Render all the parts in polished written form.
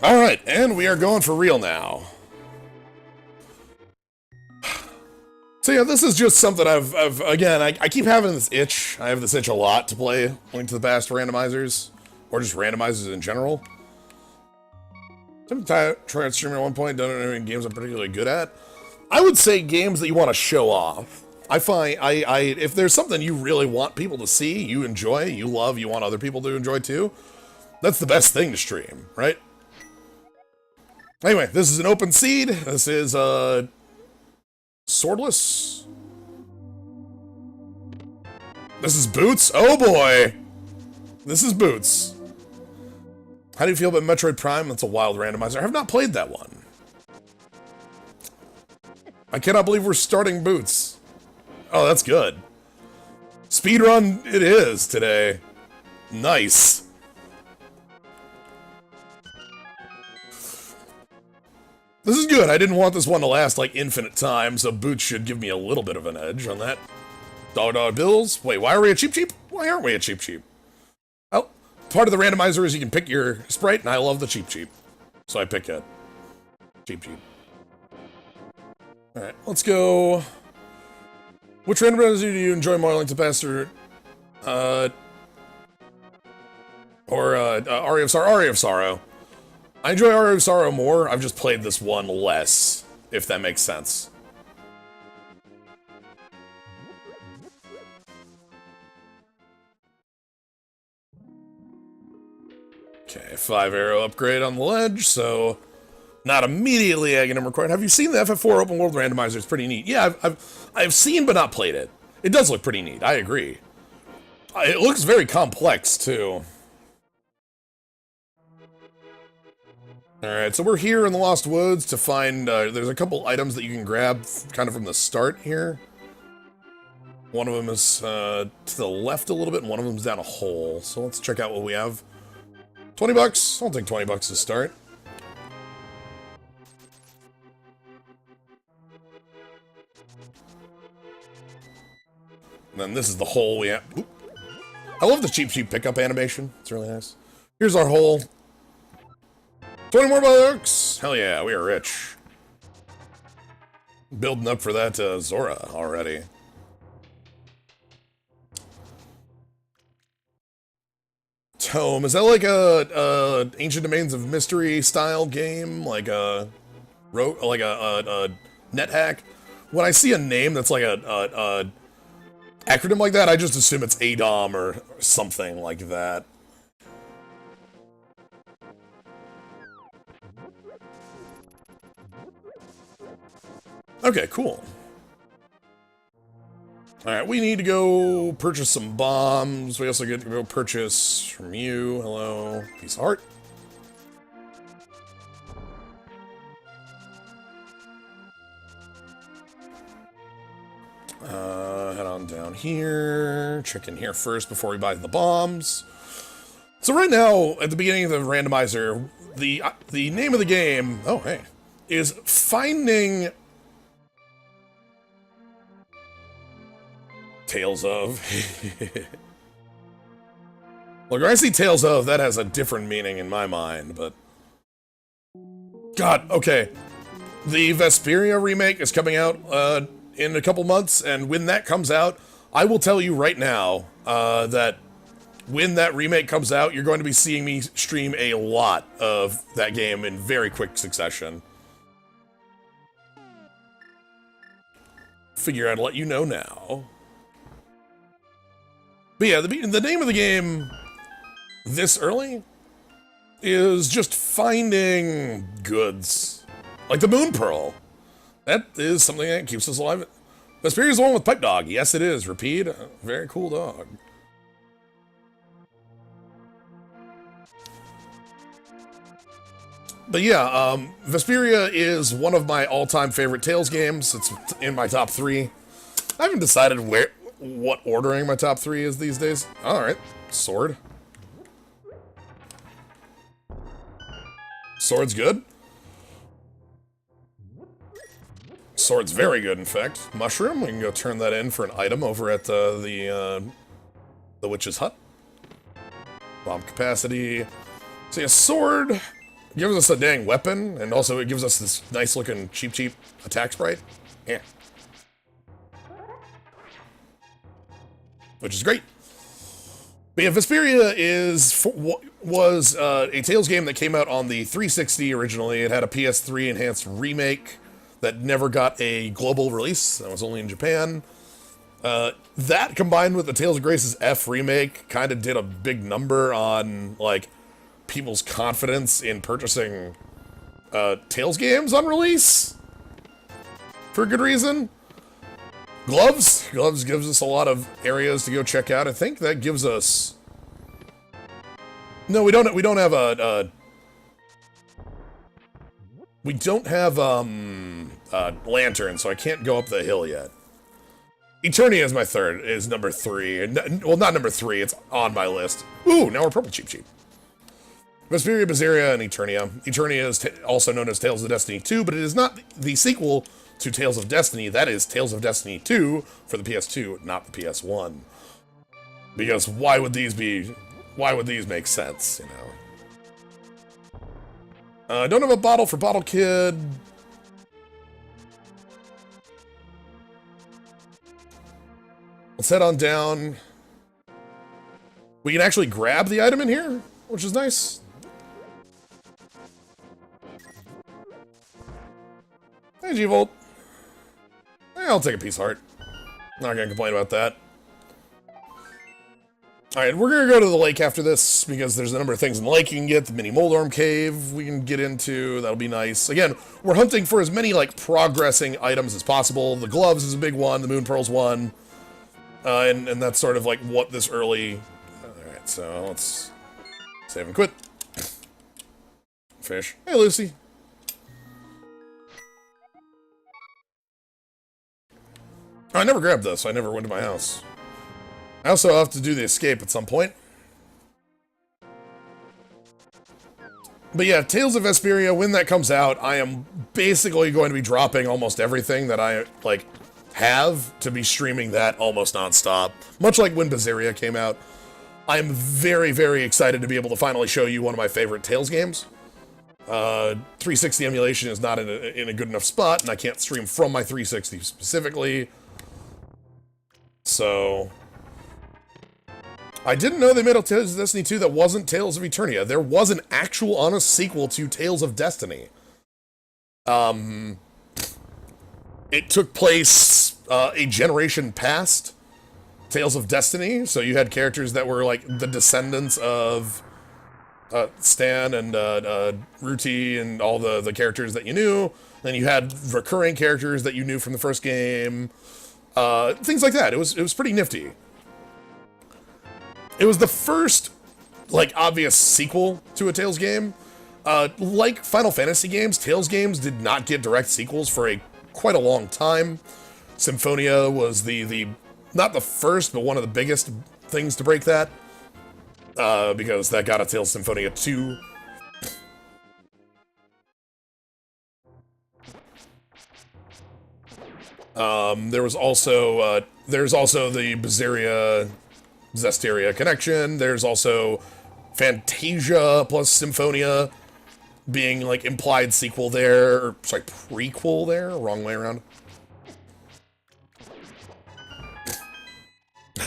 Alright, and we are going for real now. So yeah, this is just something again, I keep having this itch. I have this itch a lot to play Link to the Past randomizers, or just randomizers in general. Tried to stream at one point, don't know any games I'm particularly good at. I would say games that you want to show off. I find, if there's something you really want people to see, you enjoy, you love, you want other people to enjoy too, that's the best thing to stream, right? Anyway, this is an open seed. This is, swordless. This is Boots. Oh boy! This is Boots. How do you feel about Metroid Prime? That's a wild randomizer. I have not played that one. I cannot believe we're starting Boots. Oh, that's good. Speedrun it is today. Nice. This is good. I didn't want this one to last like infinite time, so Boots should give me a little bit of an edge on that. $1 bills. Wait, why are we a cheap cheap? Why aren't we a cheap cheap? Oh, part of the randomizer is you can pick your sprite, and I love the cheap cheap. So I pick it. Cheap cheap. Alright, let's go. Which randomizer do you enjoy more, Link to the Past or Aria of Sorrow? Aria of Sorrow. I enjoy Aria of Sorrow more, I've just played this one less, if that makes sense. Okay, 5-arrow upgrade on the ledge, so not immediately Aghanim required. Have you seen the FF4 open world randomizer? It's pretty neat. Yeah, I've seen but not played it. It does look pretty neat, I agree. It looks very complex, too. Alright, so we're here in the Lost Woods to find, there's a couple items that you can grab kind of from the start here. One of them is to the left a little bit, and one of them is down a hole. So let's check out what we have. 20 bucks. I'll take 20 bucks to start. And then this is the hole we have. Oop. I love the cheap cheap pickup animation. It's really nice. Here's our hole. 20 more bucks! Hell yeah, we are rich. Building up for that Zora already. Tome, is that like a Ancient Domains of Mystery style game? Like a net hack? When I see a name that's like a acronym like that, I just assume it's ADOM or something like that. Okay, cool. Alright, we need to go purchase some bombs. We also get to go purchase from you. Hello. Piece of heart. Head on down here. Check in here first before we buy the bombs. So right now, at the beginning of the randomizer, the name of the game, oh hey, is finding Tales of. Look, when I see Tales of, that has a different meaning in my mind, but... God, okay. The Vesperia remake is coming out in a couple months, and when that comes out, I will tell you right now that when that remake comes out, you're going to be seeing me stream a lot of that game in very quick succession. Figure I'd let you know now. But yeah, the name of the game this early is just finding goods. Like the Moon Pearl. That is something that keeps us alive. Vesperia is the one with Pipe Dog. Yes, it is. Repeat. Very cool dog. But yeah, Vesperia is one of my all-time favorite Tales games. It's in my top 3. I haven't decided what ordering my top 3 is these days. Alright. Sword. Sword's good. Sword's very good, in fact. Mushroom, we can go turn that in for an item over at the Witch's Hut. Bomb capacity. So yeah, sword, Gives us a dang weapon, and also it gives us this nice-looking cheap attack sprite. Yeah. Which is great. But yeah, Vesperia was a Tales game that came out on the 360 originally. It had a PS3 enhanced remake that never got a global release. That was only in Japan. That combined with the Tales of Grace's F remake kind of did a big number on, like, people's confidence in purchasing Tales games on release. For good reason. Gloves gives us a lot of areas to go check out. I think that gives us... No, we don't have a we don't have lantern, so I can't go up the hill yet. Eternia is number 3. Well, not number 3, it's on my list. Ooh, now we're purple cheap. Vesperia, Berseria, and Eternia. Eternia is also known as Tales of Destiny 2, but it is not the sequel to Tales of Destiny. That is Tales of Destiny 2 for the PS2, not the PS1. Because why would these make sense, you know? I don't have a bottle for Bottle Kid. Let's head on down. We can actually grab the item in here, which is nice. Hey, G-Volt. I'll take a piece of heart. Not gonna complain about that. Alright, we're gonna go to the lake after this, because there's a number of things in the lake you can get. The mini Moldorm cave we can get into. That'll be nice. Again, we're hunting for as many, like, progressing items as possible. The gloves is a big one. The Moon Pearl's one. And that's sort of, like, what this early... Alright, so let's save and quit. Fish. Hey, Lucy. I never grabbed this. I never went to my house. I also have to do the escape at some point. But yeah, Tales of Vesperia, when that comes out, I am basically going to be dropping almost everything that I, like, have to be streaming that almost nonstop. Much like when Berseria came out. I am very, very excited to be able to finally show you one of my favorite Tales games. 360 emulation is not in a good enough spot, and I can't stream from my 360 specifically. So... I didn't know they made a Tales of Destiny 2 that wasn't Tales of Eternia. There was an actual honest sequel to Tales of Destiny. It took place a generation past Tales of Destiny, so you had characters that were like the descendants of Stan and Ruti and all the characters that you knew. Then you had recurring characters that you knew from the first game. Things like that. It was pretty nifty. It was the first, like, obvious sequel to a Tales game. Like Final Fantasy games, Tales games did not get direct sequels for quite a long time. Symphonia was not the first, but one of the biggest things to break that. Because that got a Tales Symphonia 2. There's also the Berseria Zestiria connection. There's also Fantasia plus Symphonia being, like, implied sequel there, or, sorry, prequel there, wrong way around.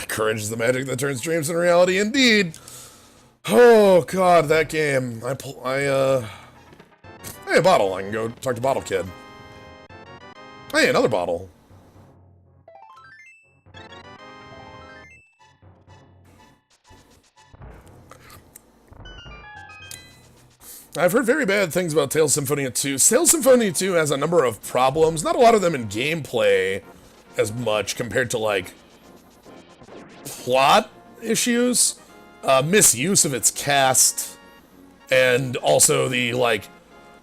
Courage is the magic that turns dreams into reality, indeed. Oh, God, that game. Hey, a bottle. I can go talk to Bottle Kid. Hey, another bottle. I've heard very bad things about Tales Symphonia 2. Tales Symphonia 2 has a number of problems, not a lot of them in gameplay as much compared to, like, plot issues, misuse of its cast, and also the, like,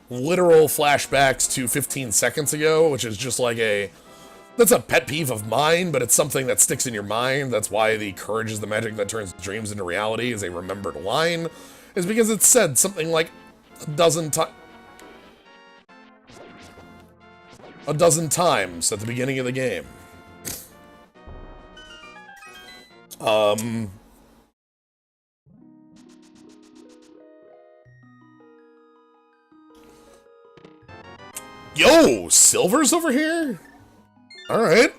literal flashbacks to 15 seconds ago, which is just like that's a pet peeve of mine, but it's something that sticks in your mind. That's why the courage is the magic that turns dreams into reality is a remembered line, is because it's said something like a dozen times at the beginning of the game. Yo, Silver's over here? Alright.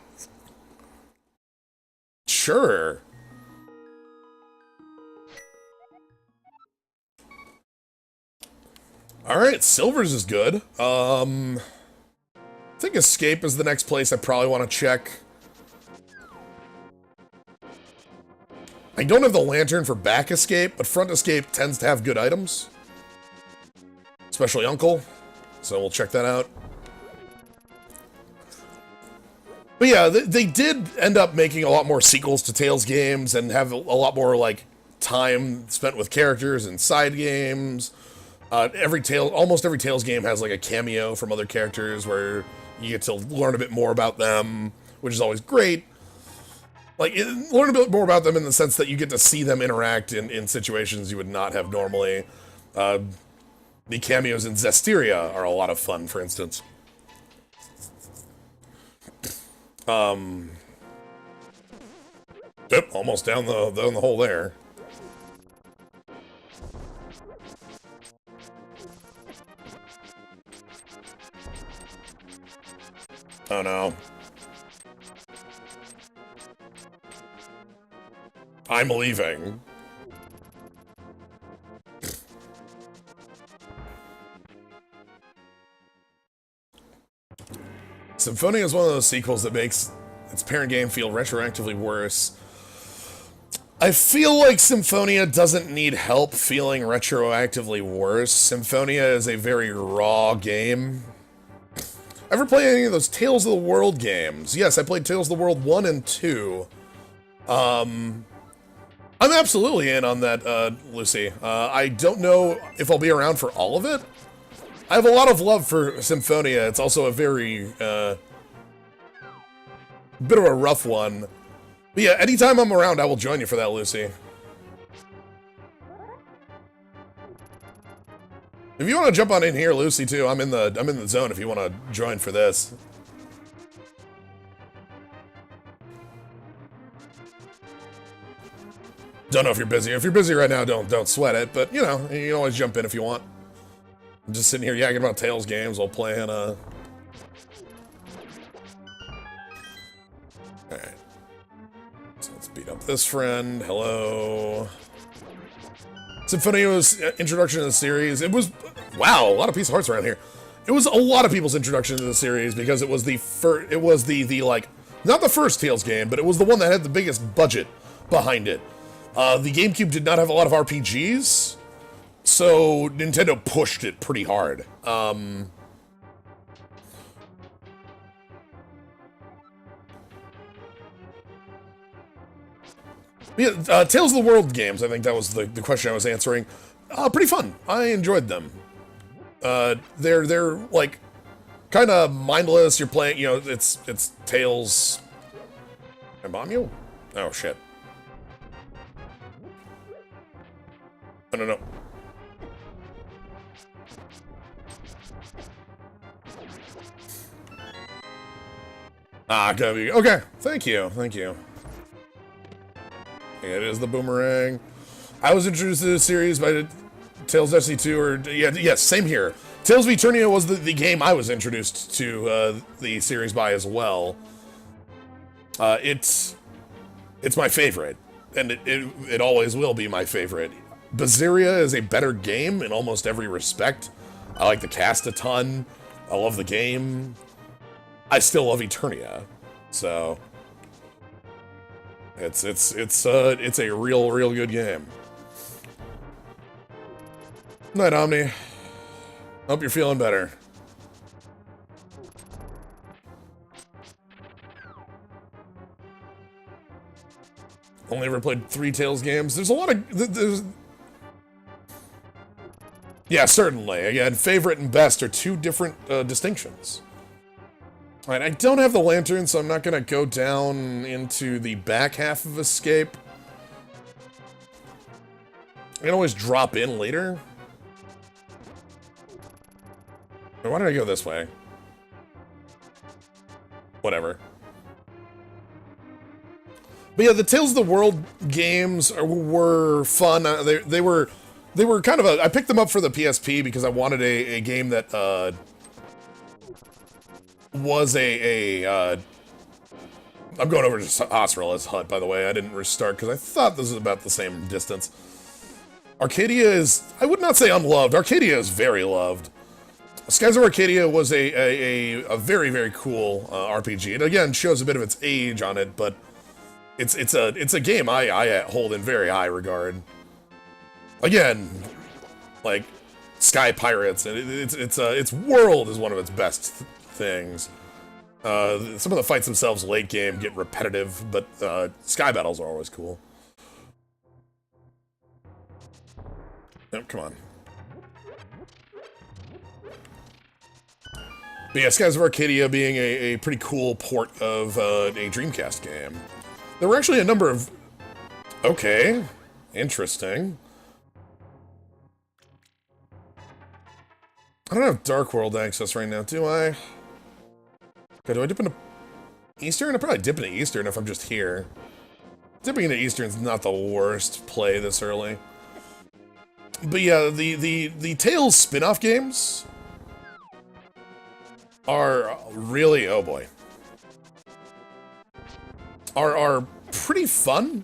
Sure. Alright, Silver's is good. I think Escape is the next place I probably want to check. I don't have the lantern for back Escape, but front Escape tends to have good items. Especially Uncle. So we'll check that out. But yeah, they did end up making a lot more sequels to Tales games and have a lot more, like, time spent with characters and side games. Almost every Tales game has, like, a cameo from other characters where you get to learn a bit more about them, which is always great. Like, learn a bit more about them in the sense that you get to see them interact in situations you would not have normally. The cameos in Zestiria are a lot of fun, for instance. Yep, almost down the hole there. Oh no. I'm leaving. Symphonia is one of those sequels that makes its parent game feel retroactively worse. I feel like Symphonia doesn't need help feeling retroactively worse. Symphonia is a very raw game. Ever play any of those Tales of the World games? Yes, I played Tales of the World 1 and 2. I'm absolutely in on that, Lucy. I don't know if I'll be around for all of it. I have a lot of love for Symphonia. It's also a very, bit of a rough one. But yeah, anytime I'm around, I will join you for that, Lucy. If you want to jump on in here, Lucy, too, I'm in the zone if you want to join for this. Don't know if you're busy. If you're busy right now, don't sweat it. But you know, you can always jump in if you want. I'm just sitting here yakking about Tales games while playing. All right. So let's beat up this friend. Hello. Symphonia introduction to the series. It was, wow, a lot of Piece of Hearts around here. It was a lot of people's introduction to the series because it was the first. It was the like, not the first Tales game, but it was the one that had the biggest budget behind it. The GameCube did not have a lot of RPGs, so Nintendo pushed it pretty hard. Yeah, Tales of the World games, I think that was the question I was answering. Pretty fun. I enjoyed them. They're like, kind of mindless. You're playing, you know, it's Tales. Can I bomb you? Oh, shit. No. Okay, thank you. It is the boomerang. I was introduced to the series by Tales of Destiny 2, or, yes, same here. Tales of Eternia was the game I was introduced to the series by as well. It's my favorite, and it always will be my favorite. Berseria is a better game in almost every respect. I like the cast a ton. I love the game. I still love Eternia, so it's a real good game. Night, Omni. Hope you're feeling better. Only ever played 3 Tales games. There's a lot of yeah, certainly. Again, favorite and best are 2 different distinctions. Alright, I don't have the lantern, so I'm not gonna go down into the back half of Escape. I can always drop in later. Why did I go this way? Whatever. But yeah, the Tales of the World games were fun. They were kind of I picked them up for the PSP because I wanted a game that was I'm going over to Osrela's hut, by the way. I didn't restart because I thought this was about the same distance. Arcadia is, I would not say unloved. Arcadia is very loved. Skies of Arcadia was a very, very cool RPG. It again shows a bit of its age on it, but it's a game I hold in very high regard. Again, like Sky Pirates, and its world is one of its best things. Some of the fights themselves late game get repetitive, but sky battles are always cool. Yep, come on. But yeah, Skies of Arcadia being a pretty cool port of a Dreamcast game. There were actually a number of... Okay, interesting. I don't have Dark World access right now, do I? Okay, do I dip into Eastern? I probably dip into Eastern if I'm just here. Dipping into Eastern's not the worst play this early. But yeah, the Tales spin-off games are really, oh boy, are pretty fun.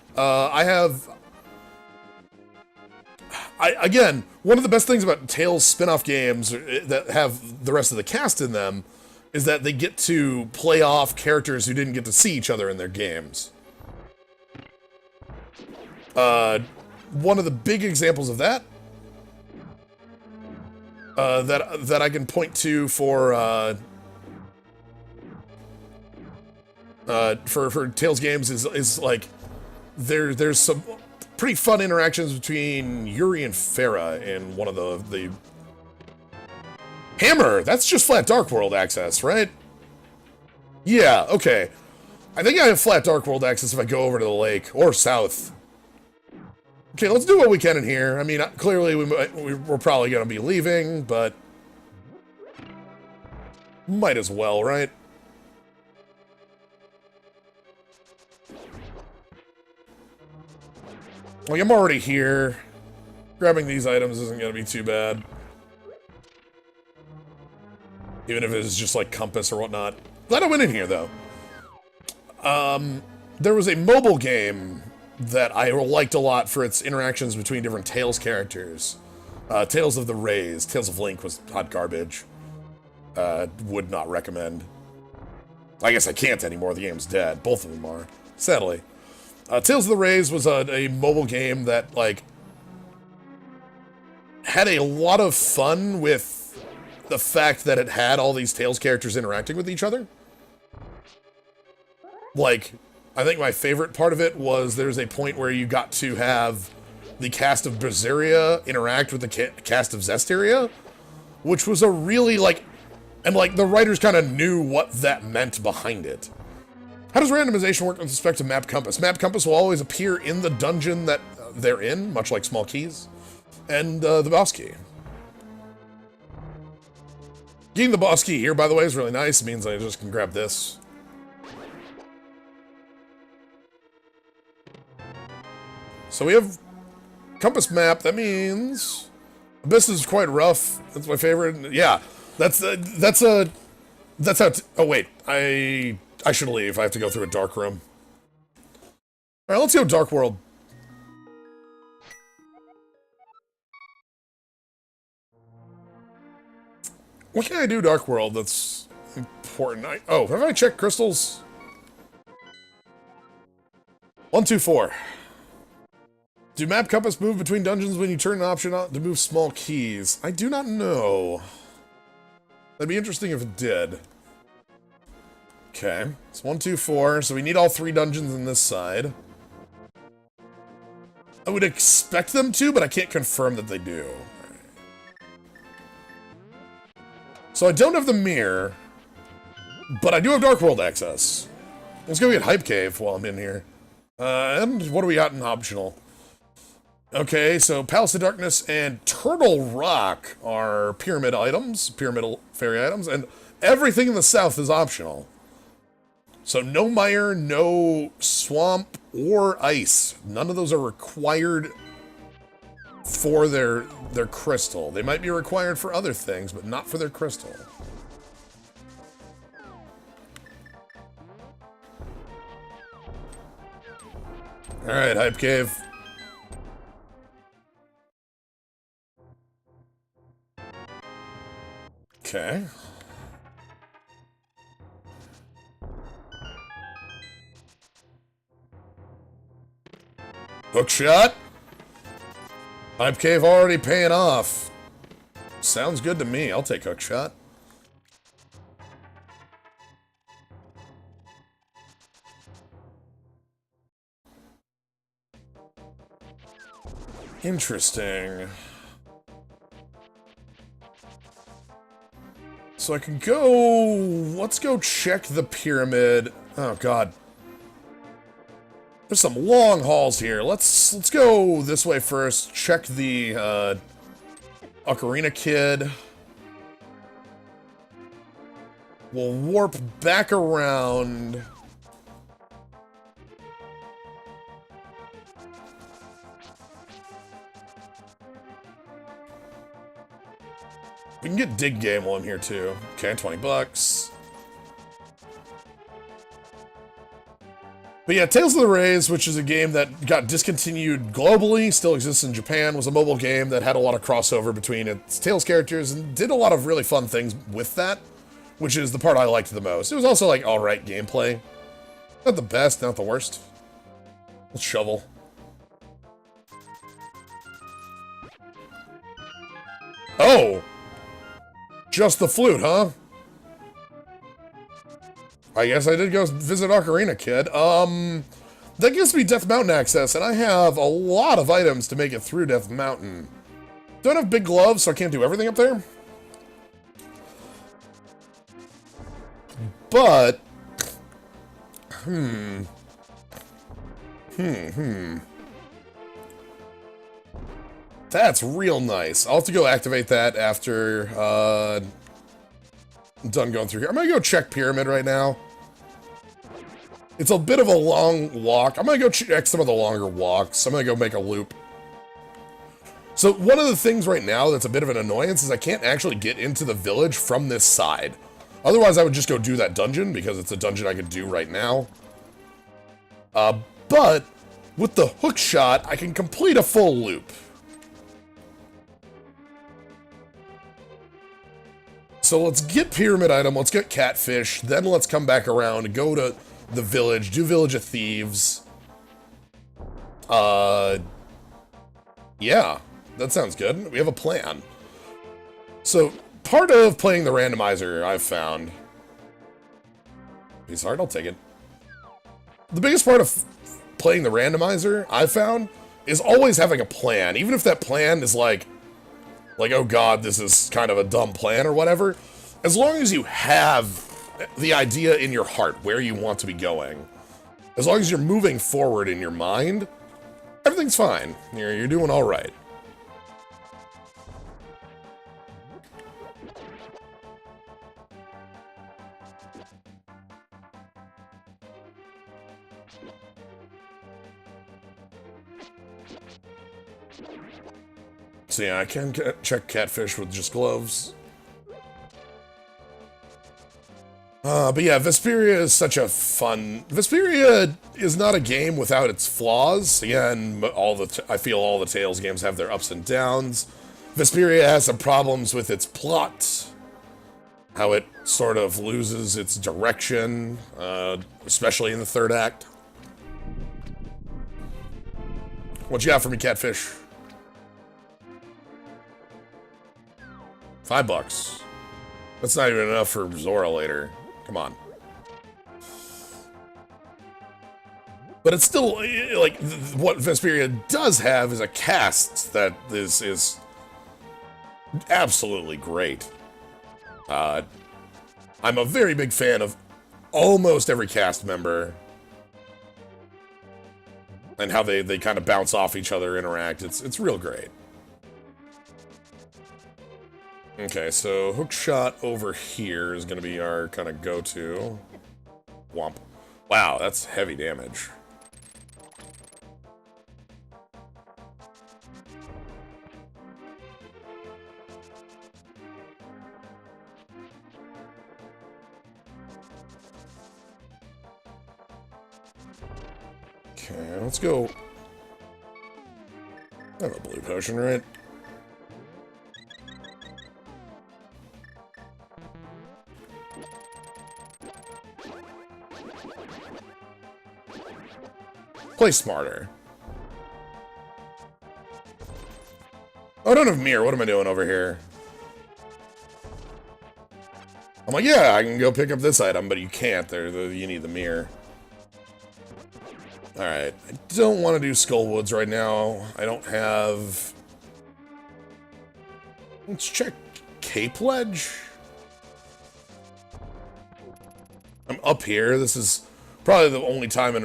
Again, one of the best things about Tales spin-off games that have the rest of the cast in them is that they get to play off characters who didn't get to see each other in their games. One of the big examples of that that I can point to for Tales games is like there's some pretty fun interactions between Yuri and Farah in one of the Hammer. That's just flat Dark World access, right? Yeah, okay. I think I have flat Dark World access if I go over to the lake or south. Okay, let's do what we can in here. I mean, clearly we're probably going to be leaving, but might as well, right? Like, I'm already here. Grabbing these items isn't going to be too bad. Even if it's just like compass or whatnot. Glad I went in here, though. There was a mobile game that I liked a lot for its interactions between different Tales characters. Tales of the Rays. Tales of Link was hot garbage. Would not recommend. I guess I can't anymore. The game's dead. Both of them are. Sadly. Tales of the Rays was a mobile game that, like, had a lot of fun with the fact that it had all these Tales characters interacting with each other. Like, I think my favorite part of it was there's a point where you got to have the cast of Berseria interact with the cast of Zestiria, which was a really, like, and, like, the writers kind of knew what that meant behind it. How does randomization work with respect to Map Compass? Map Compass will always appear in the dungeon that they're in, much like Small Keys, and the boss key. Getting the boss key here, by the way, is really nice. It means I just can grab this. So we have compass map. That means Abyss is quite rough. That's my favorite. Yeah, that's how. Oh wait, I should leave. I have to go through a dark room. All right, let's go Dark World. What can I do Dark World that's important? Oh, have I checked crystals? 1, 2, 4. Do map compass move between dungeons when you turn an option on to move small keys? I do not know. That'd be interesting if it did. Okay, it's 1, 2, 4, so we need all 3 dungeons on this side. I would expect them to, but I can't confirm that they do. So I don't have the mirror, but I do have Dark World access. Let's go get Hype Cave while I'm in here. And what do we got in optional? Okay, so Palace of Darkness and Turtle Rock are pyramid items, pyramidal fairy items, and everything in the south is optional. So no mire, no swamp, or ice. None of those are required for their crystal. They might be required for other things, but not for their crystal. Alright, Hype Cave. Okay. Hook shot. Hype Cave already paying off. Sounds good to me. I'll take hook shot. Interesting. So I can go... Let's go check the pyramid. Oh, God. There's some long hauls here. Let's go this way first. Check the Ocarina Kid. We'll warp back around. We can get Dig Game while I'm here too. Okay, 20 bucks. But yeah, Tales of the Rays, which is a game that got discontinued globally, still exists in Japan, was a mobile game that had a lot of crossover between its Tales characters and did a lot of really fun things with that, which is the part I liked the most. It was also like alright gameplay. Not the best, not the worst. Let's shovel. Oh! Just the flute, huh? I guess I did go visit Ocarina Kid. That gives me Death Mountain access, and I have a lot of items to make it through Death Mountain. Don't have big gloves, so I can't do everything up there. But... That's real nice. I'll have to go activate that after, I'm done going through here. I'm gonna go check Pyramid right now. It's a bit of a long walk. I'm gonna go check some of the longer walks. I'm gonna go make a loop. So one of the things right now that's a bit of an annoyance is I can't actually get into the village from this side. Otherwise, I would just go do that dungeon because it's a dungeon I could do right now. But with the hook shot, I can complete a full loop. So let's get Pyramid Item, let's get Catfish, then let's come back around, go to the village, do Village of Thieves. Yeah, that sounds good. We have a plan. So, part of playing the randomizer, I've found... Piece of art, I'll take it. The biggest part of playing the randomizer, I've found, is always having a plan. Even if that plan is like, oh god, this is kind of a dumb plan or whatever. As long as you have the idea in your heart where you want to be going, as long as you're moving forward in your mind, everything's fine. You're doing all right. So yeah, I can check Catfish with just gloves. But yeah, Vesperia is such a fun... Vesperia is not a game without its flaws. Again, I feel all the Tales games have their ups and downs. Vesperia has some problems with its plot. How it sort of loses its direction, especially in the third act. What you got for me, Catfish? $5. That's not even enough for Zora later. Come on. But it's still, like, what Vesperia does have is a cast that is absolutely great. I'm a very big fan of almost every cast member. And how they kind of bounce off each other, interact. It's real great. Okay, so hook shot over here is going to be our kind of go-to. Womp. Wow, that's heavy damage. Okay, let's go. I have a blue potion, right? Play smarter. Oh, I don't have mirror. What am I doing over here? I'm like, yeah, I can go pick up this item, but you can't. You need the mirror. Alright, I don't want to do Skullwoods right now. I don't have... Let's check Cape Ledge. I'm up here. This is probably the only time in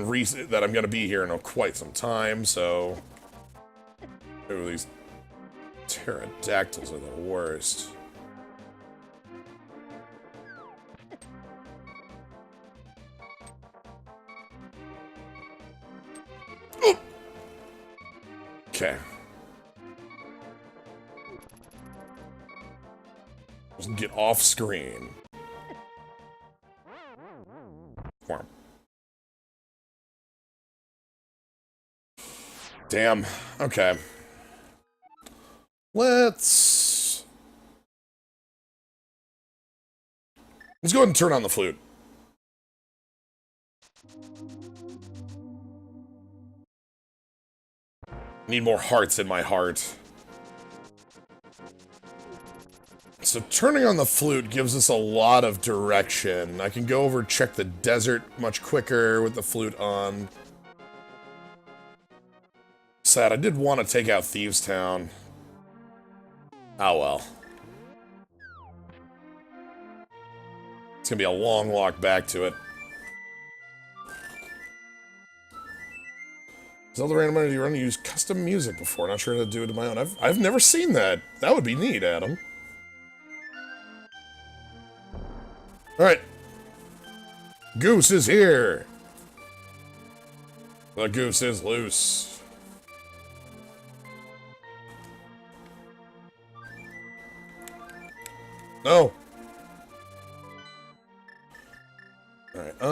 that I'm going to be here in quite some time, so... Ooh, these pterodactyls are the worst. Okay. Just get off screen. Wow. Damn. Okay. Let's go ahead and turn on the flute. Need more hearts in my heart. So turning on the flute gives us a lot of direction. I can go over check the desert much quicker with the flute on. Sad, I did want to take out Thieves Town. Oh well. It's gonna be a long walk back to it. Zelda Randomizer, you run to use custom music before. Not sure how to do it on my own. I've never seen that. That would be neat, Adam. Alright. Goose is here. The goose is loose. No. Alright,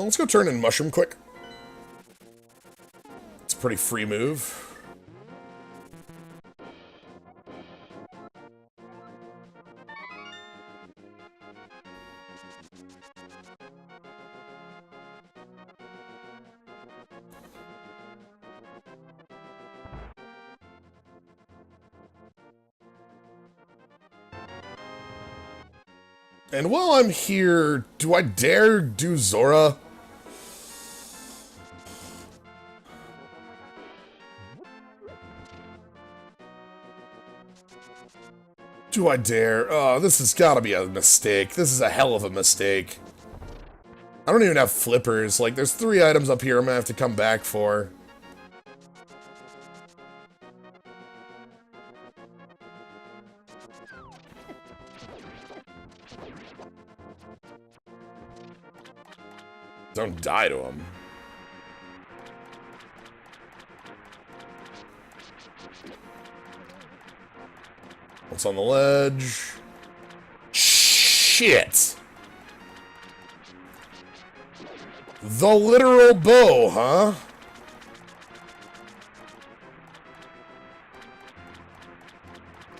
let's go turn in Mushroom quick. It's a pretty free move. And while I'm here, do I dare do Zora? Do I dare? Oh, this has got to be a mistake. This is a hell of a mistake. I don't even have flippers. Like, there's 3 items up here I'm gonna have to come back for. Don't die to him. What's on the ledge? Shit! The literal bow, huh?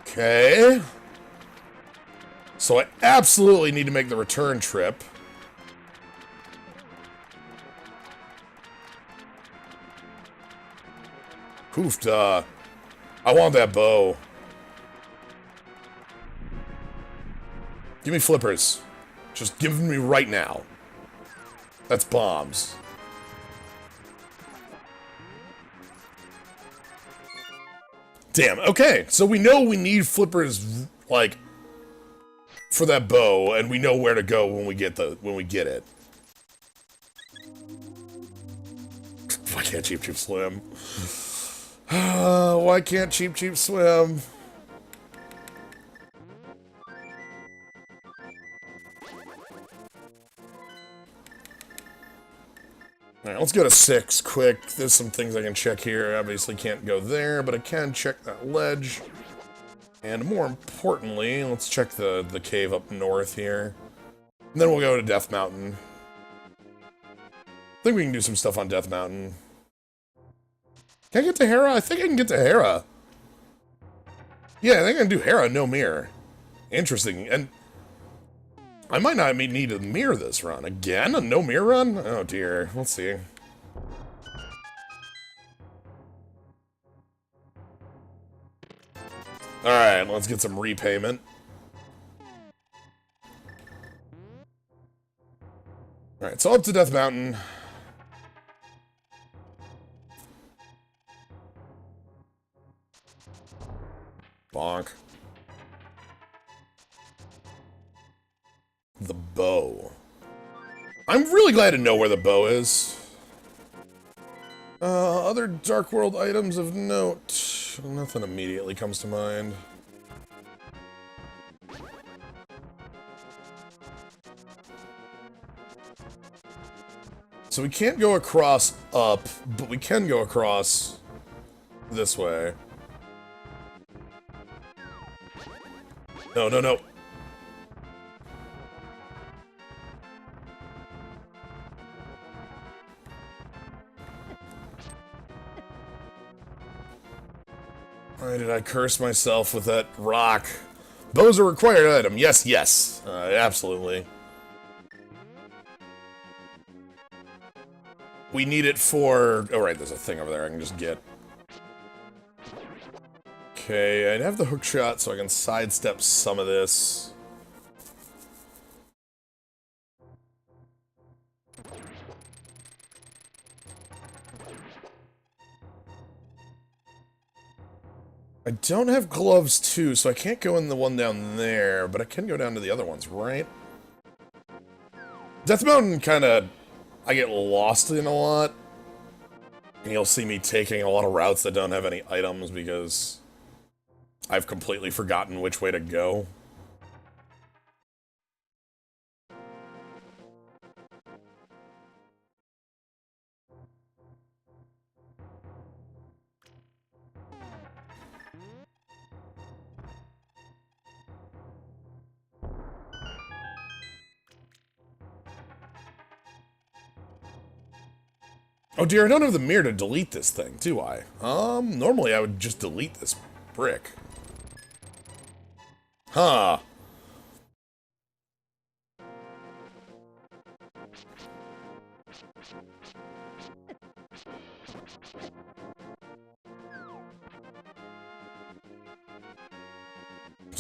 Okay. So I absolutely need to make the return trip. Poofed, I want that bow. Give me flippers. Just give them me right now. That's bombs. Damn, okay. So we know we need flippers, like, for that bow, and we know where to go when we get it. Why can't Cheap Cheap swim? Why can't Cheap Cheap swim? Alright, let's go to 6 quick. There's some things I can check here. I obviously can't go there, but I can check that ledge. And more importantly, let's check the cave up north here. And then we'll go to Death Mountain. I think we can do some stuff on Death Mountain. Can I get to Hera? I think I can get to Hera. Yeah, I think I can do Hera, no mirror. Interesting. And I might not need to mirror this run. Again? A no mirror run? Oh dear. Let's see. Alright, let's get some repayment. Alright, so up to Death Mountain. Bonk. The bow. I'm really glad to know where the bow is. Other Dark World items of note. Nothing immediately comes to mind. So we can't go across up, but we can go across this way. No, no, no. Why did I curse myself with that rock? Bow's a required item. Yes, yes. Absolutely. We need it for... Oh, right, there's a thing over there I can just get. Okay, I'd have the hook shot so I can sidestep some of this. I don't have gloves, too, so I can't go in the one down there, but I can go down to the other ones, right? Death Mountain kind of... I get lost in a lot. And you'll see me taking a lot of routes that don't have any items because I've completely forgotten which way to go. Oh dear, I don't have the mirror to delete this thing, do I? Normally I would just delete this brick. Huh.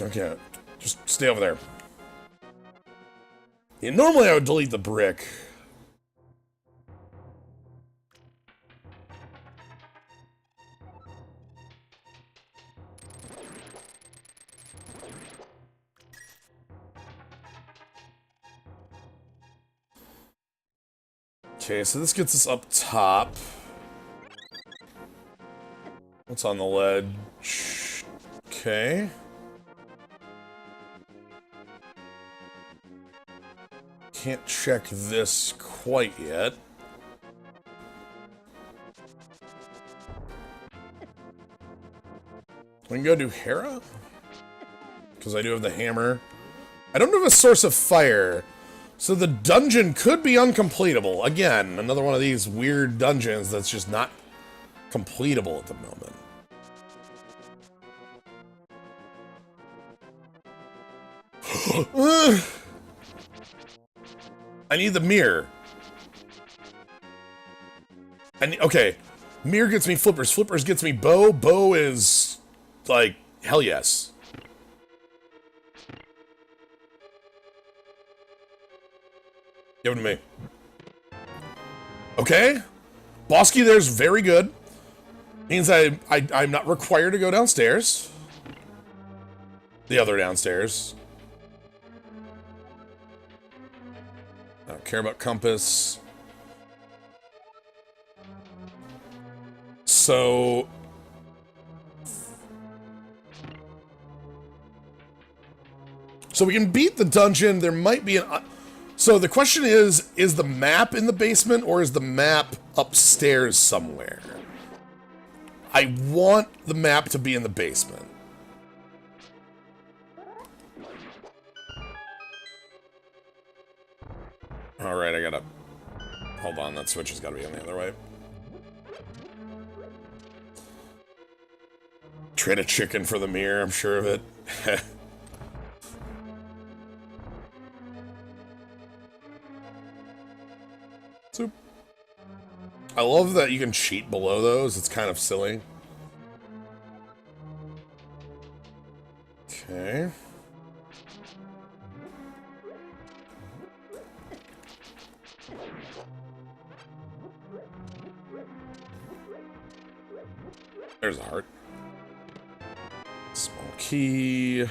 Okay, just stay over there. Yeah, normally I would delete the brick. Okay, so this gets us up top. What's on the ledge? Okay. Can't check this quite yet. We can go do Hera? Because I do have the hammer. I don't have a source of fire. So the dungeon could be uncompletable. Again, another one of these weird dungeons that's just not completable at the moment. I need the mirror. Okay. Mirror gets me flippers. Flippers gets me bow. Bow is like, hell yes. Give it to me. Okay. Bosky there's very good. Means I'm not required to go downstairs. The other downstairs. I don't care about compass. So... So we can beat the dungeon. There might be an... So the question is the map in the basement or is the map upstairs somewhere? I want the map to be in the basement. Alright, I gotta... Hold on, that switch has gotta be on the other way. Trade a chicken for the mirror, I'm sure of it. Soup. I love that you can cheat below those. It's kind of silly. Okay. There's a heart. Small key.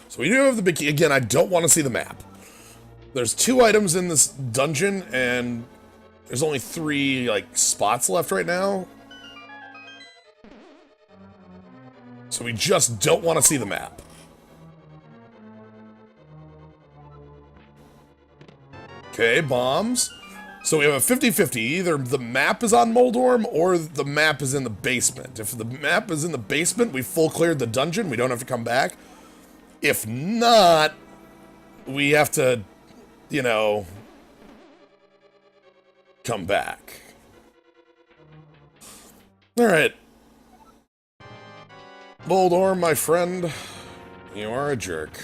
So we do have the big key. Again, I don't want to see the map. There's 2 items in this dungeon, and there's only 3, like, spots left right now. So we just don't want to see the map. Okay, bombs. So we have a 50-50. Either the map is on Moldorm, or the map is in the basement. If the map is in the basement, we full cleared the dungeon. We don't have to come back. If not, we have to, you know, come back. Alright. Moldorm, my friend, you are a jerk.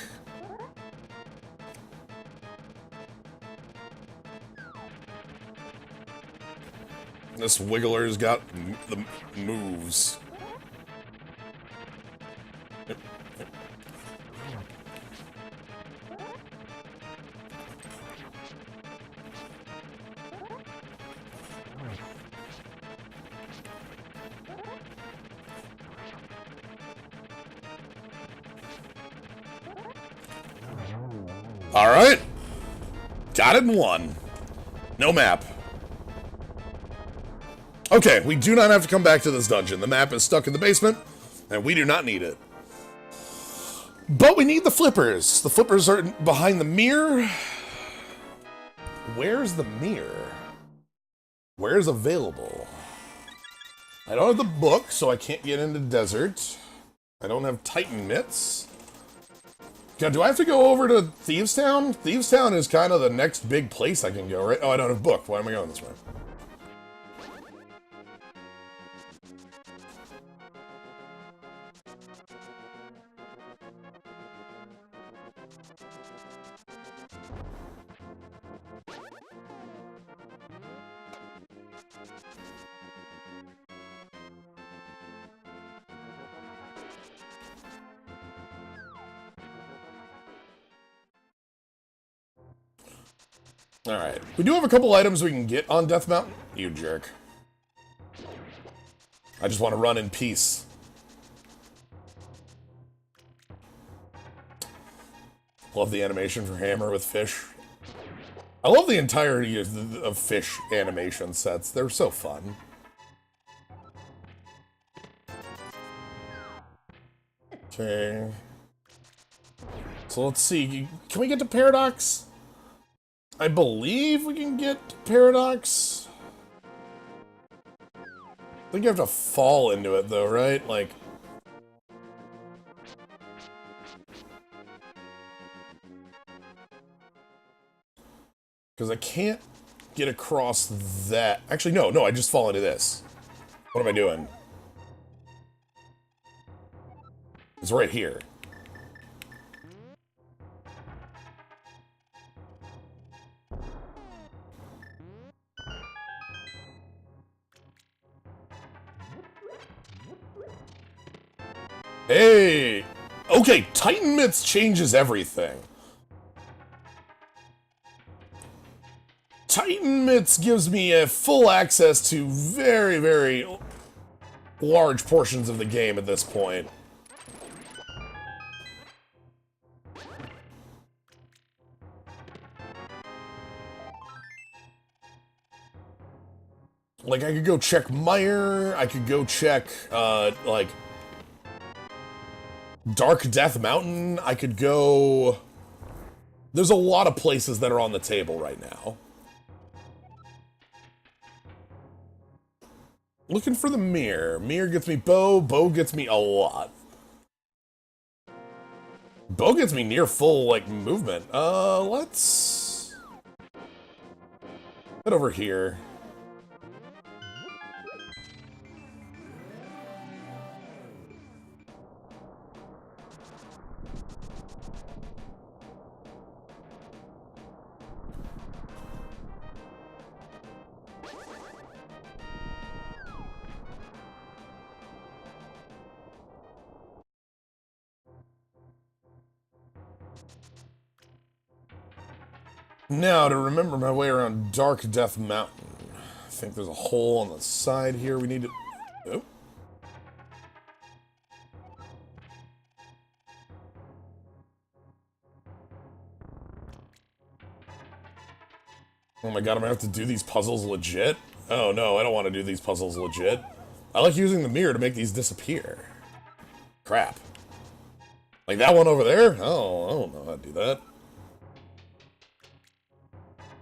This Wiggler's got the moves. Yep. All right. Got it in 1. No map. Okay, we do not have to come back to this dungeon. The map is stuck in the basement, and we do not need it. But we need the flippers. The flippers are behind the mirror. Where's the mirror? Where's available? I don't have the book, so I can't get into desert. I don't have Titan mitts. God, do I have to go over to Thieves Town? Thieves Town is kind of the next big place I can go, right? Oh, I don't have book. Why am I going this way? Alright. We do have a couple items we can get on Death Mountain. You jerk. I just want to run in peace. Love the animation for Hammer with fish. I love the entirety of fish animation sets. They're so fun. Okay. So let's see. Can we get to Paradox? I believe we can get to Paradox. I think you have to fall into it, though, right? Like... Because I can't get across that... Actually, no, I just fall into this. What am I doing? It's right here. Hey! Okay, Titan Mitts changes everything. Titan Mitts gives me a full access to very, very large portions of the game at this point. Like, I could go check Mire, I could go check, like... Dark Death Mountain, I could go... There's a lot of places that are on the table right now. Looking for the mirror. Mirror gets me bow, bow gets me a lot. Bow gets me near full, like, movement. Let's head over here. Now, to remember my way around Dark Death Mountain. I think there's a hole on the side here we need to... Oh. Oh my god, I'm gonna have to do these puzzles legit? Oh no, I don't want to do these puzzles legit. I like using the mirror to make these disappear. Crap. Like that one over there? Oh, I don't know how to do that.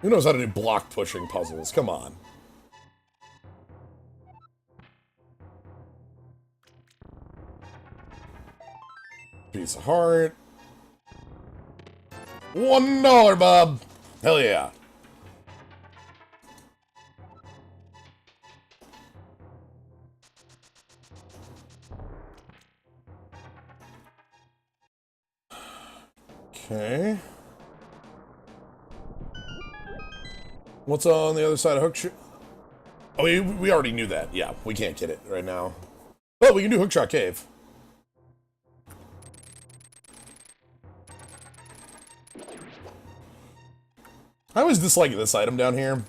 Who knows how to do block pushing puzzles? Come on. Piece of heart. $1, Bob! Hell yeah. Okay. What's on the other side of Hookshot? Oh, we already knew that. Yeah, we can't get it right now. But we can do Hookshot Cave. I always dislike this item down here.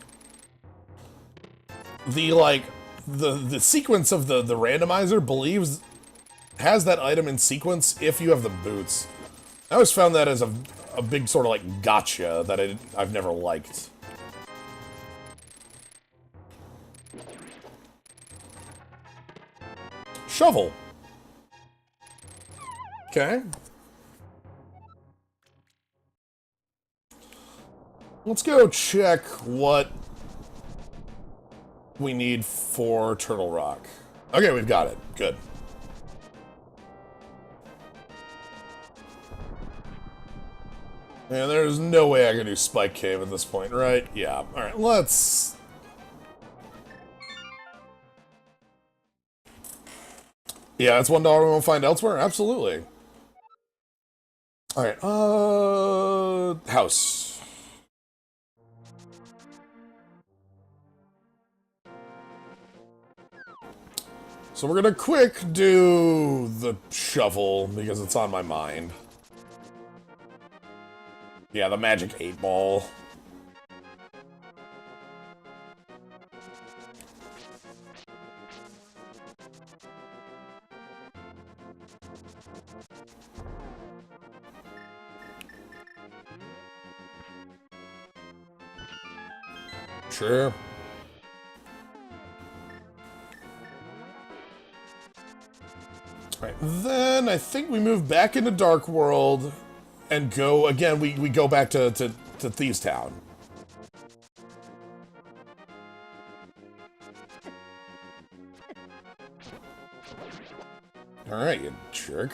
The sequence of the randomizer has that item in sequence if you have the boots. I always found that as a big sort of like gotcha that I've never liked. Shovel. Okay. Let's go check what we need for Turtle Rock. Okay, we've got it. Good. And there's no way I can do Spike Cave at this point, right? Yeah. Alright, let's... Yeah, that's $1 we won't find elsewhere? Absolutely. Alright, house. So we're gonna quick do the shovel, because it's on my mind. Yeah, the magic 8-ball. Sure. Alright, then I think we move back into Dark World and go, again, we go back to Thieves Town. Alright, you jerk.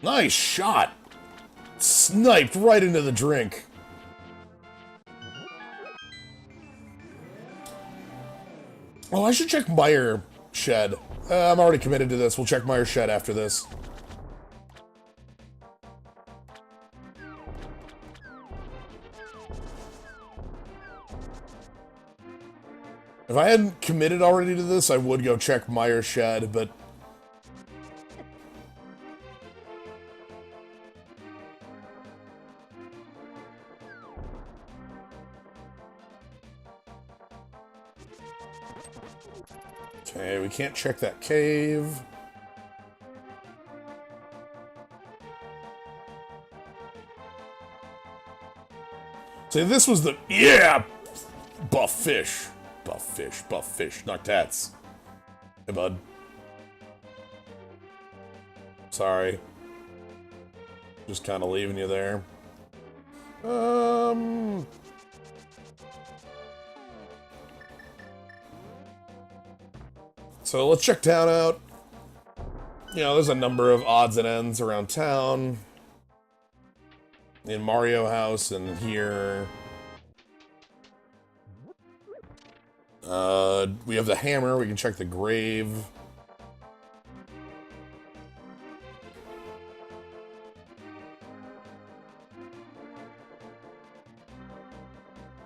Nice shot! Sniped right into the drink. Oh, I should check Meyer Shed. I'm already committed to this. We'll check Meyer Shed after this. If I hadn't committed already to this, I would go check Meyer Shed, but... Okay, we can't check that cave. See, this was the... Yeah! Buff fish. Buff fish, buff fish. Noctats. Hey, bud. Sorry. Just kind of leaving you there. So let's check town out. You know, there's a number of odds and ends around town. In Mario House and here. We have the hammer. We can check the grave.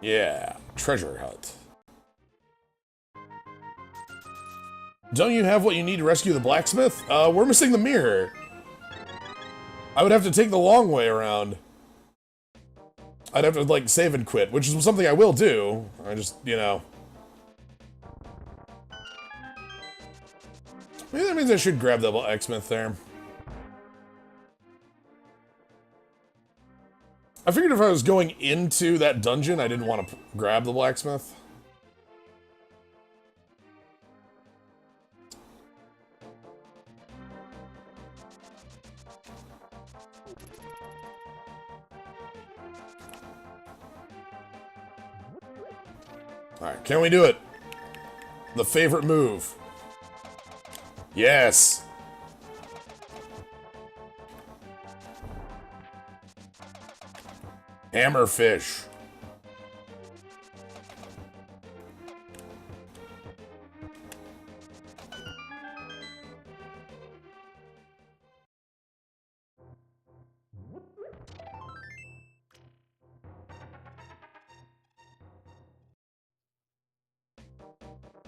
Yeah, treasure hut. Don't you have what you need to rescue the blacksmith? We're missing the mirror. I would have to take the long way around. I'd have to, like, save and quit, which is something I will do. I just, you know. Maybe that means I should grab the blacksmith there. I figured if I was going into that dungeon, I didn't want to grab the blacksmith. Alright, can we do it? The favorite move. Yes! Hammerfish.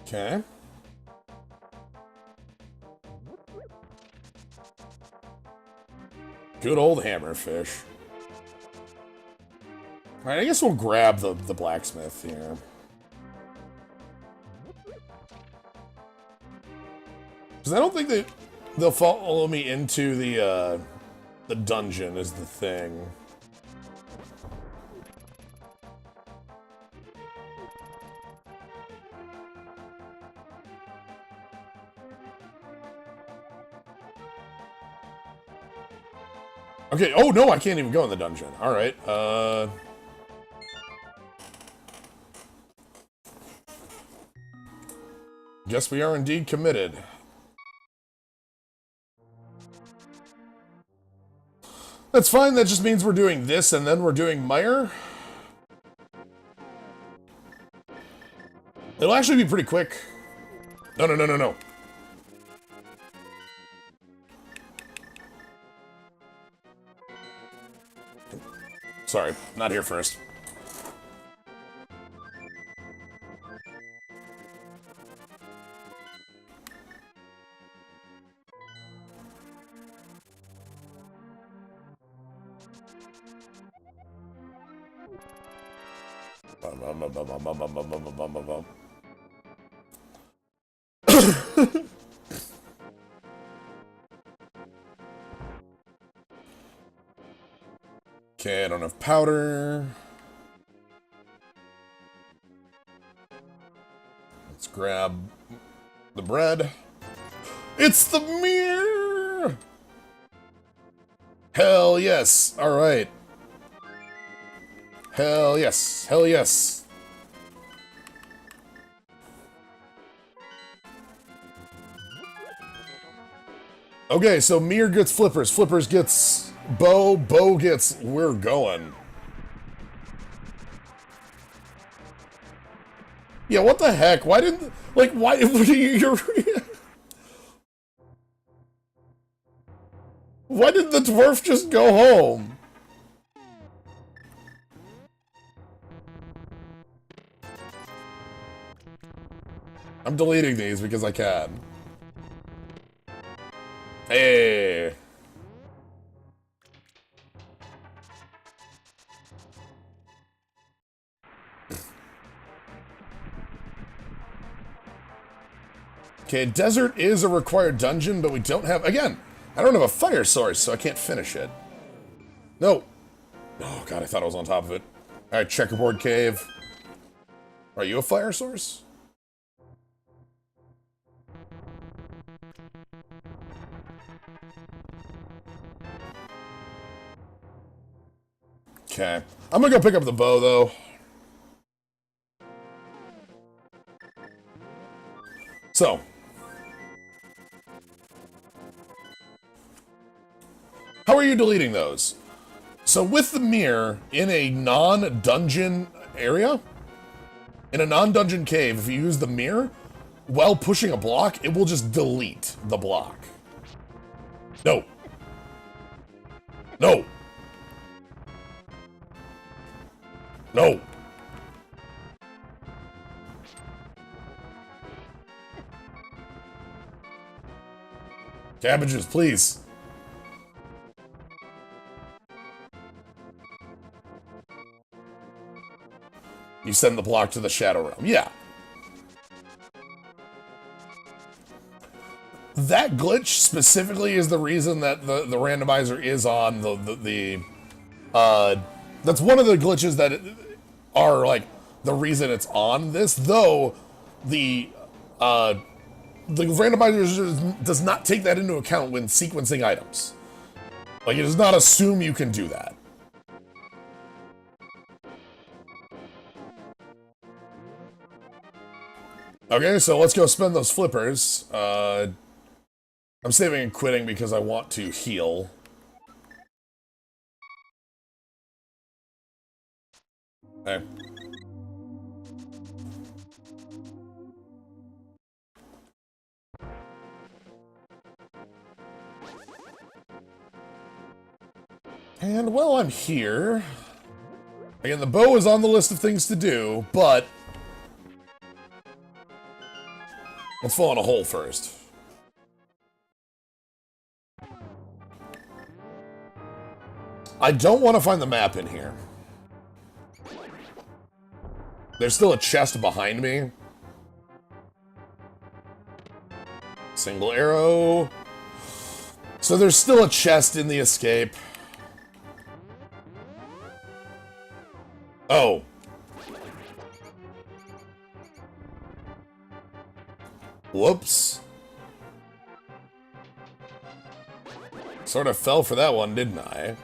Okay. Good old hammerfish. Alright, I guess we'll grab the blacksmith here. Because I don't think they'll follow me into the dungeon is the thing. Okay, oh no, I can't even go in the dungeon. Alright, guess we are indeed committed. That's fine, that just means we're doing this and then we're doing Meyer. It'll actually be pretty quick. No, no, no, no, no. Sorry, not here first. Okay, I don't have powder. Let's grab the bread. It's the mirror! Hell yes! Alright. Hell yes. Hell yes. Okay, so Mir gets flippers. Flippers gets bow. Bow gets we're going. Yeah, what the heck? Why didn't... Like, why... Why did the dwarf just go home? I'm deleting these because I can. Hey. Okay, desert is a required dungeon, but we don't have... Again, I don't have a fire source, so I can't finish it. No. Oh, God, I thought I was on top of it. Alright, checkerboard cave. Are you a fire source? Okay. I'm gonna go pick up the bow, though. So, How are you deleting those? So with the mirror, in a non-dungeon area, in a non-dungeon cave, if you use the mirror, while pushing a block, it will just delete the block. No. No. No. Cabbages, please. You send the block to the Shadow Realm. Yeah. That glitch specifically is the reason that the randomizer is on that's one of the glitches that are like the reason it's on this, though the randomizer does not take that into account when sequencing items. Like, it does not assume you can do that. Okay, so let's go spend those flippers. I'm saving and quitting because I want to heal. Okay. And while I'm here, again, the bow is on the list of things to do, but let's fall in a hole first. I don't want to find the map in here. There's still a chest behind me. Single arrow. So there's still a chest in the escape. Oh. Whoops. Sort of fell for that one, didn't I?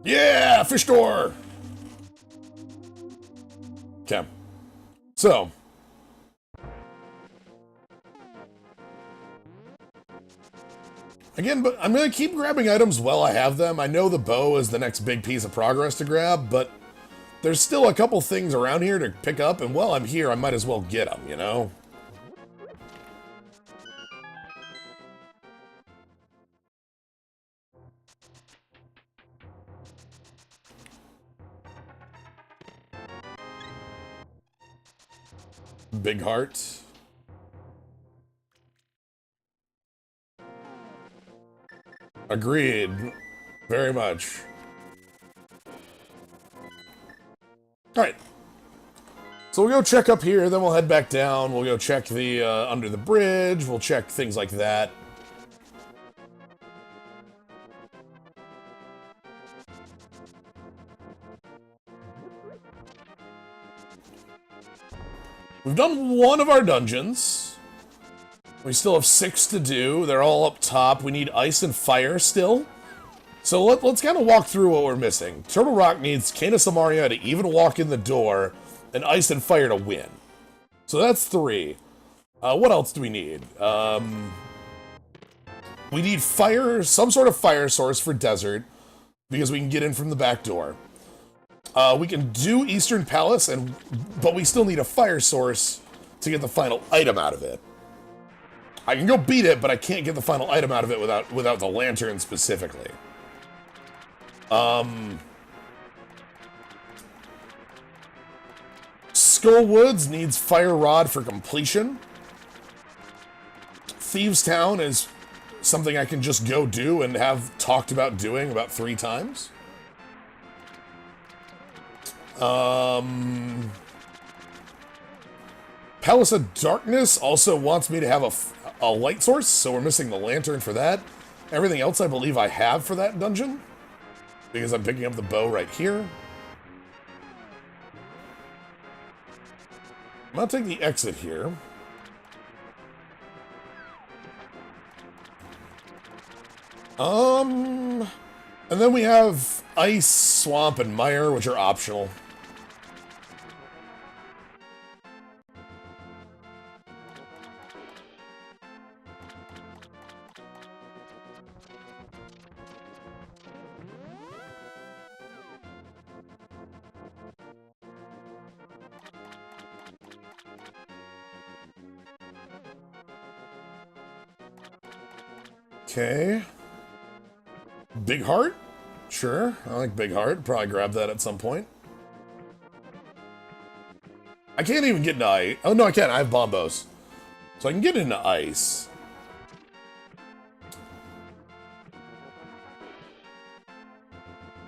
Yeah, fish door. Okay. So. Again, but I'm going to keep grabbing items while I have them. I know the bow is the next big piece of progress to grab, but there's still a couple things around here to pick up, and while I'm here, I might as well get them, you know? Big heart. Agreed. Very much. Alright. So we'll go check up here, then we'll head back down. We'll go check the under the bridge. We'll check things like that. We've done one of our dungeons. We still have 6 to do. They're all up top. We need ice and fire still. So let's kind of walk through what we're missing. Turtle Rock needs Kana Samaria to even walk in the door, and ice and fire to win. So that's 3. What else do we need? We need fire, some sort of fire source for desert, because we can get in from the back door. We can do Eastern Palace, but we still need a fire source to get the final item out of it. I can go beat it, but I can't get the final item out of it without the lantern specifically. Skull Woods needs Fire Rod for completion. Thieves Town is something I can just go do and have talked about doing about 3 times. Palace of Darkness also wants me to have a light source, so we're missing the lantern for that. Everything else I believe I have for that dungeon, because I'm picking up the bow right here. I'm gonna take the exit here. And then we have Ice, Swamp, and Mire, which are optional. Okay. Big Heart? Sure, I like Big Heart. Probably grab that at some point. I can't even get into ice. Oh, no, I can. I have Bombos. So I can get into ice.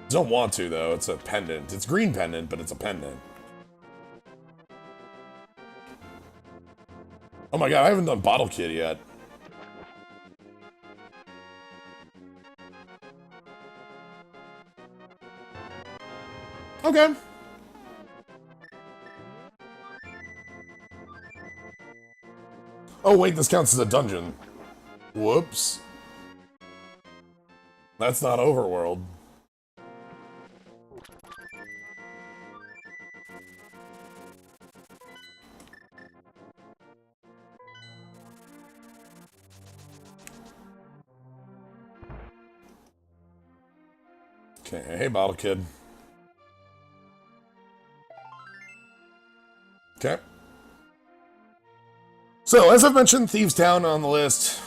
Don't want to, though. It's a pendant. It's green pendant, but it's a pendant. Oh my god, I haven't done Bottle Kid yet. Okay. Oh wait, this counts as a dungeon. Whoops. That's not Overworld. Okay, hey Bottle Kid. Okay. So, as I've mentioned, Thieves Town on the list.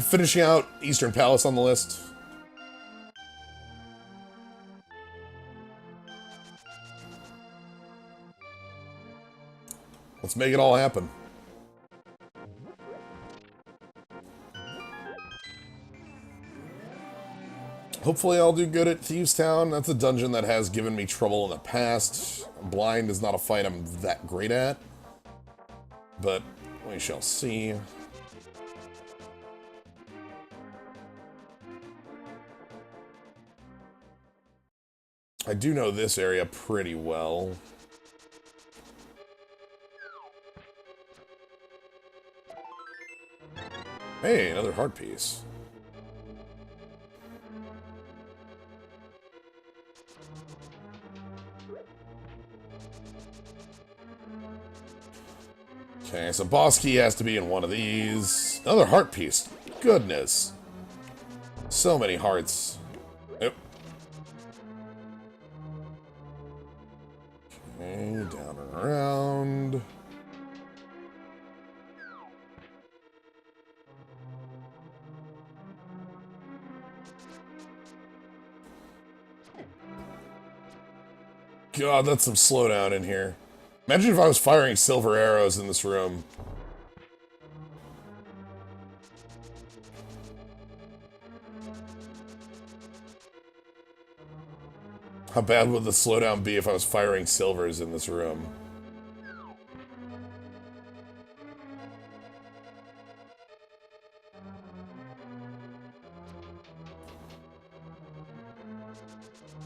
Finishing out Eastern Palace on the list. Let's make it all happen. Hopefully I'll do good at Thieves Town. That's a dungeon that has given me trouble in the past. Blind is not a fight I'm that great at. But we shall see. I do know this area pretty well. Hey, another heart piece. Okay, so boss key has to be in one of these. Another heart piece. Goodness. So many hearts. Yep. Okay, down and around. God, that's some slowdown in here. Imagine if I was firing silver arrows in this room. How bad would the slowdown be if I was firing silvers in this room?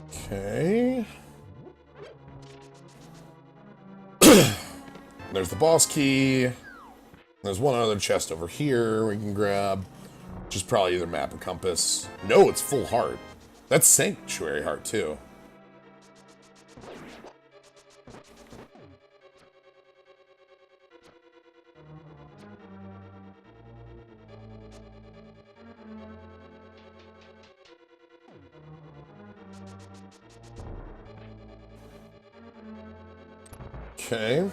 Okay. There's the boss key. There's one other chest over here we can grab. Which is probably either map or compass. No, it's full heart. That's sanctuary heart, too. Okay.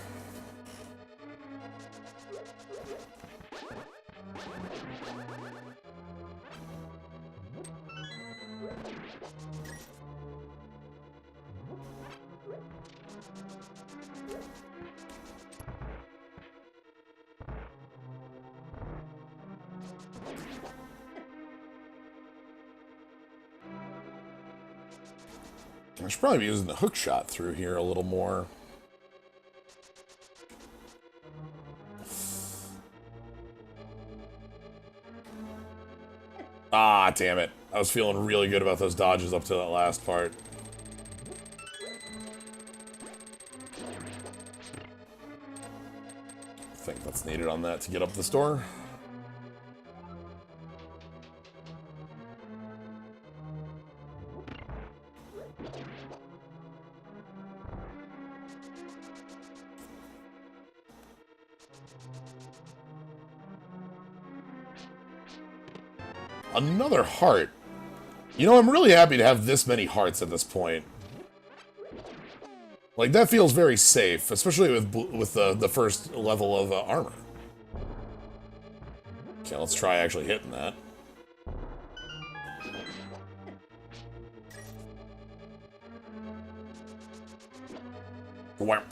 I should probably be using the hook shot through here a little more. Ah, damn it. I was feeling really good about those dodges up to that last part. I think that's needed on that to get up this door. Another heart. You know, I'm really happy to have this many hearts at this point. Like, that feels very safe, especially with the first level of armor. Okay, let's try actually hitting that. Wham.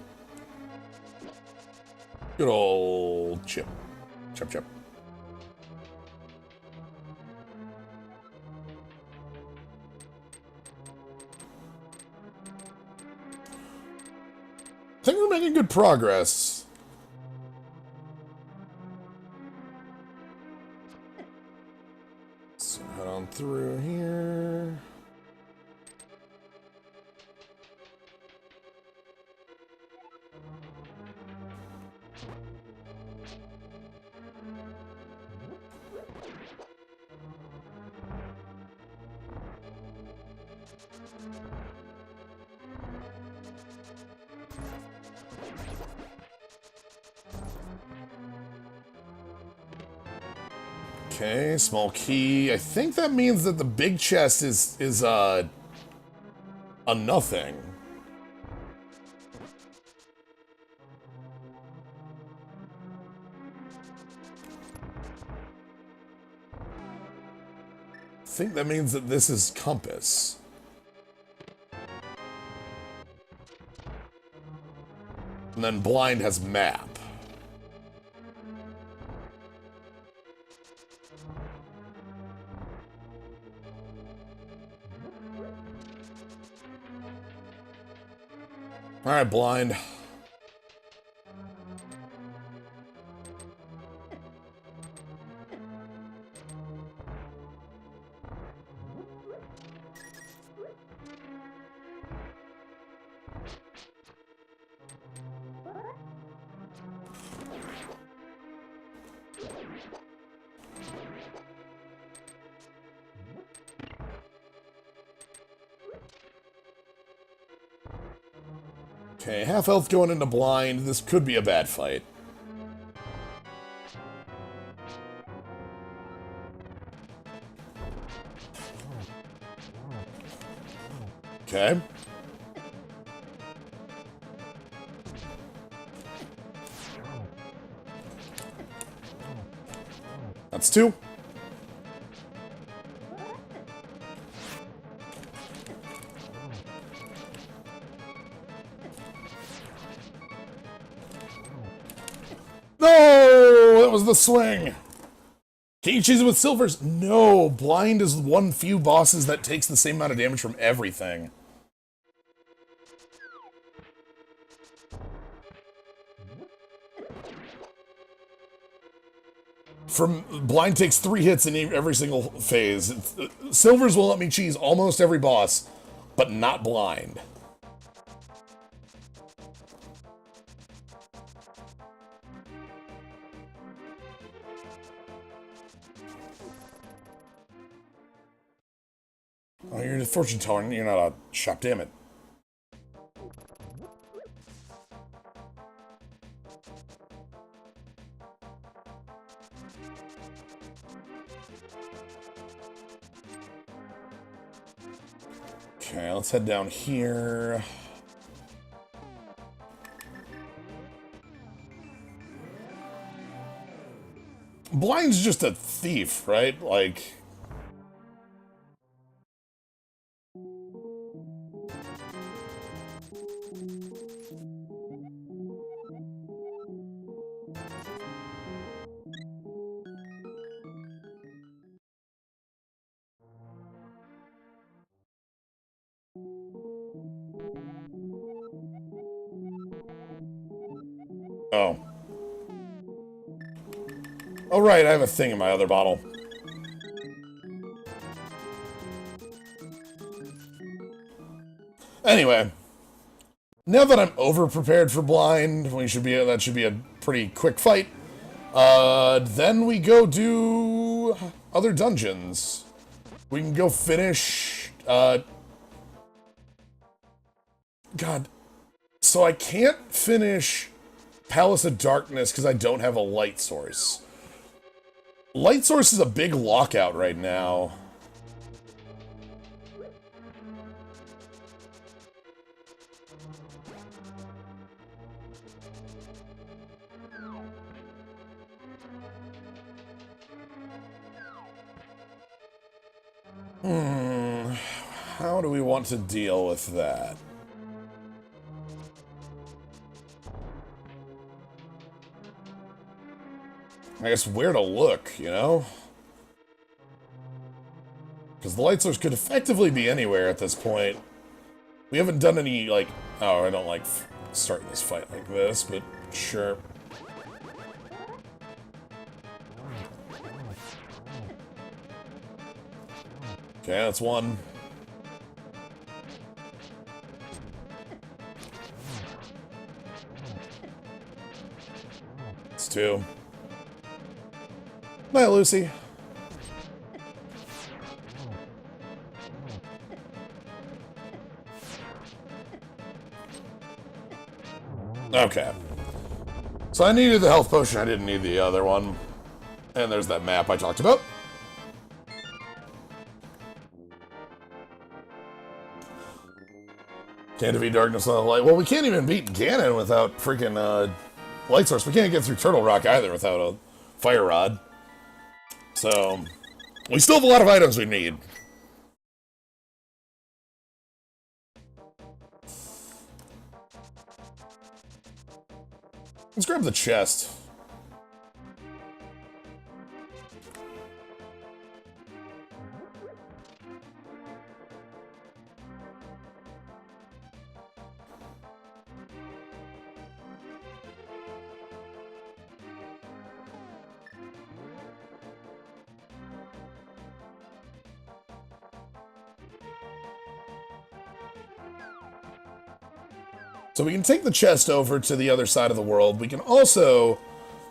Good old chip. Chip, chip. I think we're making good progress. So head on through here. Okay, small key. I think that means that the big chest is a nothing. I think that means that this is compass. And then blind has map. Alright, blind. Okay, half health going into blind. This could be a bad fight. Okay. That's two. No! That was the swing! Can you choose it with silvers? No! Blind is one few bosses that takes the same amount of damage from everything. Blind takes 3 hits in every single phase. Silvers will let me cheese almost every boss, but not blind. Oh, you're a fortune teller, you're not a shop, damn it. Okay, let's head down here. Blind's just a thief, right? Like... Oh. Oh, right, I have a thing in my other bottle. Anyway. Now that I'm over-prepared for blind, that should be a pretty quick fight. Then we go do other dungeons. We can go finish, God. So I can't finish Palace of Darkness because I don't have a light source. Light source is a big lockout right now. How do we want to deal with that? I guess where to look, you know? Because the light source could effectively be anywhere at this point. We haven't done any, like... Oh, I don't like starting this fight like this, but sure. Okay, that's one. It's two. Bye, Lucy. Okay. So I needed the health potion, I didn't need the other one. And there's that map I talked about. Can't defeat darkness without light. Well, we can't even beat Ganon without freaking light source. We can't get through Turtle Rock either without a fire rod. So, we still have a lot of items we need. Let's grab the chest. So we can take the chest over to the other side of the world. We can also...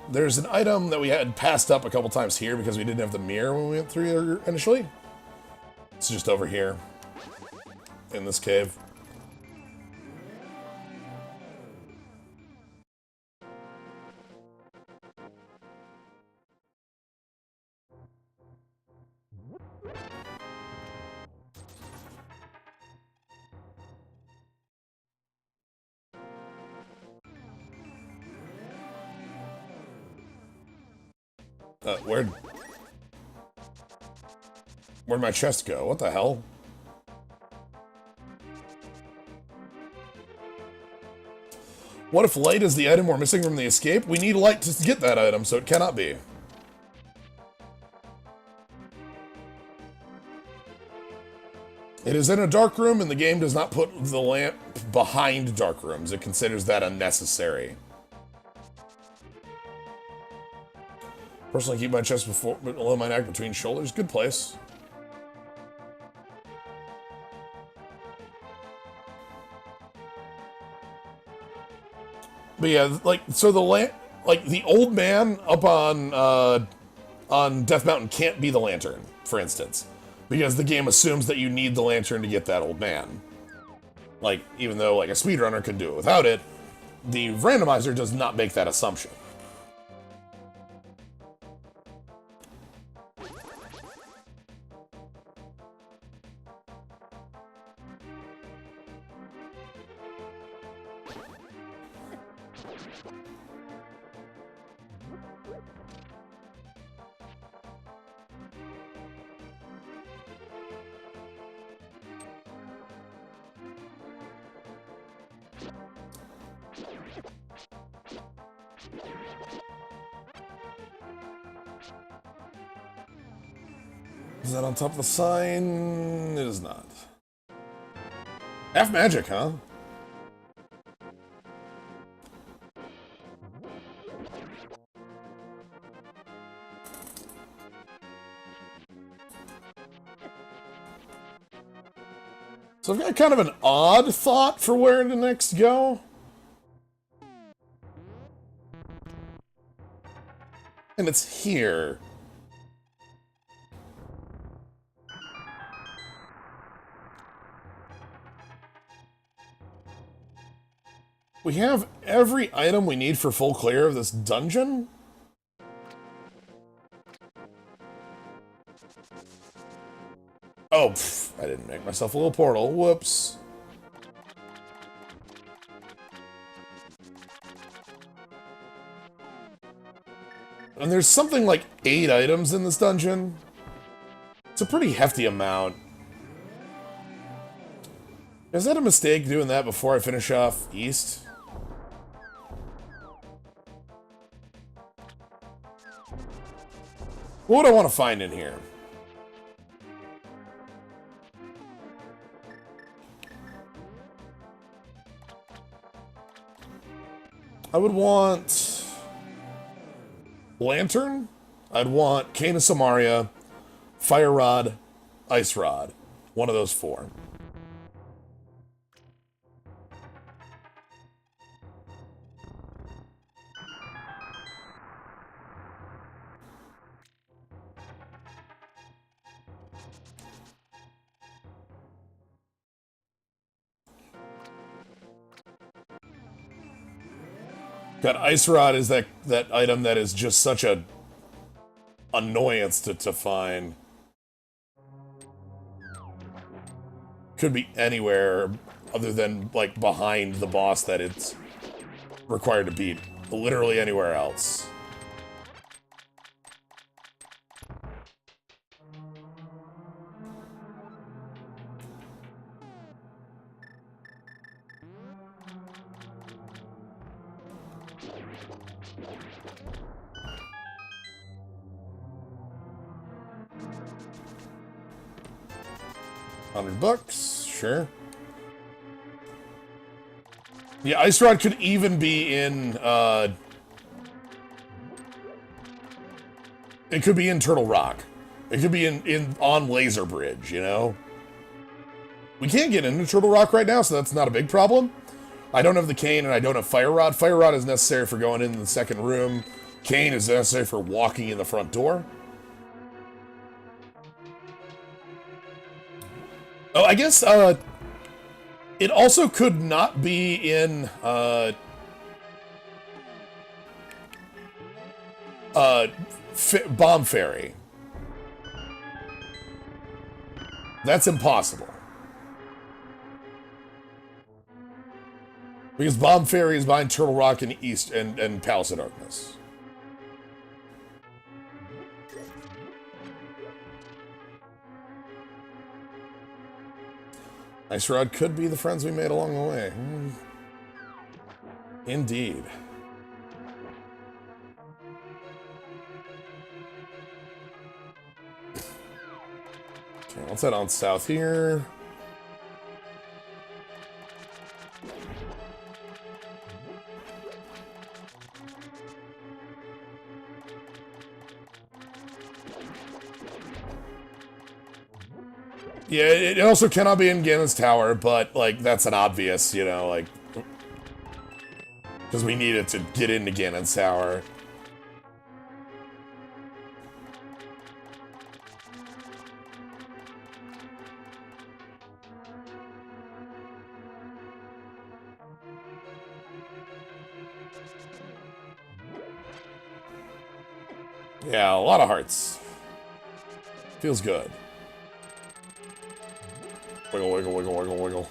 There's an item that we had passed up a couple times here because we didn't have the mirror when we went through here initially. It's just over here. In this cave. Where'd my chest go? What the hell? What if light is the item we're missing from the escape? We need light to get that item, so it cannot be. It is in a dark room, and the game does not put the lamp behind dark rooms. It considers that unnecessary. Personally, keep my chest below my neck between shoulders. Good place. But yeah, like, so the old man up on Death Mountain can't be the lantern, for instance. Because the game assumes that you need the lantern to get that old man. Like, even though, like, a speedrunner could do it without it, the randomizer does not make that assumption. Is that on top of the sign? It is not. Half magic, huh? So I've got kind of an odd thought for where to next go. And it's here. We have every item we need for full clear of this dungeon? Oh, pff, I didn't make myself a little portal. Whoops. And there's something like 8 items in this dungeon. It's a pretty hefty amount. Is that a mistake doing that before I finish off East? What do I want to find in here? I would want Lantern. I'd want Cane of Samaria, Fire Rod, Ice Rod. One of those 4. God, Ice Rod is that item that is just such a annoyance to find. Could be anywhere other than, like, behind the boss that it's required to beat. Literally anywhere else. $100, sure. Yeah, Ice Rod could even be in, it could be in Turtle Rock. It could be on Laser Bridge, you know? We can't get into Turtle Rock right now, so that's not a big problem. I don't have the cane, and I don't have Fire Rod. Fire Rod is necessary for going into the second room. Cane is necessary for walking in the front door. Oh, I guess, it also could not be in, Bomb Fairy. That's impossible. Because Bomb Fairy is behind Turtle Rock and East and Palace of Darkness. Ice Rod could be the friends we made along the way. Indeed. Okay, let's head on south here. Yeah, it also cannot be in Ganon's Tower, but, like, that's an obvious, you know, like... Because we needed to get into Ganon's Tower. Yeah, a lot of hearts. Feels good. Wiggle, wiggle, wiggle, wiggle, wiggle.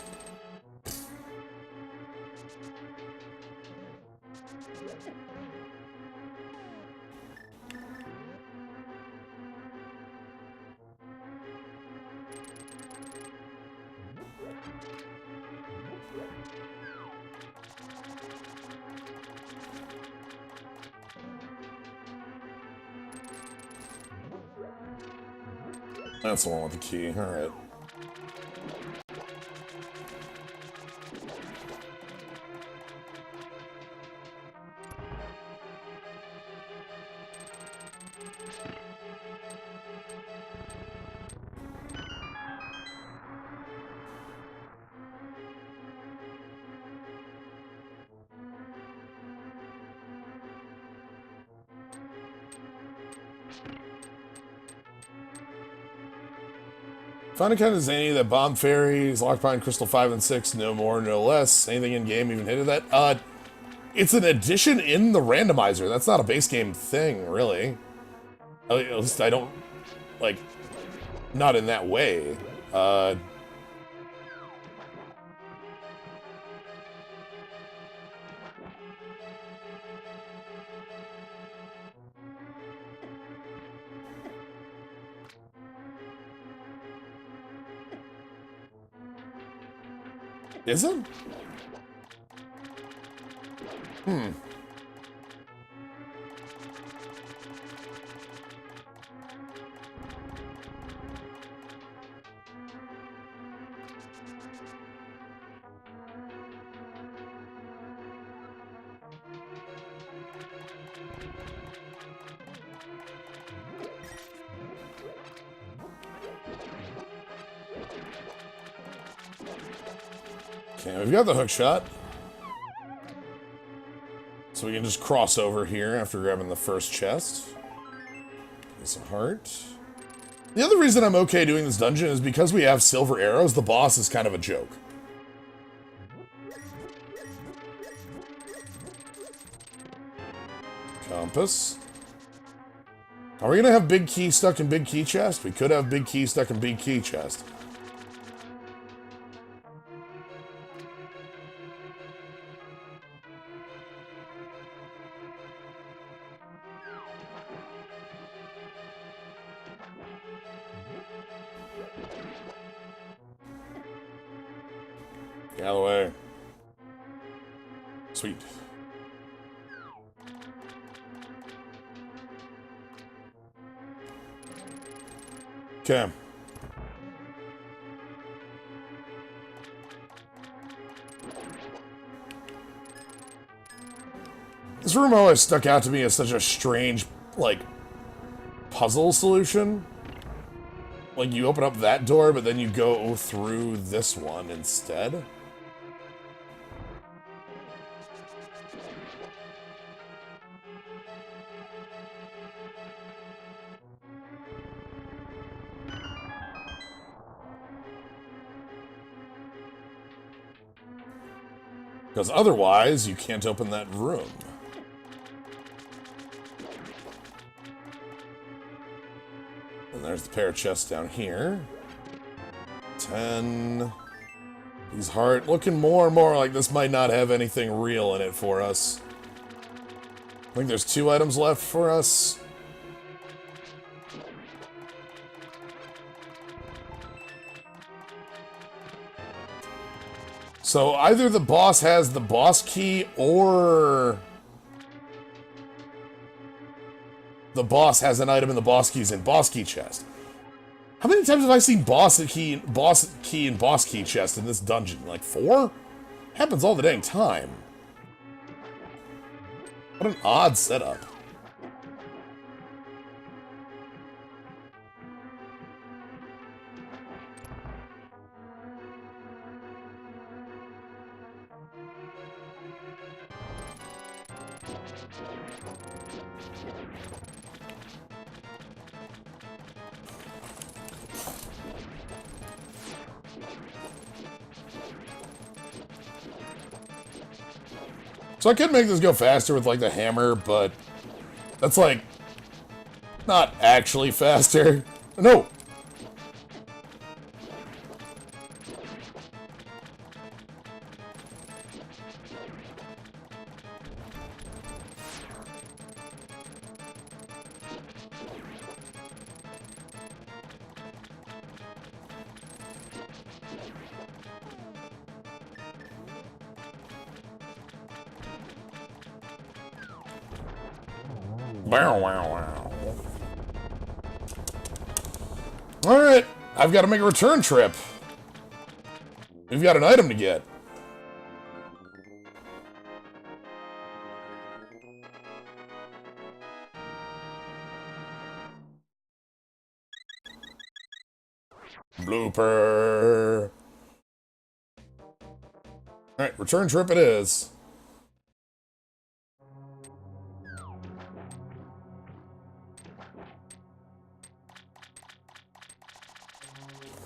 That's the one with the key. All right. Find it kind of zany that Bomb Fairies, Locked Behind Crystal 5 and 6, no more, no less. Anything in game even hinted that? It's an addition in the randomizer. That's not a base game thing, really. At least I don't, like, not in that way. Uh... Is it? Hmm. Okay, we've got the hook shot. So we can just cross over here after grabbing the first chest. Piece of heart. The other reason I'm okay doing this dungeon is because we have silver arrows, the boss is kind of a joke. Compass. Are we gonna have big key stuck in big key chest? We could have big key stuck in big key chest. Get out of the way. Sweet. Okay. This room always stuck out to me as such a strange, like, puzzle solution. Like, you open up that door, but then you go through this one instead. Because otherwise, you can't open that room. And there's the pair of chests down here. 10. These heart looking more and more like this might not have anything real in it for us. I think there's 2 items left for us. So either the boss has the boss key or the boss has an item in the boss keys in boss key chest. How many times have I seen boss key, and boss key chest in this dungeon? Like 4? Happens all the dang time. What an odd setup. So I could make this go faster with, like, the hammer, but that's, like, not actually faster. No! Wow, wow, wow. Alright, I've got to make a return trip. We've got an item to get. Blooper. Alright, return trip it is.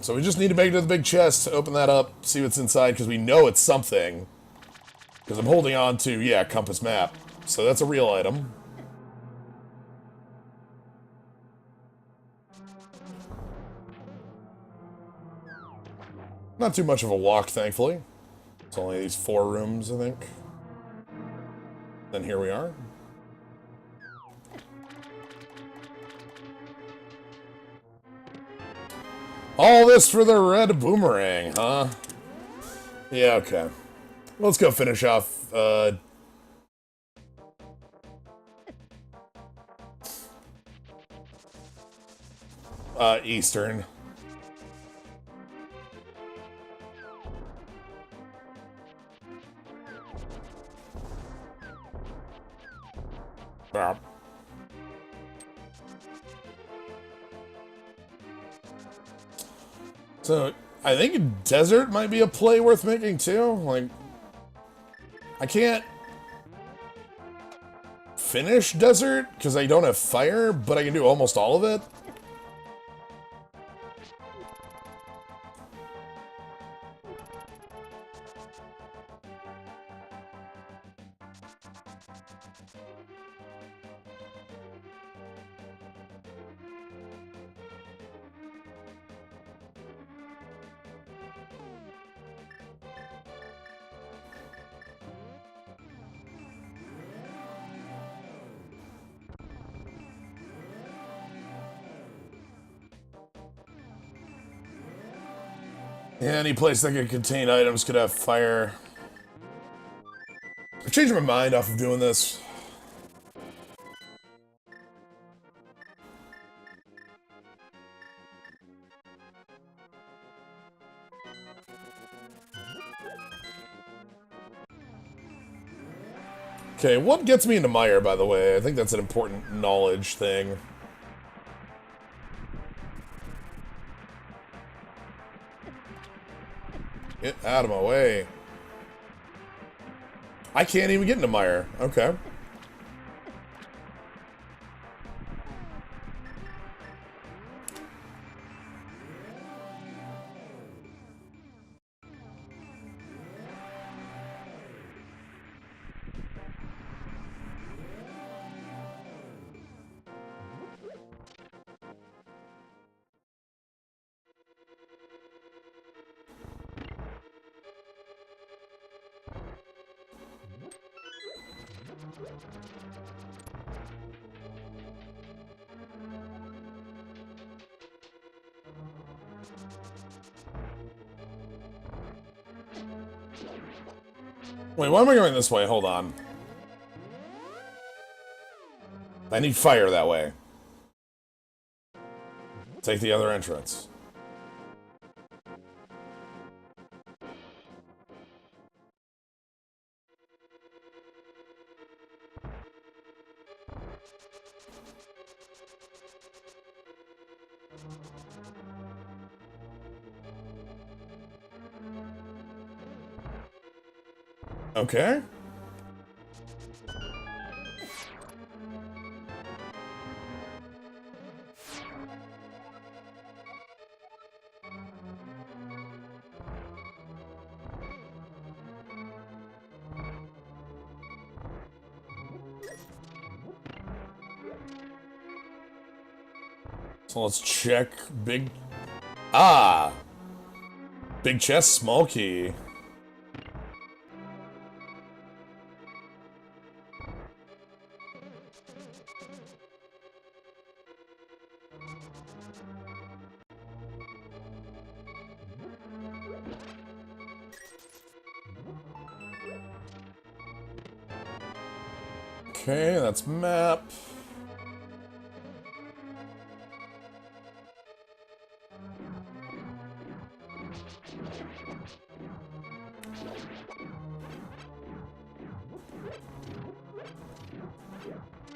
So we just need to make it to the big chest, open that up, see what's inside, because we know it's something. Because I'm holding on to, yeah, compass map. So that's a real item. Not too much of a walk, thankfully. It's only these 4 rooms, I think. Then here we are. All this for the red boomerang, huh? Yeah, okay. Let's go finish off, Eastern. Ah. So, I think desert might be a play worth making, too. Like, I can't finish desert, because I don't have fire, but I can do almost all of it. Yeah, any place that can contain items could have fire. I've changed my mind off of doing this. Okay, what gets me into mire, by the way? I think that's an important knowledge thing. Get out of my way. I can't even get into mire. Okay. Wait, why am I going this way? Hold on. I need fire that way. Take the other entrance. Okay. So let's check big... Ah! Big chest, small key. Okay, that's map.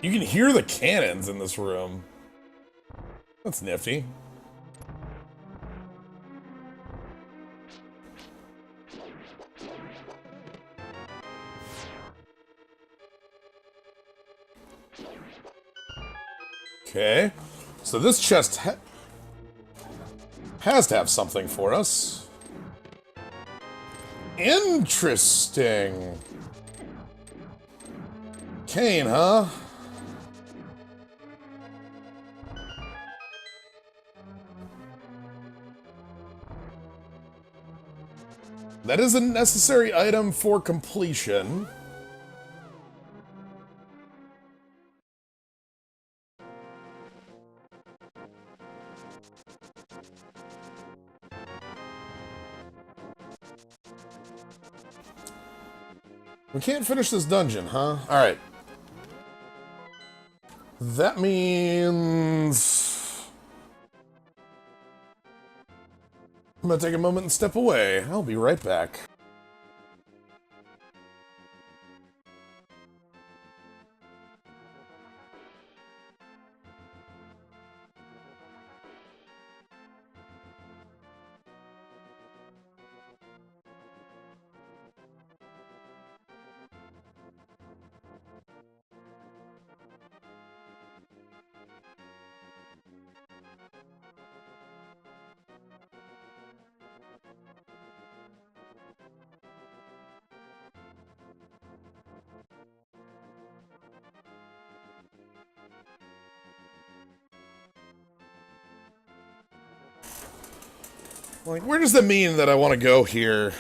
You can hear the cannons in this room. That's nifty. Okay, so this chest has to have something for us. Interesting. Cane, huh? That is a necessary item for completion. We can't finish this dungeon, huh? Alright. That means... I'm gonna take a moment and step away. I'll be right back. Like, where does that mean that I want to go here?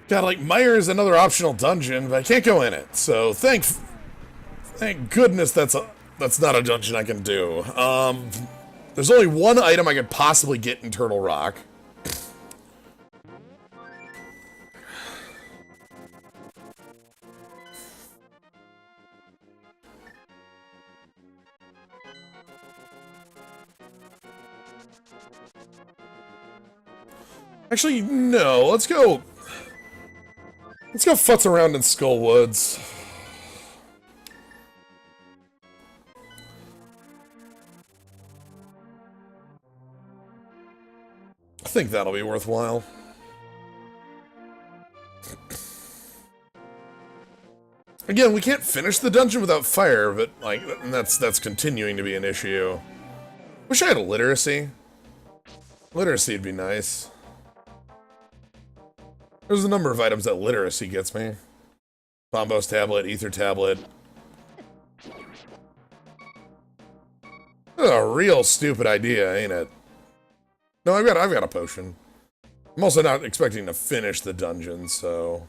God, like, Meyer is another optional dungeon, but I can't go in it. So thank goodness that's not a dungeon I can do. There's only one item I could possibly get in Turtle Rock. Actually, no. Let's go futz around in Skull Woods. I think that'll be worthwhile. Again, we can't finish the dungeon without fire, but like that's continuing to be an issue. Wish I had a literacy. Literacy would be nice. There's a number of items that literacy gets me. Bombos tablet, ether tablet. That's a real stupid idea, ain't it? No, I've got a potion. I'm also not expecting to finish the dungeon, so...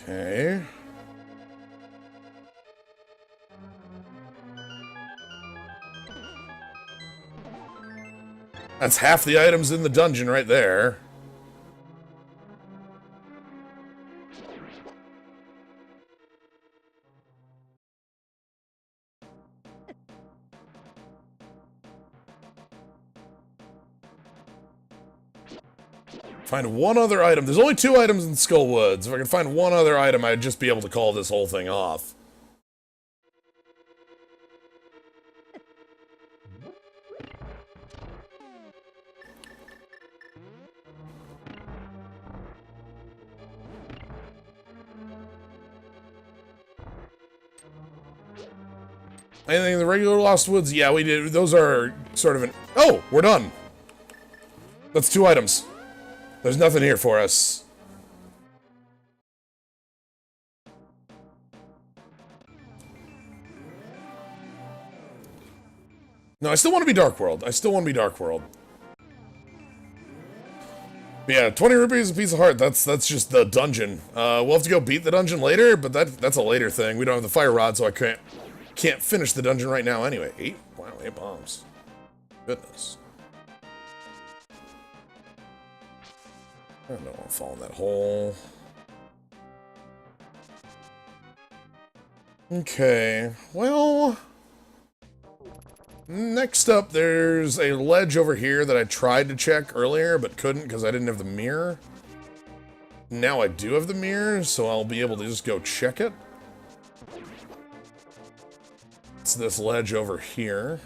Okay. That's half the items in the dungeon right there. Find one other item. There's only 2 items in Skull Woods. If I could find one other item, I'd just be able to call this whole thing off. Anything in the regular Lost Woods? Yeah, we did. Those are sort of an... Oh, we're done. That's 2 items. There's nothing here for us. No, I still want to be Dark World. I still want to be Dark World. But yeah, 20 rupees a piece of heart. That's just the dungeon. We'll have to go beat the dungeon later, but that's a later thing. We don't have the fire rod, so I can't finish the dungeon right now anyway. 8? Wow, 8 bombs. Goodness. I don't want to fall in that hole. Okay, well... Next up, there's a ledge over here that I tried to check earlier, but couldn't because I didn't have the mirror. Now I do have the mirror, so I'll be able to just go check it. It's this ledge over here.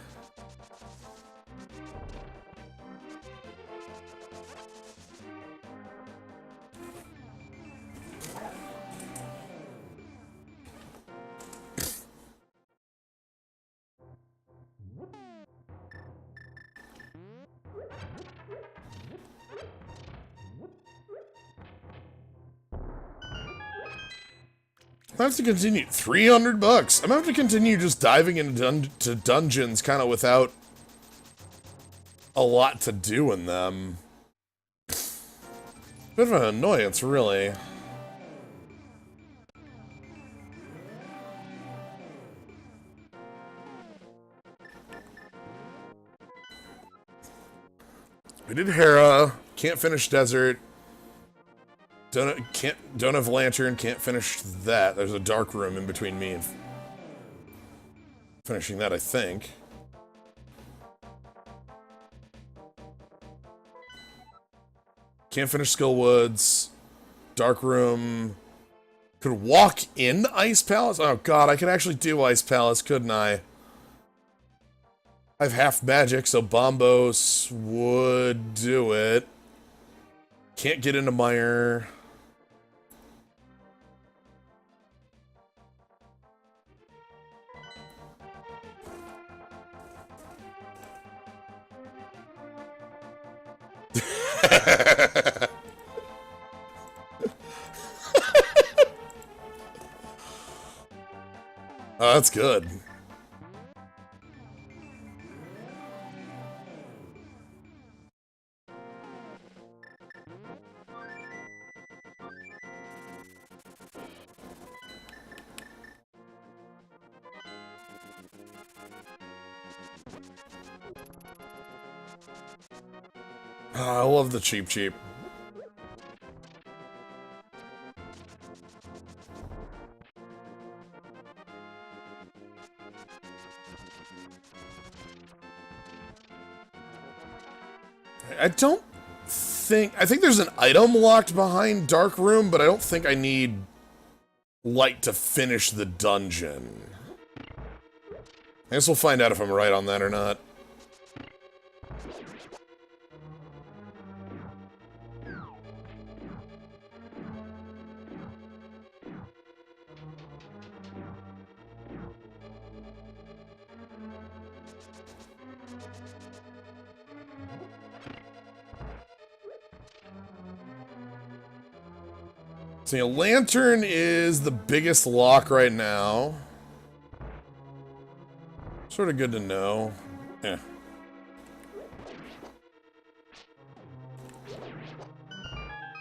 I have to continue. 300 bucks. I'm gonna have to continue just diving into dungeons kind of without a lot to do in them. Bit of an annoyance, really. We did Hera. Can't finish Desert. Don't have Lantern, can't finish that. There's a dark room in between me and finishing that, I think. Can't finish Skullwoods. Dark room. Could walk in Ice Palace? Oh god, I could actually do Ice Palace, couldn't I? I have half magic, so Bombos would do it. Can't get into Mire. Oh, that's good. I love the cheap. I think there's an item locked behind Dark Room, but I don't think I need light to finish the dungeon. I guess we'll find out if I'm right on that or not. So, Lantern is the biggest lock right now. Sort of good to know. Yeah.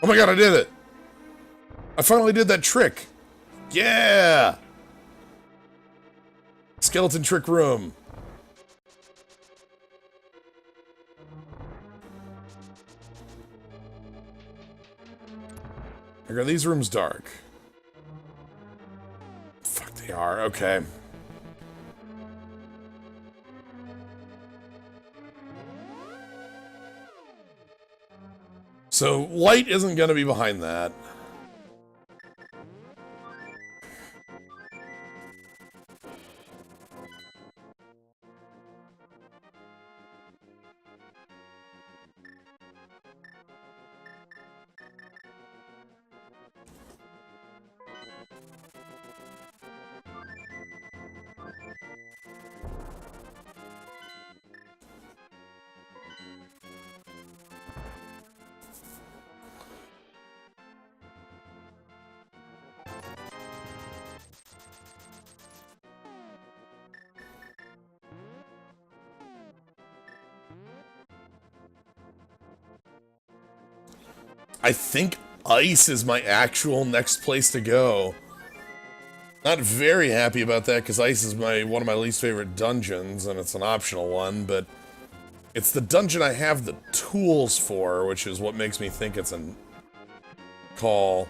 Oh my god, I did it! I finally did that trick! Yeah! Skeleton trick room. Are these rooms dark? Fuck, they are. Okay. So, light isn't gonna be behind that. I think Ice is my actual next place to go. Not very happy about that, because Ice is one of my least favorite dungeons, and it's an optional one, but it's the dungeon I have the tools for, which is what makes me think it's call.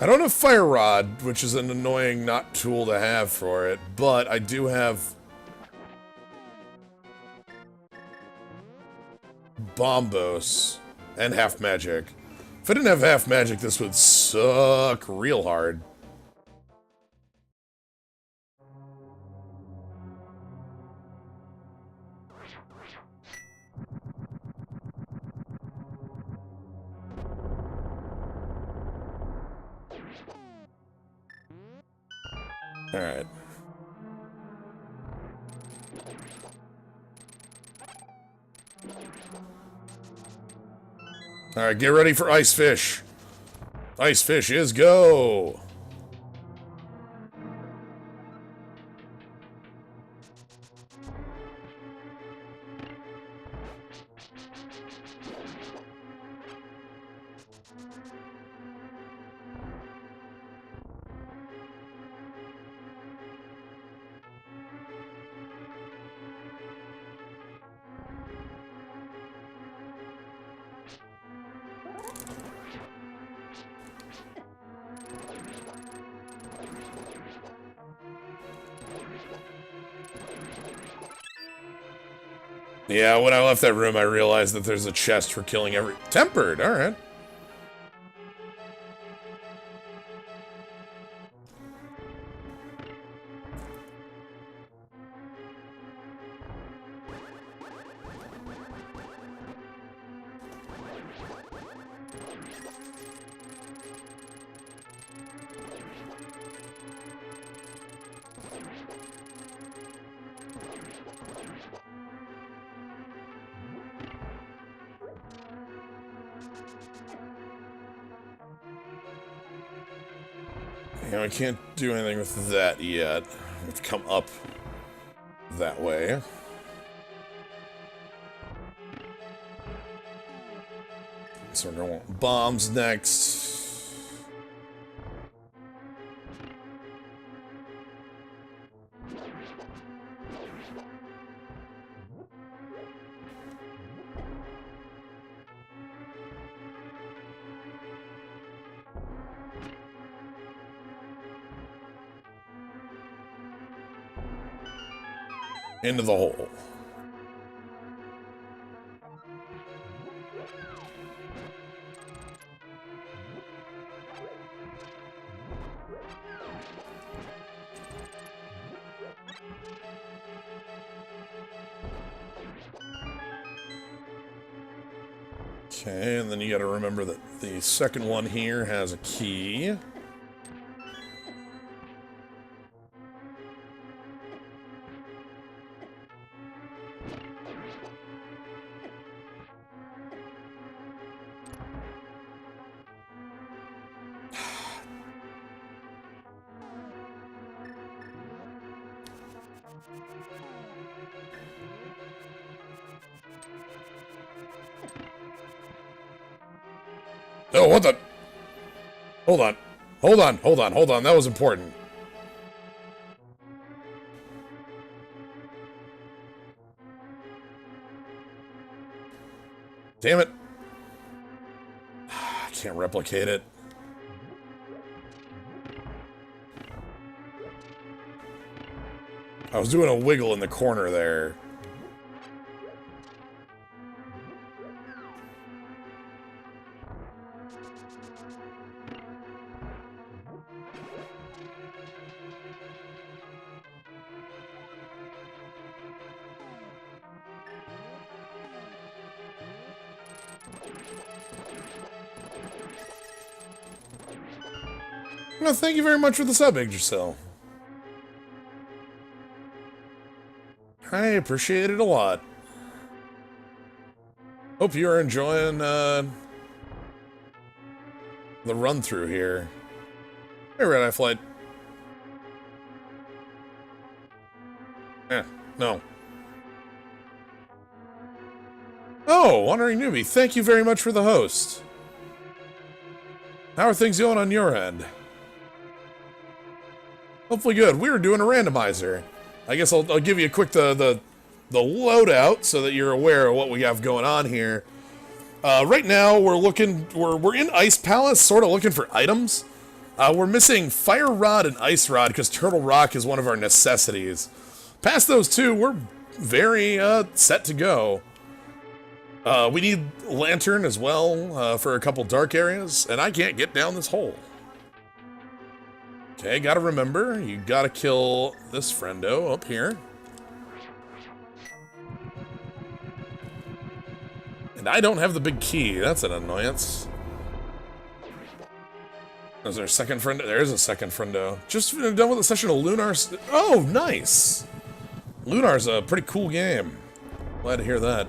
I don't have Fire Rod, which is an annoying not tool to have for it, but I do have Bombos and Half Magic. If I didn't have Half Magic, this would suck real hard. Alright. Alright, get ready for Ice Fish. Ice Fish is go! Yeah, when I left that room, I realized that there's a chest for killing every... Tempered, alright. You know, I can't do anything with that yet. I have to come up that way. So we're going bombs next. Into the hole. Okay, and then you gotta remember that the second one here has a key. Oh, what the? Hold on. Hold on, hold on, hold on. That was important. Damn it. I can't replicate it. I was doing a wiggle in the corner there. Well, thank you very much for the sub, Yggdrasil. I appreciate it a lot. Hope you are enjoying the run through here. Hey, Red Eye Flight. No. Oh, Wandering Newbie, thank you very much for the host. How are things going on your end? Hopefully good. We were doing a randomizer. I guess I'll give you a quick the loadout so that you're aware of what we have going on here. Right now, we're in Ice Palace, sort of looking for items. We're missing Fire Rod and Ice Rod because Turtle Rock is one of our necessities. Past those two, we're very set to go. We need Lantern as well for a couple dark areas, and I can't get down this hole. Okay, gotta remember, you gotta kill this friendo up here. And I don't have the big key, that's an annoyance. Is there a second friendo? There is a second friendo. Just done with a session of Lunar. Oh, nice! Lunar's a pretty cool game. Glad to hear that.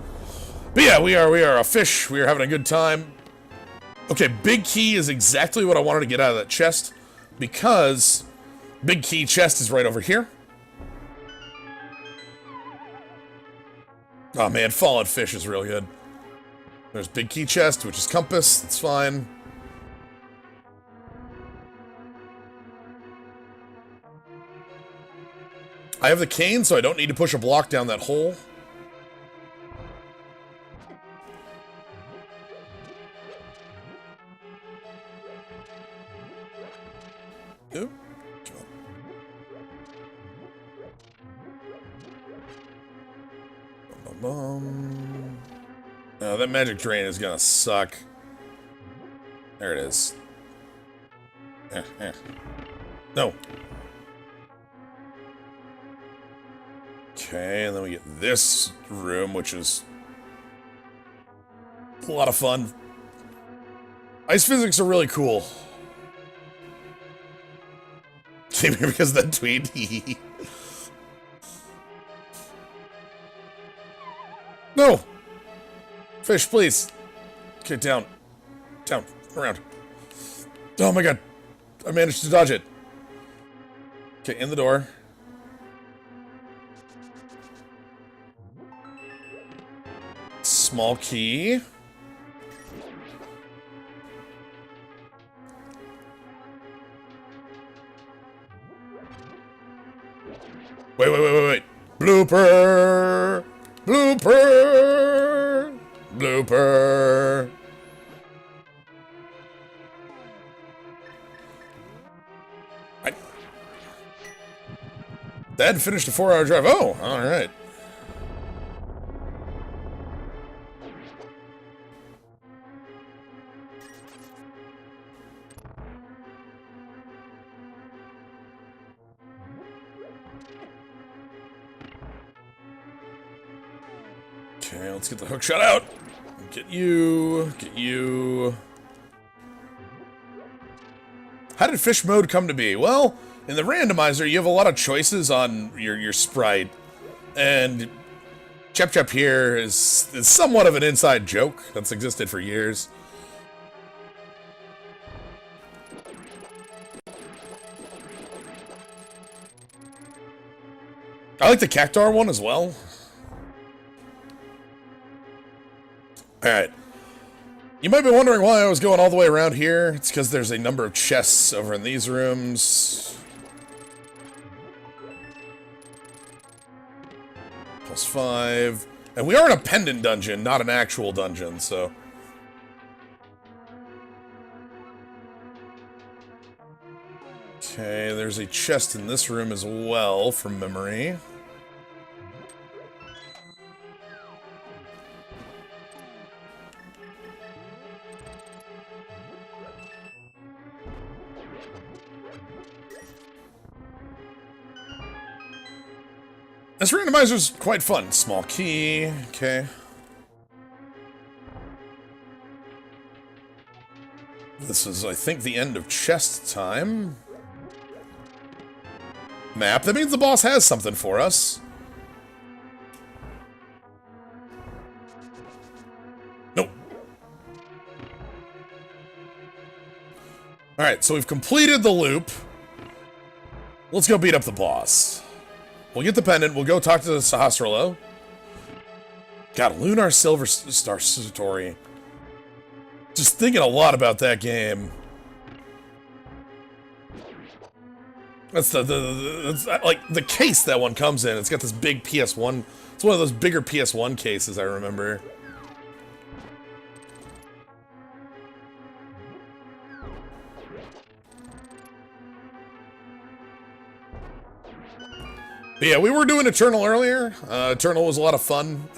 But yeah, we are a fish. We are having a good time. Okay, big key is exactly what I wanted to get out of that chest, because big key chest is right over here. Oh man, fallen fish is real good. There's big key chest, which is compass. It's fine. I have the cane, so I don't need to push a block down that hole. Ooh. Oh, that magic drain is gonna suck. There it is. No. Okay, and then we get this room, which is a lot of fun. Ice physics are really cool. Came here because of that tweet. No! Fish, please. Okay, down. Down. Around. Oh my god. I managed to dodge it. Okay, in the door. Small key. Wait. Blooper! Blooper! Blooper! That finished a 4-hour drive. Oh, alright. Okay, let's get the hook shot out. Get you. Get you. How did fish mode come to be? Well, in the randomizer, you have a lot of choices on your sprite. And Chep here is somewhat of an inside joke that's existed for years. I like the Cactar one as well. Alright. You might be wondering why I was going all the way around here. It's because there's a number of chests over in these rooms. +5. And we are in a pendant dungeon, not an actual dungeon, so... Okay, there's a chest in this room as well, from memory. This randomizer's quite fun. Small key, okay. This is, I think, the end of chest time. Map. That means the boss has something for us. Nope. Alright, so we've completed the loop. Let's go beat up the boss. We'll get the pendant, we'll go talk to the Sahasrarlo. God, Lunar Silver Star story. Just thinking a lot about that game. That's that's like the case that one comes in. It's got this big PS1. It's one of those bigger PS1 cases I remember. But yeah, we were doing Eternal earlier. Eternal was a lot of fun.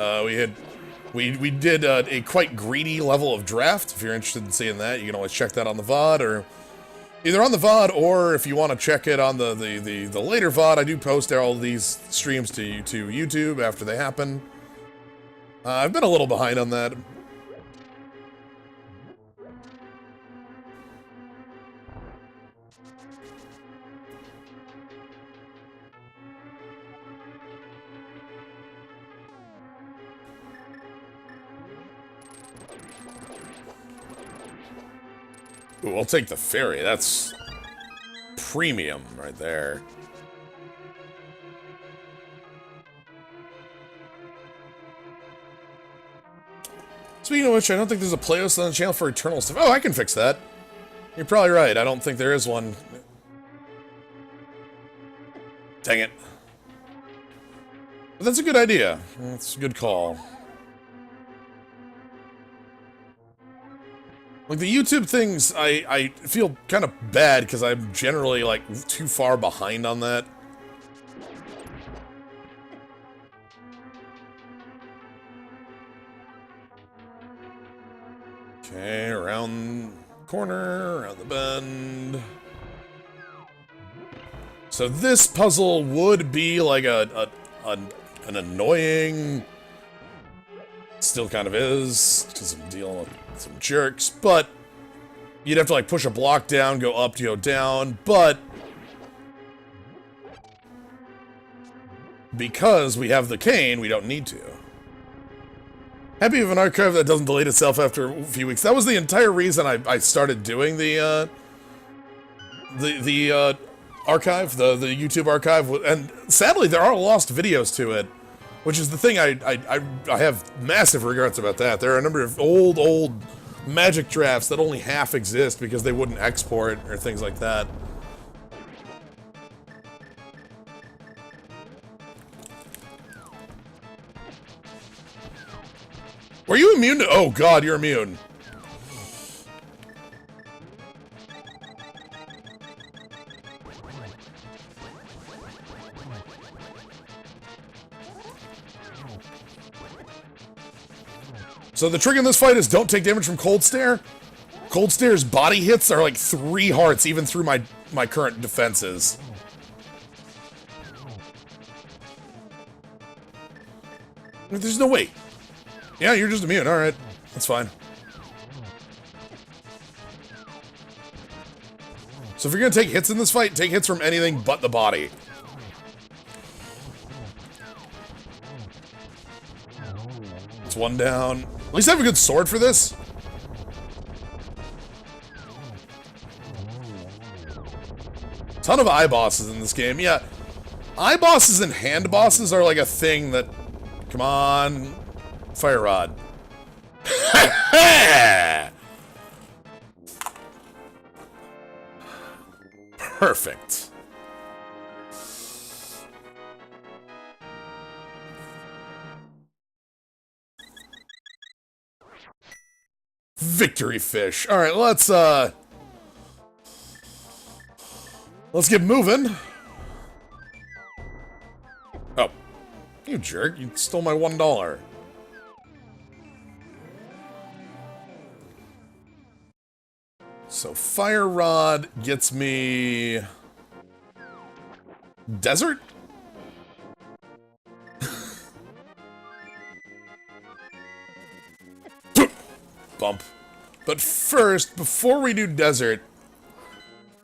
We did a quite greedy level of draft. If you're interested in seeing that, you can always check that on the VOD, or either on the VOD, or if you want to check it on the later VOD, I do post all these streams to YouTube after they happen. I've been a little behind on that. Ooh, I'll take the ferry. That's premium right there. Speaking of which, I don't think there's a playlist on the channel for Eternal stuff. Oh, I can fix that. You're probably right. I don't think there is one. Dang it. But that's a good idea. That's a good call. Like, the YouTube things, I feel kind of bad because I'm generally, like, too far behind on that. Okay, around the corner, around the bend. So this puzzle would be like an annoying... Still kind of is, because I'm dealing with some jerks, but you'd have to like push a block down, go up to go down, but because we have the cane, we don't need to. Happy with an archive that doesn't delete itself after a few weeks. That was the entire reason I started doing the archive, the YouTube archive, and sadly there are lost videos to it. Which is the thing I have massive regrets about that. There are a number of old Magic drafts that only half exist because they wouldn't export or things like that. Were you immune to— oh god, you're immune. So the trick in this fight is don't take damage from Cold Stare. Cold Stare's body hits are like 3 hearts even through my current defenses. There's no way. Yeah, you're just immune. Alright. That's fine. So if you're gonna take hits in this fight, take hits from anything but the body. It's one down. At least I have a good sword for this. Ton of eye bosses in this game. Yeah, eye bosses and hand bosses are like a thing that... Come on. Fire Rod. Perfect. Victory fish. All right, let's get moving. Oh, you jerk! You stole my $1. So fire rod gets me desert. Bump. But first, before we do desert,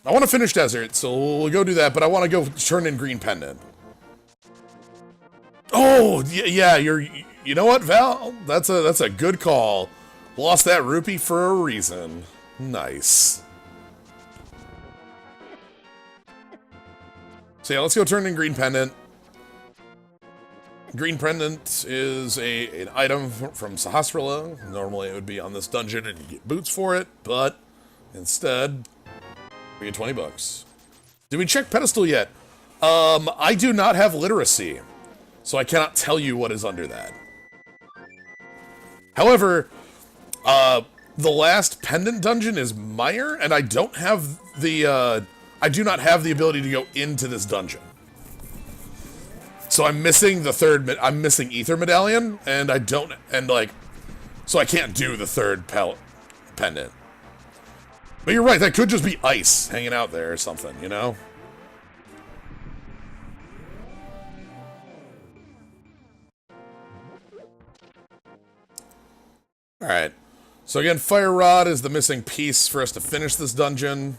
I want to finish desert, so we'll go do that, but I want to go turn in green pendant. Oh, yeah, you know what, Val? That's a good call. Lost that rupee for a reason. Nice. So yeah, let's go turn in green pendant. Green pendant is an item from Sahasrara. Normally it would be on this dungeon and you get boots for it, but instead we get 20 bucks. Did we check pedestal yet? I do not have literacy, so I cannot tell you what is under that. However, the last pendant dungeon is Meyer, and I don't have the, I do not have the ability to go into this dungeon. So I'm missing the third, I'm missing Ether Medallion, and I don't, and like, so I can't do the third pendant. But you're right, that could just be ice hanging out there or something, you know? Alright. So again, Fire Rod is the missing piece for us to finish this dungeon.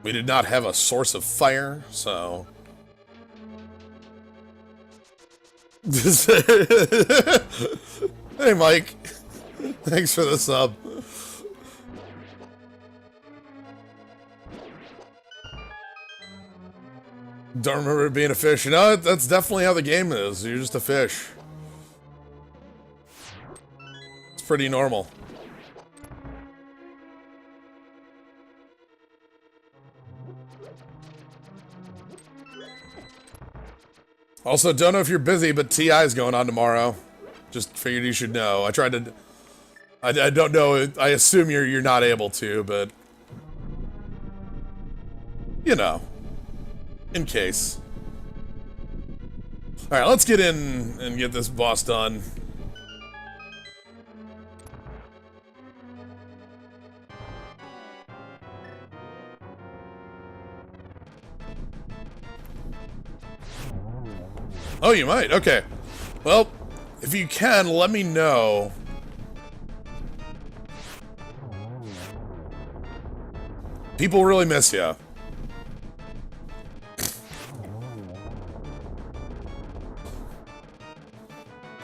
We did not have a source of fire, so... Hey, Mike. Thanks for the sub. Don't remember it being a fish. You know, that's definitely how the game is. You're just a fish. It's pretty normal. Also, don't know if you're busy, but TI is going on tomorrow. Just figured you should know. I tried to... I don't know. I assume you're not able to, but... You know. In case. Alright, let's get in and get this boss done. Oh, you might. Okay. Well, if you can, let me know. People really miss you.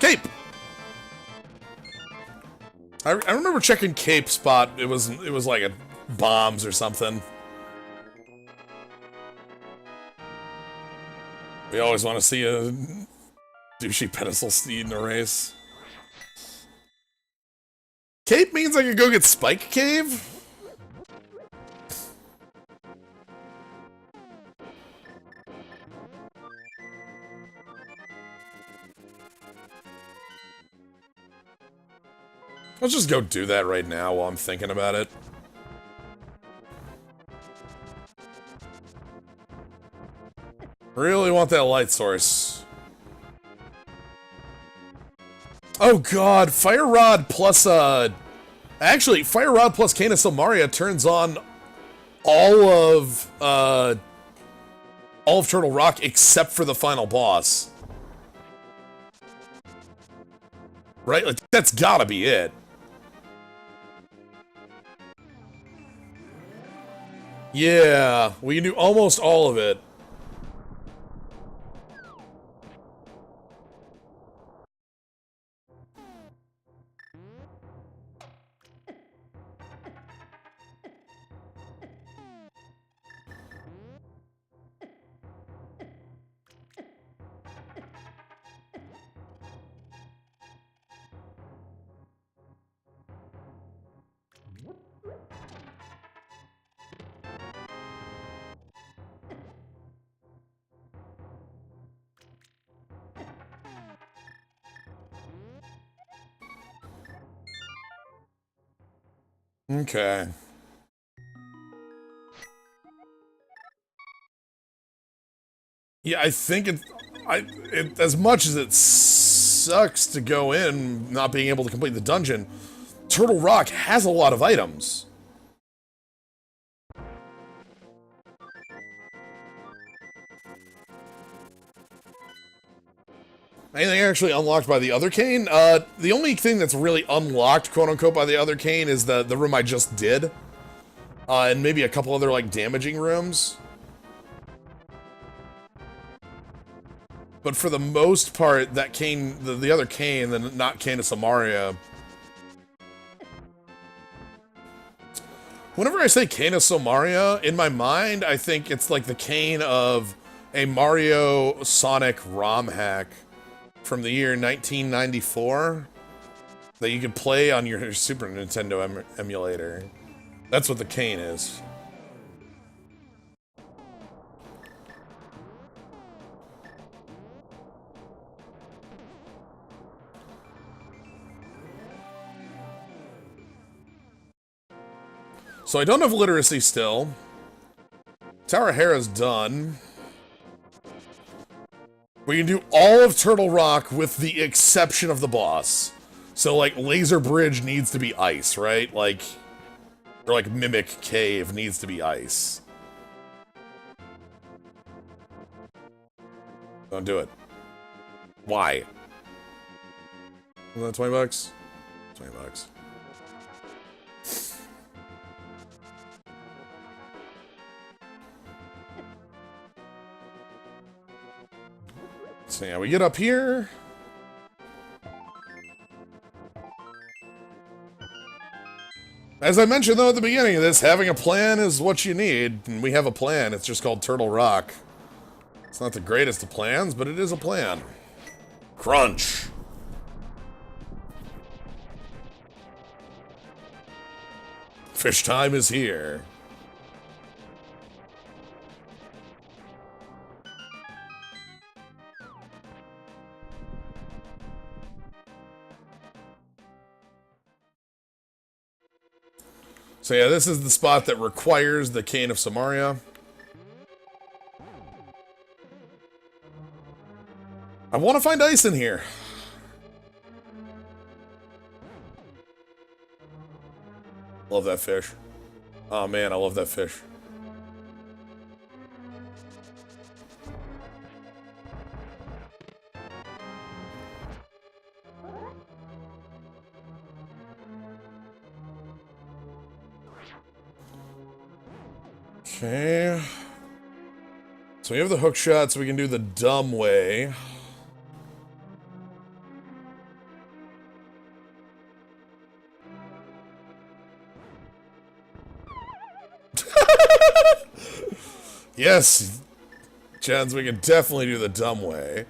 Cape! I remember checking Cape spot. It was like a bombs or something. We always want to see a douchey pedestal steed in a race. Cape means I could go get Spike Cave? Let's just go do that right now while I'm thinking about it. Really want that light source. Oh god, Fire Rod plus, actually, Fire Rod plus Cane of Somaria turns on all of Turtle Rock except for the final boss. Right? Like, that's gotta be it. Yeah, we can do almost all of it. Okay. Yeah, I think as much as it sucks to go in not being able to complete the dungeon, Turtle Rock has a lot of items. Anything actually unlocked by the other cane? The only thing that's really unlocked, quote-unquote, by the other cane is the room I just did. And maybe a couple other, like, damaging rooms. But for the most part, that cane, the other cane, the not Cane of Samaria. Whenever I say Cane of Samaria, in my mind, I think it's like the cane of a Mario Sonic ROM hack from the year 1994 that you could play on your Super Nintendo emulator. That's what the cane is. So I don't have literacy still. Tower Hera's done. We can do all of Turtle Rock with the exception of the boss. So, like, Laser Bridge needs to be ice, right? Like, or like Mimic Cave needs to be ice. Don't do it. Why? Was that 20 bucks? 20 bucks. So yeah, we get up here. As I mentioned, though, at the beginning of this, having a plan is what you need. And we have a plan. It's just called Turtle Rock. It's not the greatest of plans, but it is a plan. Crunch! Fish time is here. So yeah, this is the spot that requires the Cane of Samaria. I want to find ice in here. Love that fish. Oh man, I love that fish. Okay. So we have the hook shot, so we can do the dumb way. Yes, Jens, we can definitely do the dumb way.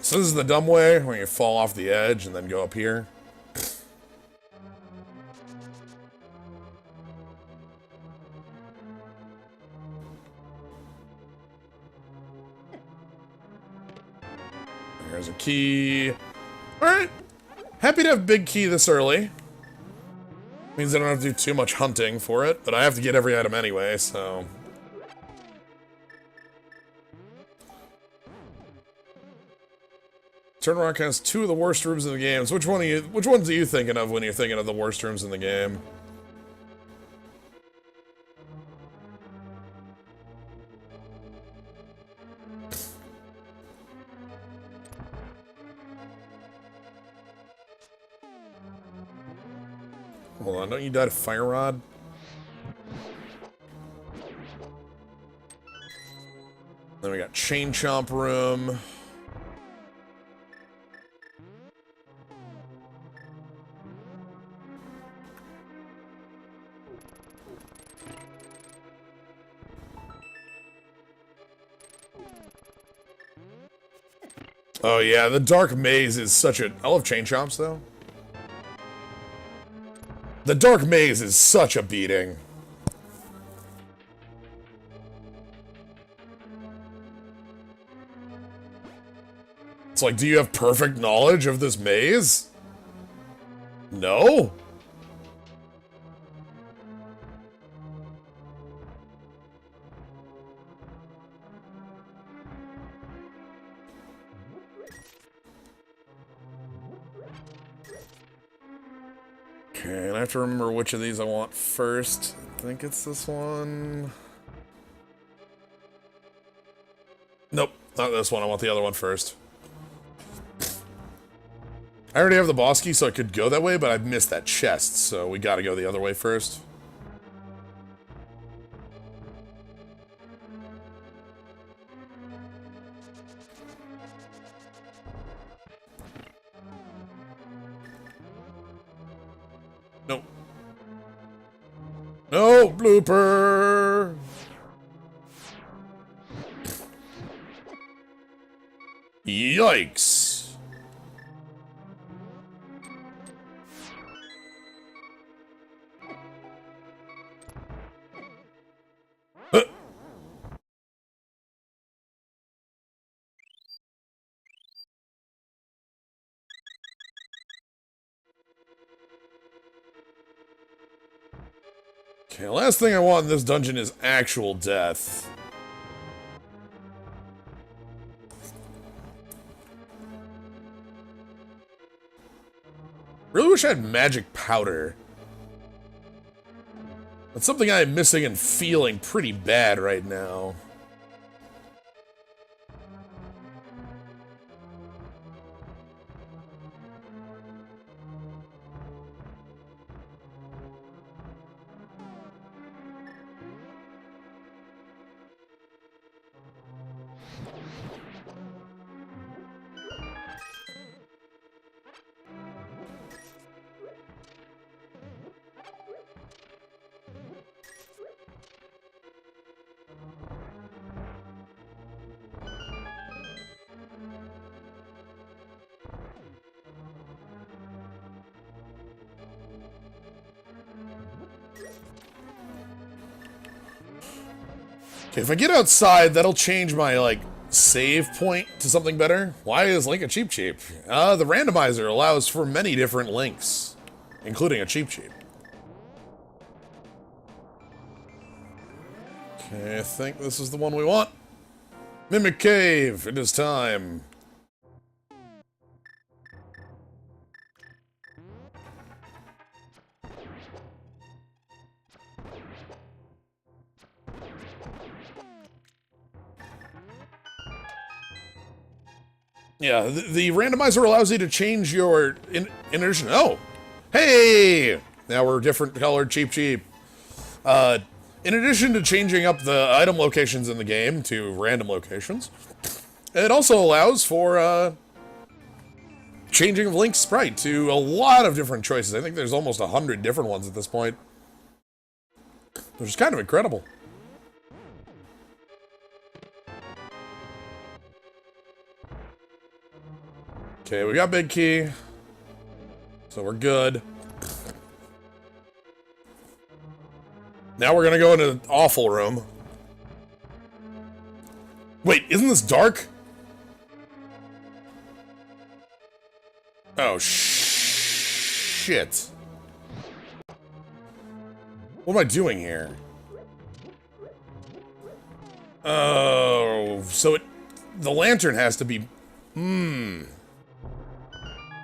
So this is the dumb way, where you fall off the edge and then go up here. There's a key. Alright. Happy to have big key this early. Means I don't have to do too much hunting for it, but I have to get every item anyway, so... Turtle Rock has two of the worst rooms in the game. So which ones are you thinking of when you're thinking of the worst rooms in the game? Hold on, don't you die to Fire Rod? Then we got Chain Chomp Room. Oh yeah, the Dark Maze is such a... I love Chain Chomps, though. The Dark Maze is such a beating. It's like, do you have perfect knowledge of this maze? No? Okay, and I have to remember which of these I want first. I think it's this one. Nope, not this one. I want the other one first. I already have the boss key, so I could go that way, but I've missed that chest, so we gotta go the other way first. Nope. No, blooper! Yikes! Okay, last thing I want in this dungeon is actual death. Really wish I had magic powder. That's something I'm missing and feeling pretty bad right now. Okay, if I get outside, that'll change my, like, save point to something better. Why is Link a Cheep Cheep? The Randomizer allows for many different links, including a Cheep Cheep. Okay, I think this is the one we want. Mimic Cave, it is time. Yeah, the randomizer allows you to change your in addition. Oh, hey! Now we're different colored Cheep Cheep. In addition to changing up the item locations in the game to random locations, it also allows for changing of Link's sprite to a lot of different choices. I think there's almost 100 different ones at this point, which is kind of incredible. Okay, we got big key, so we're good. Now we're gonna go into the awful room. Wait, isn't this dark? Oh, shit. What am I doing here? Oh, so the lantern has to be...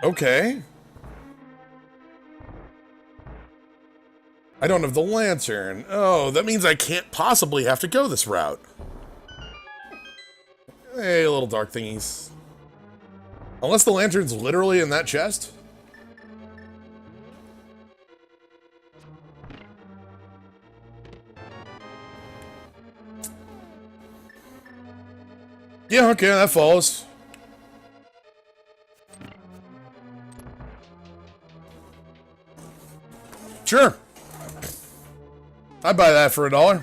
Okay. I don't have the lantern. Oh, that means I can't possibly have to go this route. Hey, little dark thingies. Unless the lantern's literally in that chest? Yeah, okay, that follows. Sure. I'd buy that for $1.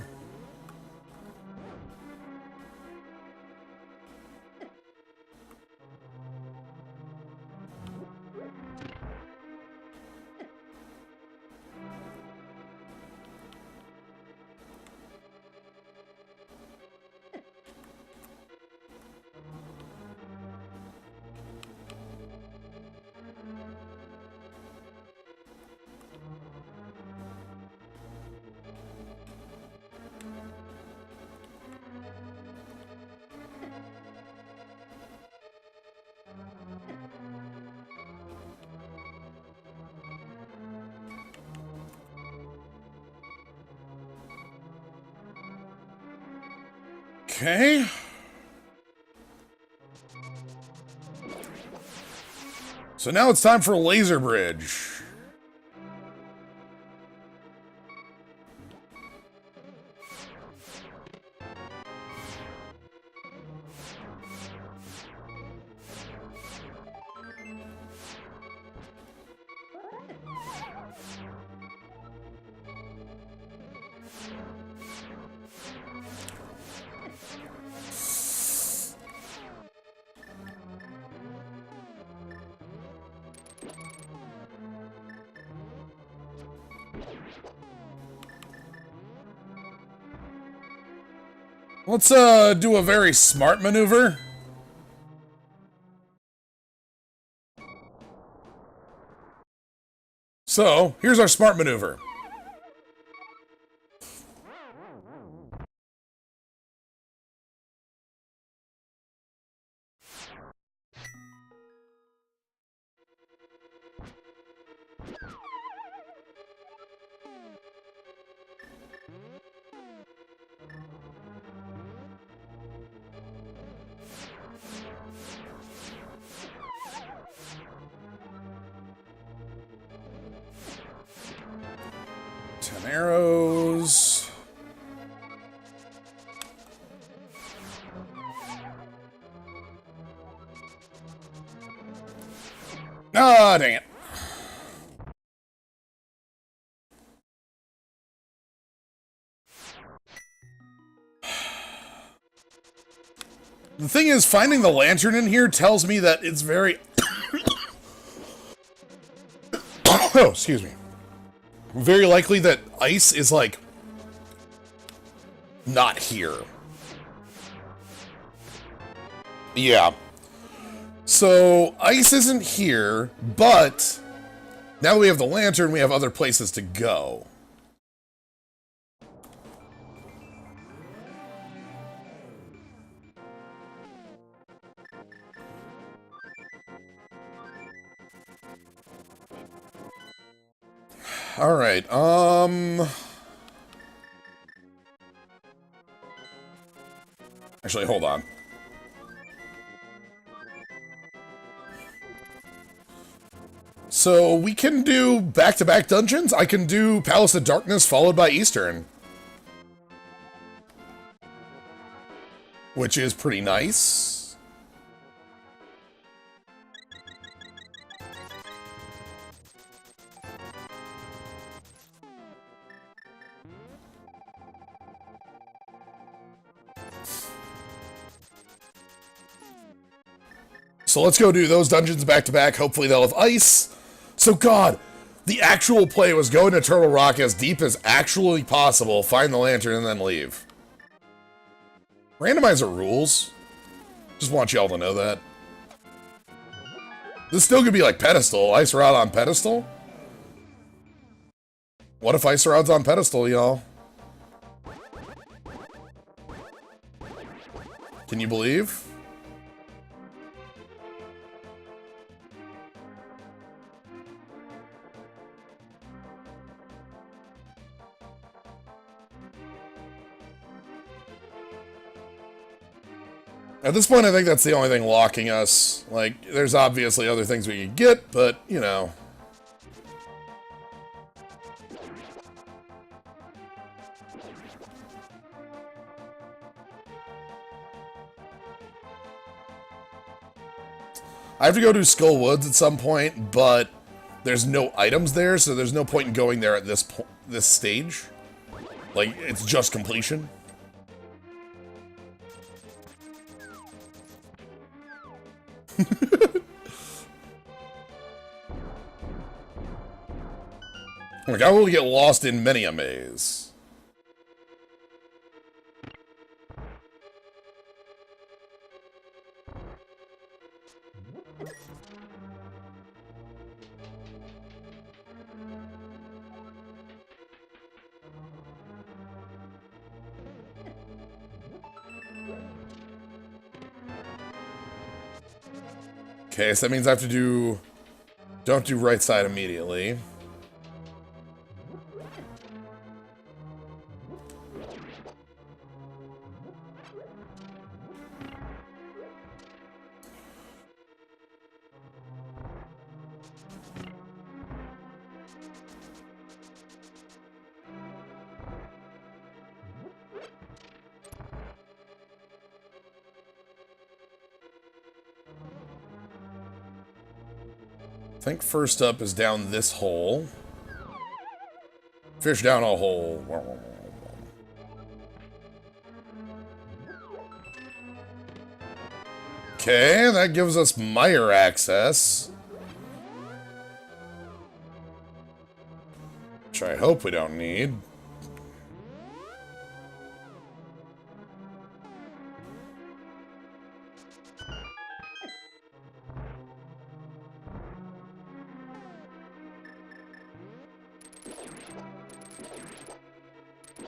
Okay. So now it's time for a laser bridge. Let's do a very smart maneuver. So, here's our smart maneuver. 10 arrows. Ah, dang it. The thing is, finding the lantern in here tells me that it's very... oh, excuse me. Very likely that ice is, like, not here. Yeah. So, ice isn't here, but now that we have the lantern, we have other places to go. Alright, actually, hold on. So, we can do back-to-back dungeons? I can do Palace of Darkness followed by Eastern. Which is pretty nice. So let's go do those dungeons back-to-back. Hopefully they'll have ice. So God, the actual play was go into Turtle Rock as deep as actually possible, find the lantern, and then leave. Randomizer rules. Just want y'all to know that. This still could be like Pedestal. Ice Rod on Pedestal? What if Ice Rod's on Pedestal, y'all? Can you believe? At this point, I think that's the only thing locking us. Like, there's obviously other things we could get, but, you know. I have to go to Skull Woods at some point, but there's no items there, so there's no point in going there at this stage. Like, it's just completion. Like, I will get lost in many a maze. Okay, so that means I have to do... Don't do right side immediately. I think first up is down this hole. Fish down a hole. Okay, that gives us mire access. Which I hope we don't need.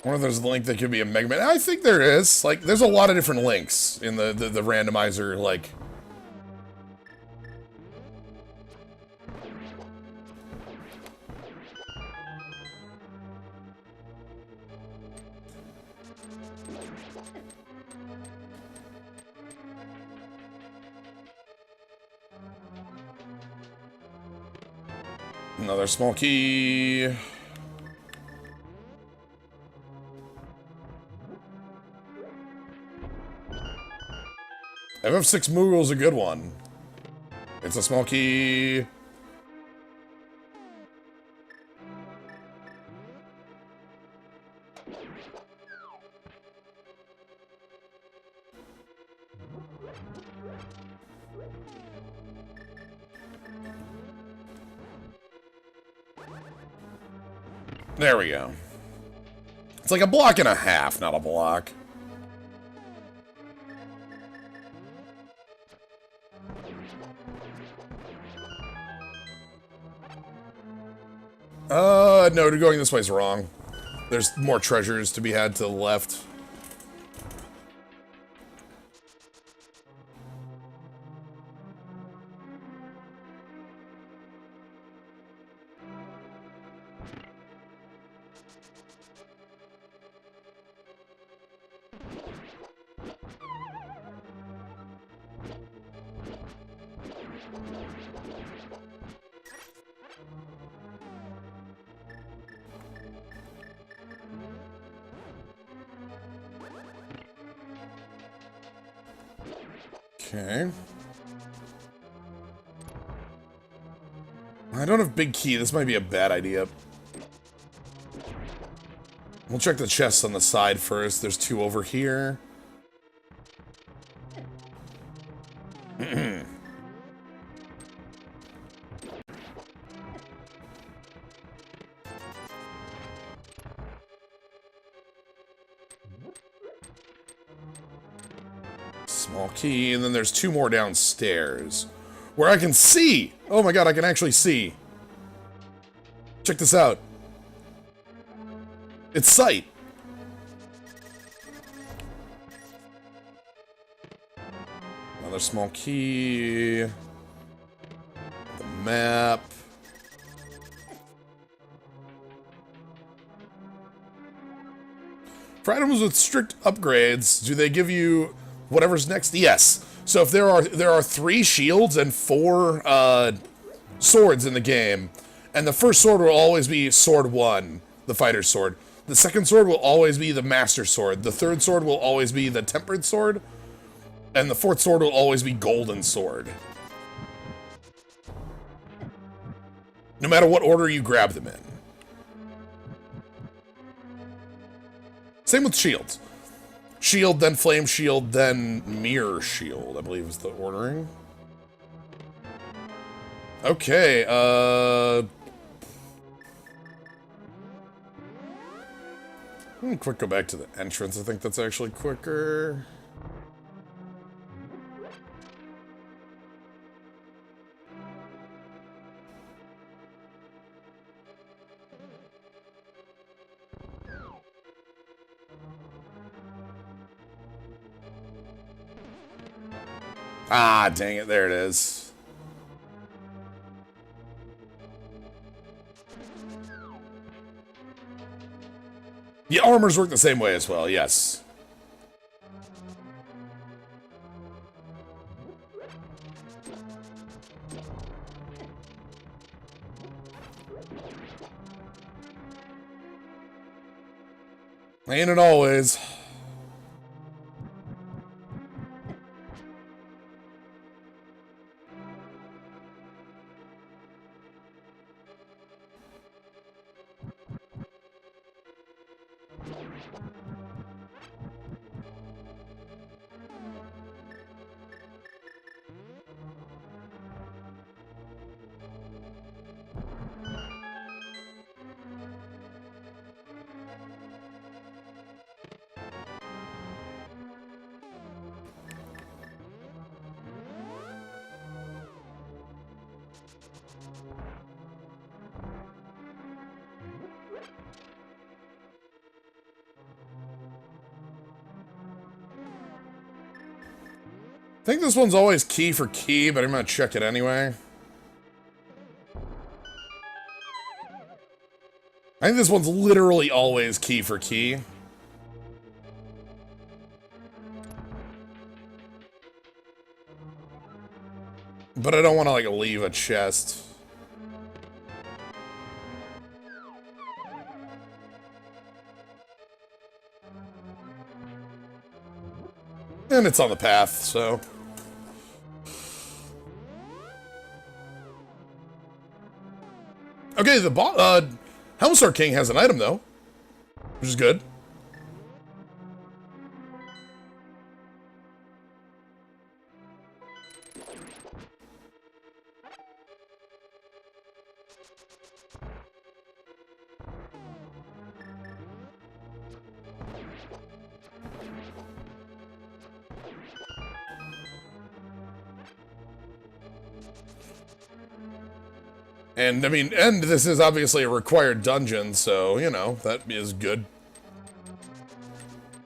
I wonder if there's a link that could be a Mega Man. I think there is. Like, there's a lot of different links in the randomizer, like... Another small key. FF6 Moogle's a good one. It's a small key. There we go. It's like a block and a half, not a block. No, going this way is wrong. There's more treasures to be had to the left. Okay. I don't have big key. This might be a bad idea. We'll check the chests on the side first. There's two over here. Small key, and then there's two more downstairs. Where I can see! Oh my god, I can actually see. Check this out. It's sight. Another small key. The map. For items with strict upgrades, do they give you whatever's next? Yes. So if there are 3 shields and 4 swords in the game, and the first sword will always be sword 1, the fighter's sword. The second sword will always be the master sword. The third sword will always be the tempered sword, and the fourth sword will always be golden sword. No matter what order you grab them in. Same with shields. Shield, then flame shield, then mirror shield, I believe is the ordering. Okay, let me quick go back to the entrance. I think that's actually quicker. Ah, dang it, there it is. The armors work the same way as well, yes. Ain't it always? I think this one's always key for key, but I'm gonna check it anyway. I think this one's literally always key for key. But I don't want to, like, leave a chest. And it's on the path, so... Okay, the Helmstar King has an item, though. Which is good. And, I mean, and this is obviously a required dungeon, so, you know, that is good.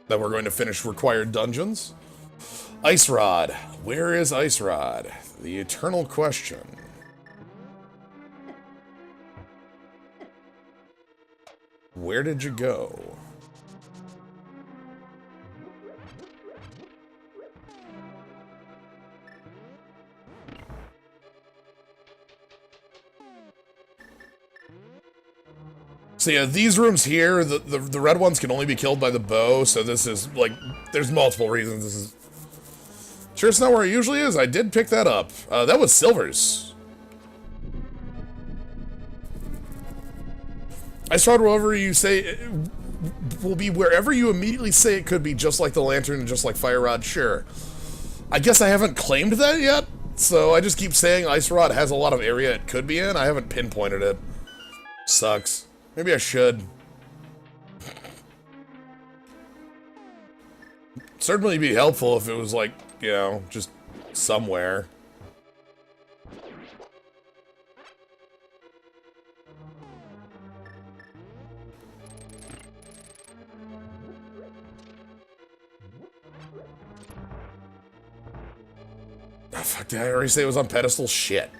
That we're going to finish required dungeons. Ice Rod. Where is Ice Rod? The eternal question. Where did you go? So yeah, these rooms here, the red ones can only be killed by the bow, so this is, like, there's multiple reasons this is... Sure it's not where it usually is? I did pick that up. That was Silver's. Ice Rod, wherever you say, it will be wherever you immediately say it could be, just like the lantern and just like Fire Rod, sure. I guess I haven't claimed that yet, so I just keep saying Ice Rod has a lot of area it could be in. I haven't pinpointed it. Sucks. Maybe I should. Certainly be helpful if it was like, you know, just somewhere. Oh, fuck, did I already say it was on pedestal? Shit.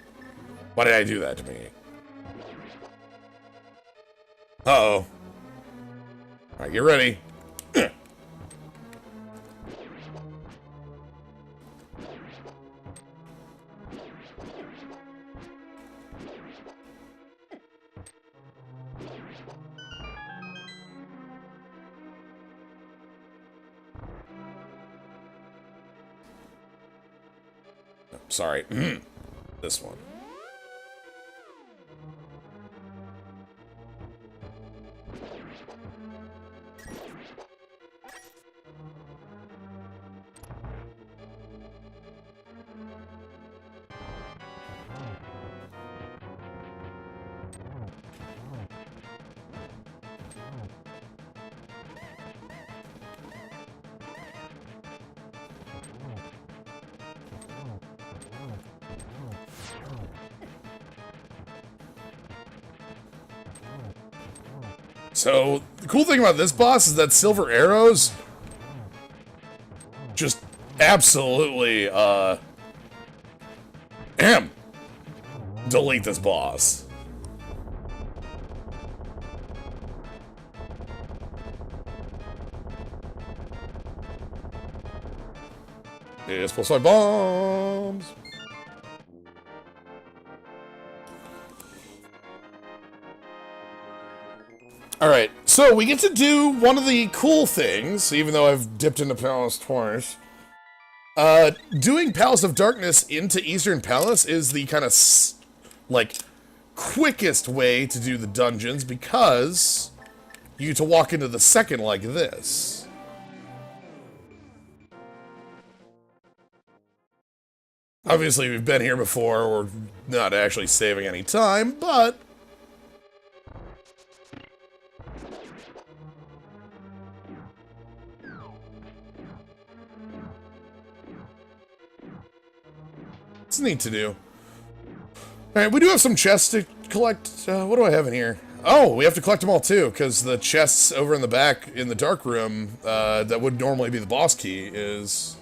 Why did I do that to me? Uh-oh. Alright, get ready. Sorry. This one. So, the cool thing about this boss is that silver arrows just absolutely, delete this boss. It's +5 bombs. Alright, so we get to do one of the cool things, even though I've dipped into Palace twice. Doing Palace of Darkness into Eastern Palace is the kind of, like, quickest way to do the dungeons, because you get to walk into the second like this. Obviously, we've been here before, we're not actually saving any time, but... it's neat to do. Alright, we do have some chests to collect. What do I have in here? Oh, we have to collect them all too, because the chests over in the back in the dark room, that would normally be the boss key, is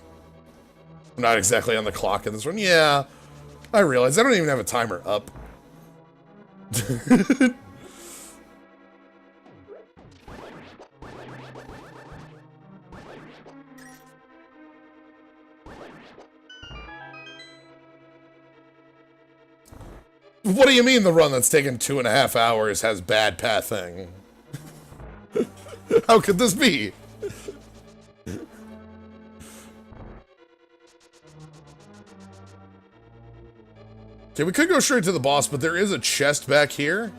I'm not exactly on the clock in this one. Yeah, I realize I don't even have a timer up. What do you mean the run that's taken 2.5 hours has bad pathing? How could this be? Okay, we could go straight to the boss, but there is a chest back here.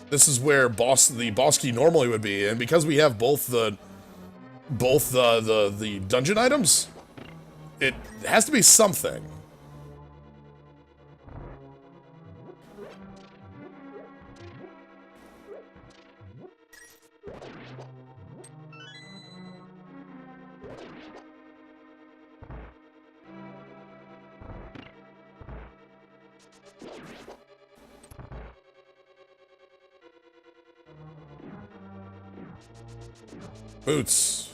This is where the boss key normally would be, and because we have both the dungeon items, it has to be something. Boots.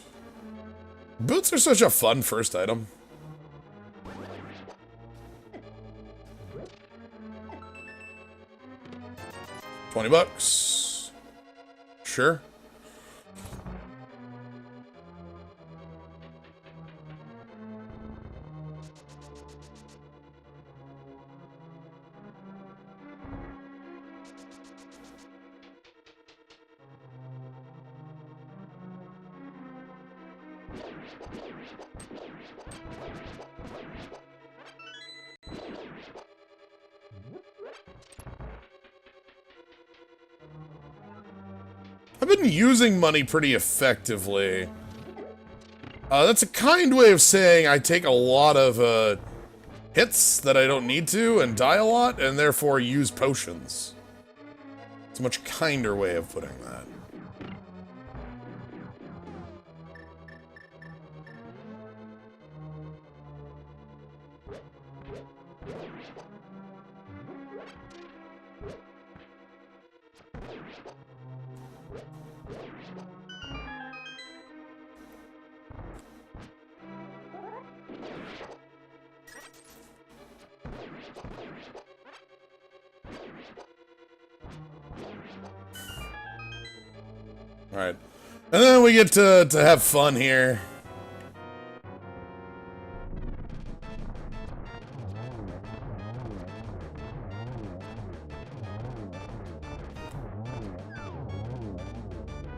Boots are such a fun first item. $20. Sure. I've been using money pretty effectively. That's a kind way of saying I take a lot of hits that I don't need to and die a lot, and therefore use potions. It's a much kinder way of putting that. Alright. And then we get to have fun here.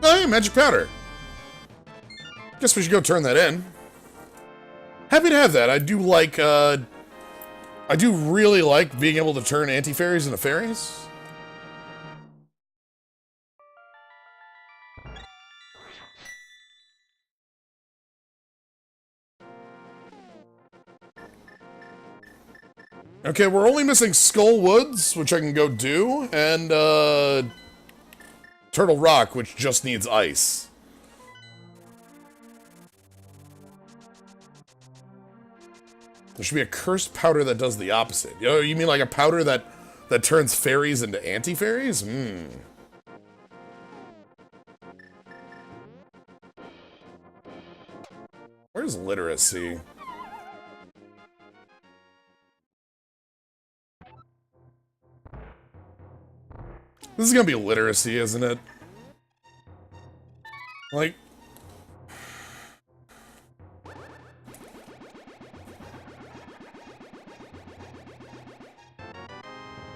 Oh, hey, magic powder. Guess we should go turn that in. Happy to have that. I do like, I do really like being able to turn anti-fairies into fairies. Okay, we're only missing Skull Woods, which I can go do, and, Turtle Rock, which just needs ice. There should be a cursed powder that does the opposite. Oh, you mean like a powder that turns fairies into anti-fairies? Hmm. Where's literacy? This is gonna be literacy, isn't it? Like...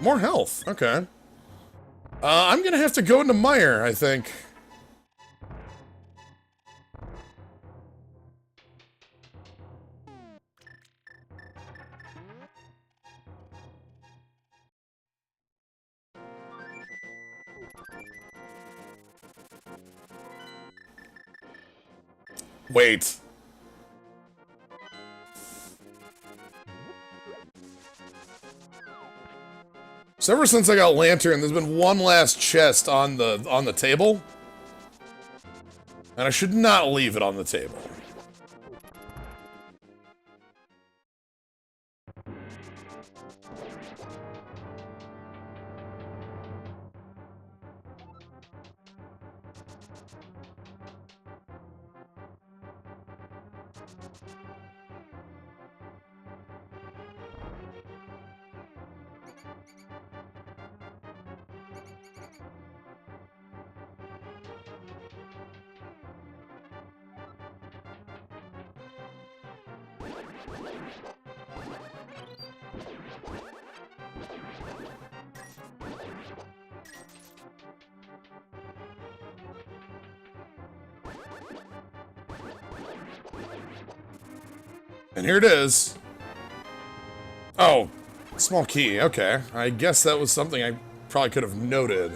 More health, okay. I'm gonna have to go into Mire, I think. Wait. So ever since I got Lantern, there's been one last chest on the table. And I should not leave it on the table. And here it is. Oh, small key. Okay. I guess that was something I probably could have noted.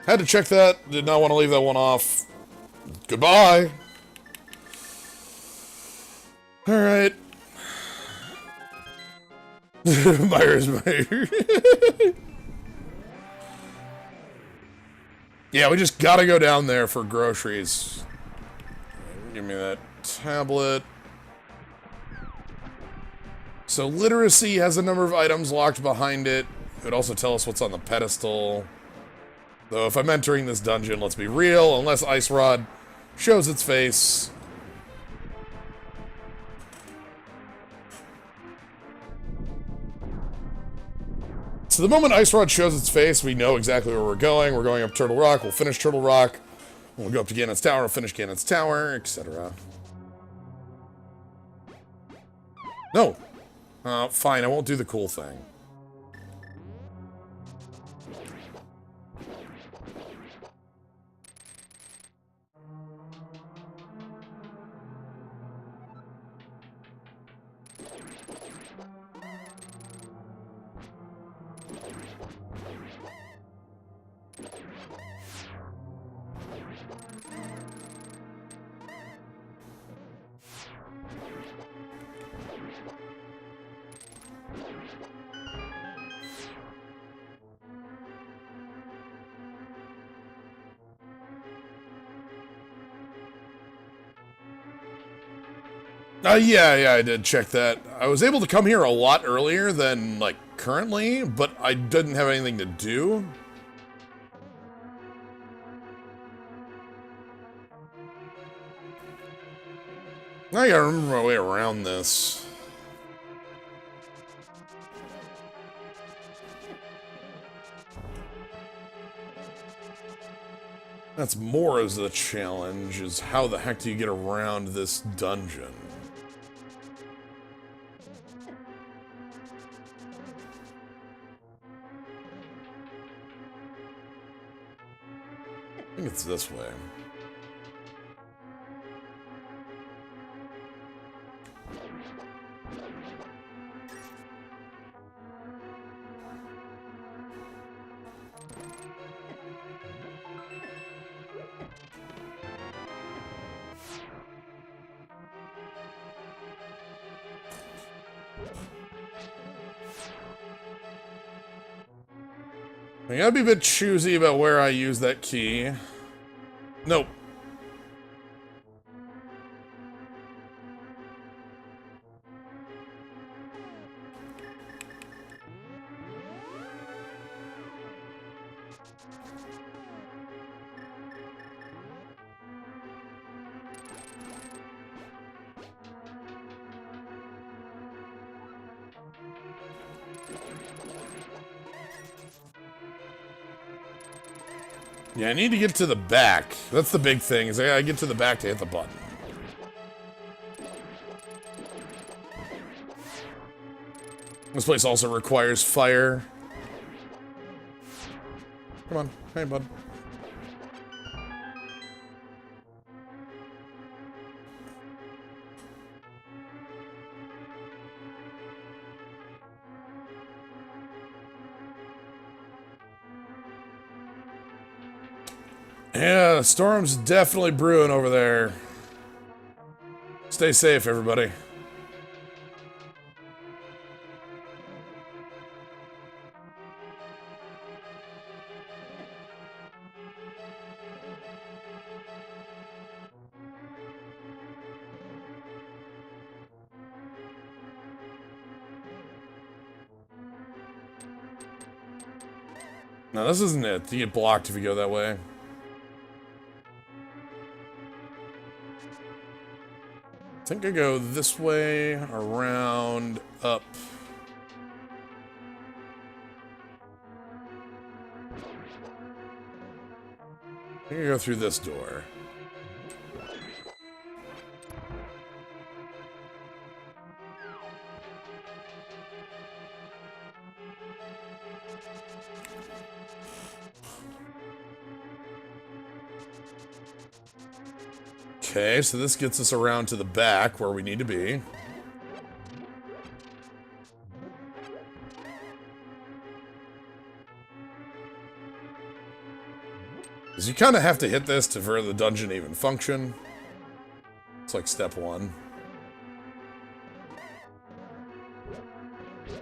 Had to check that. Did not want to leave that one off. Goodbye. Alright. Myers. Yeah, we just gotta go down there for groceries. Give me that tablet. So literacy has a number of items locked behind it. It would also tell us what's on the pedestal. Though if I'm entering this dungeon, let's be real, unless Ice Rod shows its face. So the moment Ice Rod shows its face, we know exactly where we're going. We're going up Turtle Rock, we'll finish Turtle Rock. We'll go up to Ganon's Tower, we'll finish Ganon's Tower, etc. No! Fine, I won't do the cool thing. Yeah, I did check that. I was able to come here a lot earlier than, like, currently, but I didn't have anything to do. I gotta remember my way around this. That's more as the challenge, is how the heck do you get around this dungeon? I think it's this way. I gotta be a bit choosy about where I use that key. Nope. Yeah, I need to get to the back. That's the big thing, is I gotta get to the back to hit the button. This place also requires fire. Come on. Hey, bud. Yeah, the storm's definitely brewing over there. Stay safe, everybody. No, this isn't it. You get blocked if you go that way. I think I go this way, around, up. We're gonna go through this door. Okay, so this gets us around to the back where we need to be. Because you kind of have to hit this for the dungeon even function. It's like step one.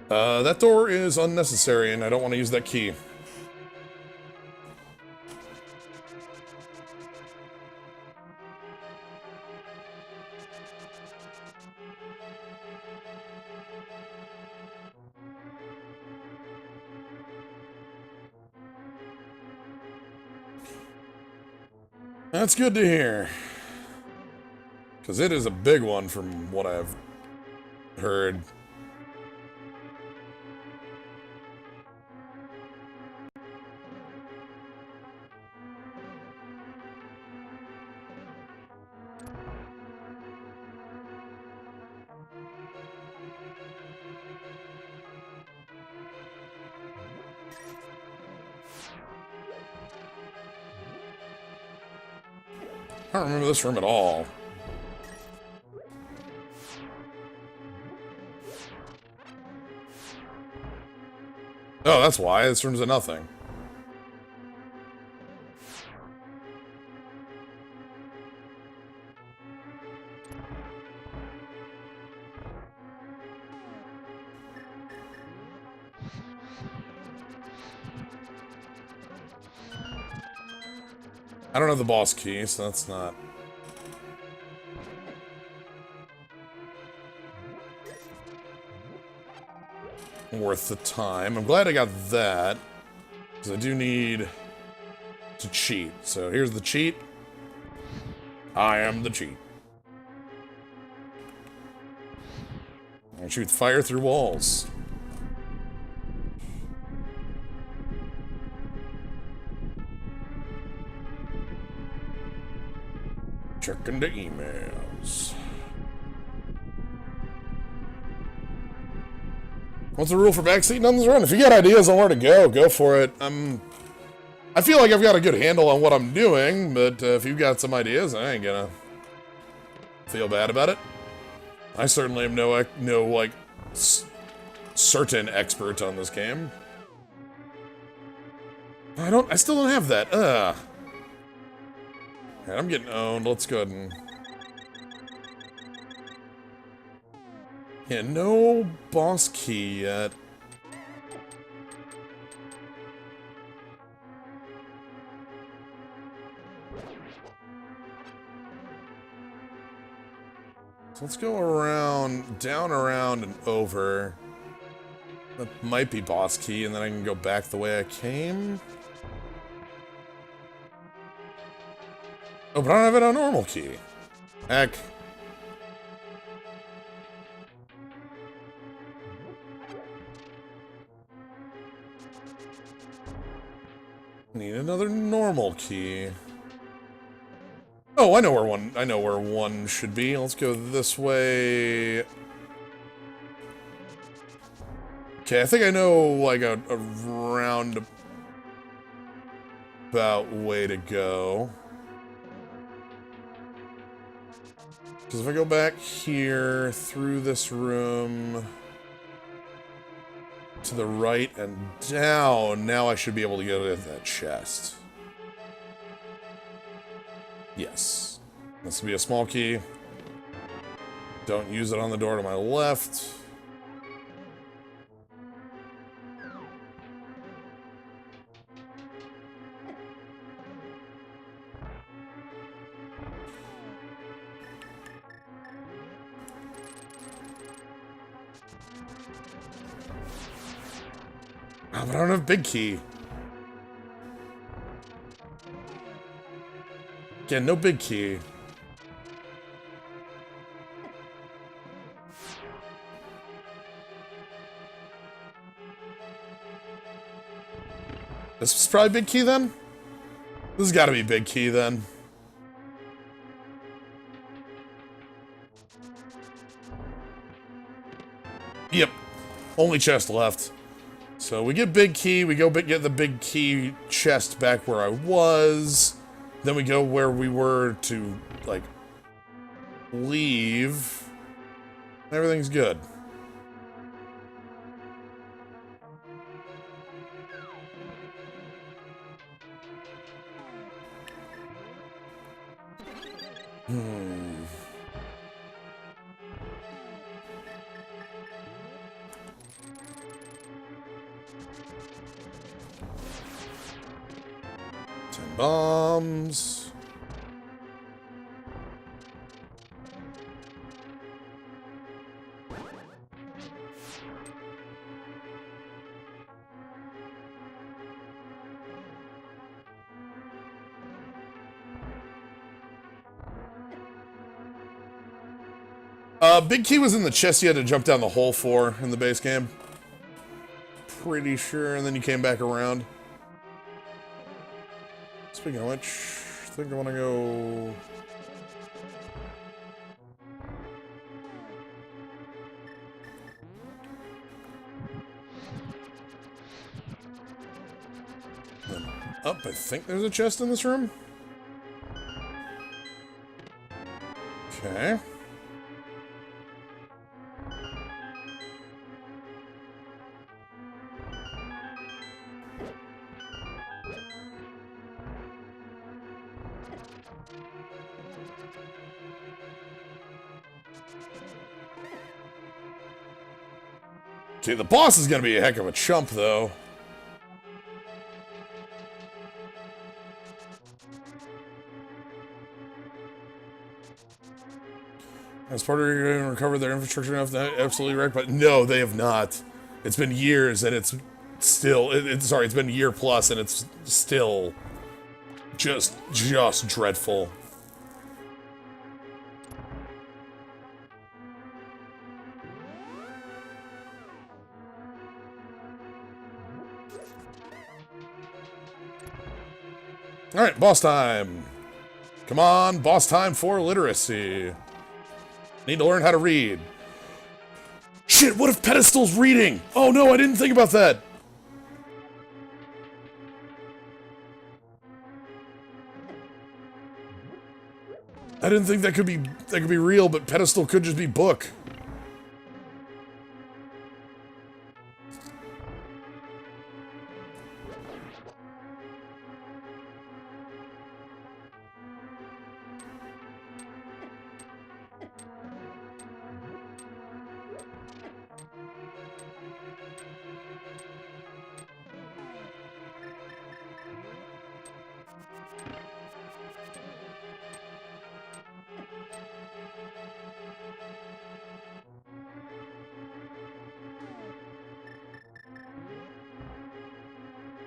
That door is unnecessary, and I don't want to use that key. That's good to hear. Because it is a big one from what I've heard. I don't remember this room at all. Oh, that's why. This room's a nothing. I don't have the boss key, so that's not... worth the time. I'm glad I got that, because I do need to cheat. So here's the cheat. I am the cheat. I shoot fire through walls. Checking the emails. What's the rule for backseat? Nothing's wrong. If you got ideas on where to go for it. I feel like I've got a good handle on what I'm doing, but if you've got some ideas, I ain't gonna feel bad about it. I certainly am no like certain expert on this game. I still don't have that. Alright, I'm getting owned. Let's go ahead and... yeah, no boss key yet. So let's go around, down, around, and over. That might be boss key, and then I can go back the way I came. Oh, but I don't have it on normal key. Heck. Need another normal key. Oh, I know where one should be. Let's go this way. Okay, I think I know like a roundabout way to go. Because if I go back here through this room to the right and down, now I should be able to go to that chest. Yes. This will be a small key. Don't use it on the door to my left. Oh, but I don't have big key. Again, no big key. This is probably big key then? This has got to be big key then. Yep. Only chest left. So we get big key, we go get the big key chest back where I was. Then we go where we were to, like, leave. Everything's good. Bombs. Big key was in the chest you had to jump down the hole for in the base game. Pretty sure, and then you came back around. Speaking of which, I think I want to go... Up, I think there's a chest in this room. Okay. See, the boss is gonna be a heck of a chump, though. As part of your going to recover their infrastructure enough to absolutely wreck, but no, they have not. It's been years, and it's still... sorry, it's been a year plus, and it's still just dreadful. Alright, boss time. Come on, boss time for literacy. Need to learn how to read. Shit, what if Pedestal's reading? Oh no, I didn't think about that. I didn't think that could be real, but Pedestal could just be book.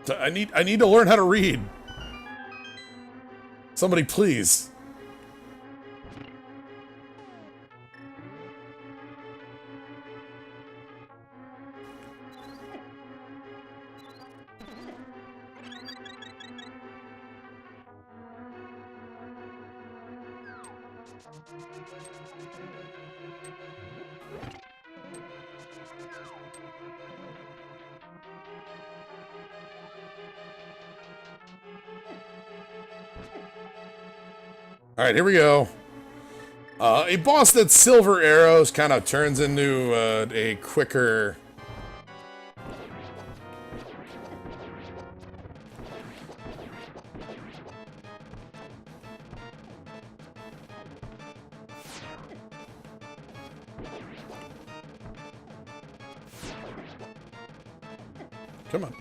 I need to learn how to read. Somebody please. Alright, here we go. A boss that's silver arrows kind of turns into a quicker... Come on.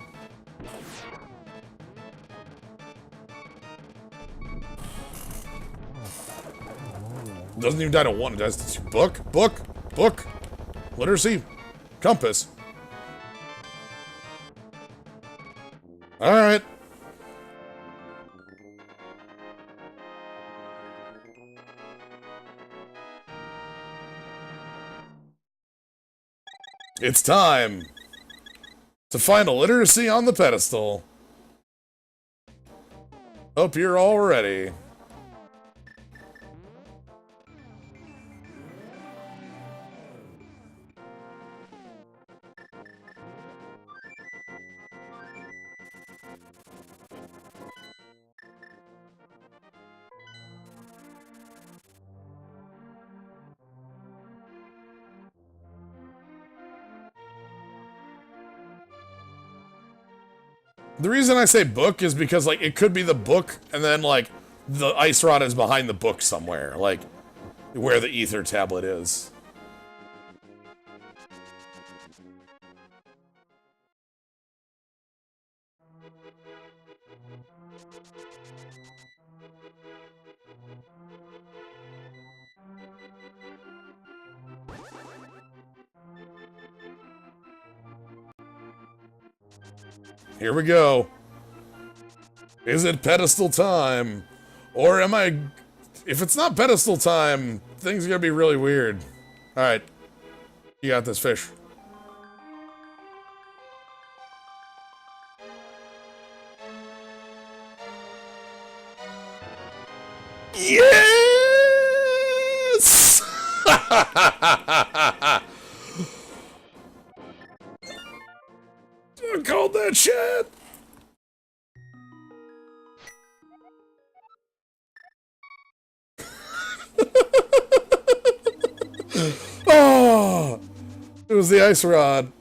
Doesn't even die to one, it dies to two. Book. Literacy. Compass. Alright. It's time to find a literacy on the pedestal. Hope you're all ready. The reason I say book is because, like, it could be the book, and then, like, the ice rod is behind the book somewhere, like, where the ether tablet is. Here we go. Is it pedestal time? Or am I... If it's not pedestal time, things are gonna be really weird. Alright. You got this, fish. Yes! I called that shit! Oh! It was the ice rod.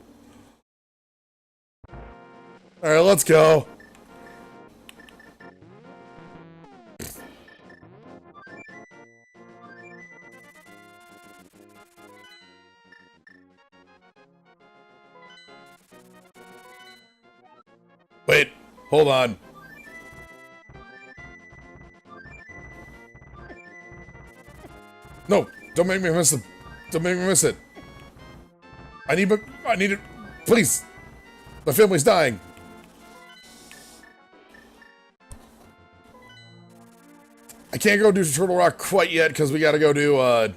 Alright, let's go. Wait, hold on. No, don't make me miss it. Don't make me miss it. I need it. Please. My family's dying. I can't go do Turtle Rock quite yet because we gotta go do, I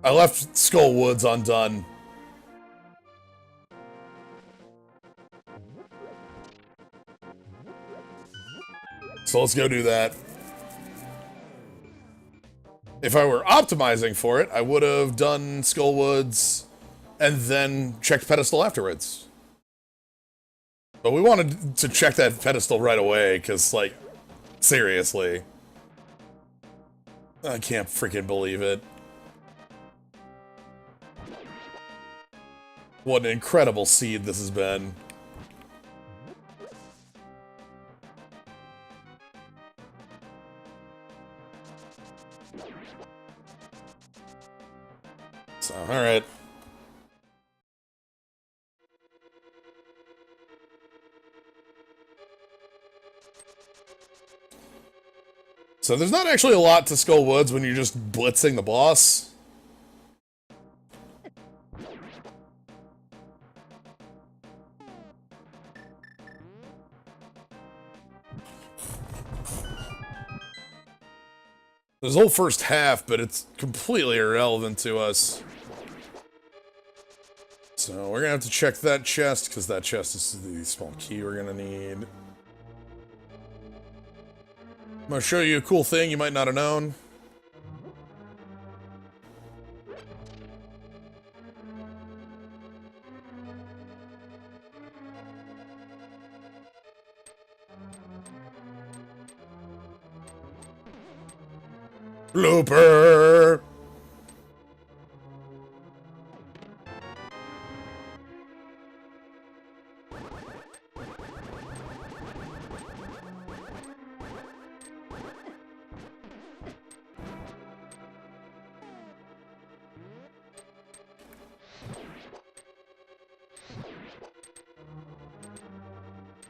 left Skull Woods undone. So let's go do that. If I were optimizing for it, I would have done Skull Woods and then checked pedestal afterwards. But we wanted to check that pedestal right away, because, like, seriously. I can't freaking believe it. What an incredible seed this has been. So, alright. So there's not actually a lot to Skull Woods when you're just blitzing the boss. There's the whole first half, but it's completely irrelevant to us. So we're gonna have to check that chest, because that chest is the small key we're gonna need. I'm gonna show you a cool thing you might not have known. Looper!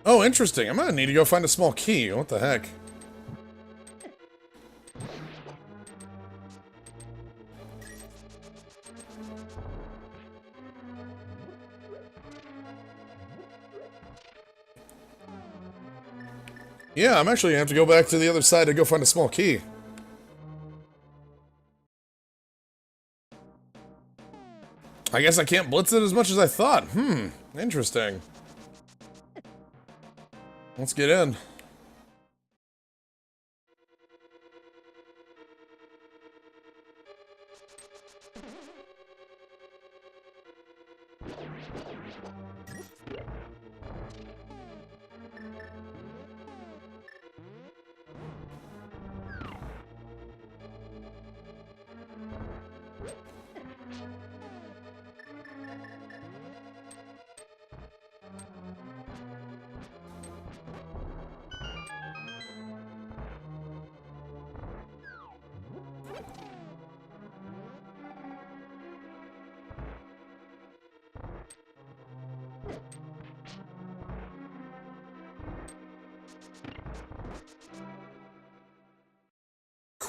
Oh, interesting. I'm gonna need to go find a small key. What the heck? Yeah, I'm actually gonna have to go back to the other side to go find a small key. I guess I can't blitz it as much as I thought. Interesting. Let's get in.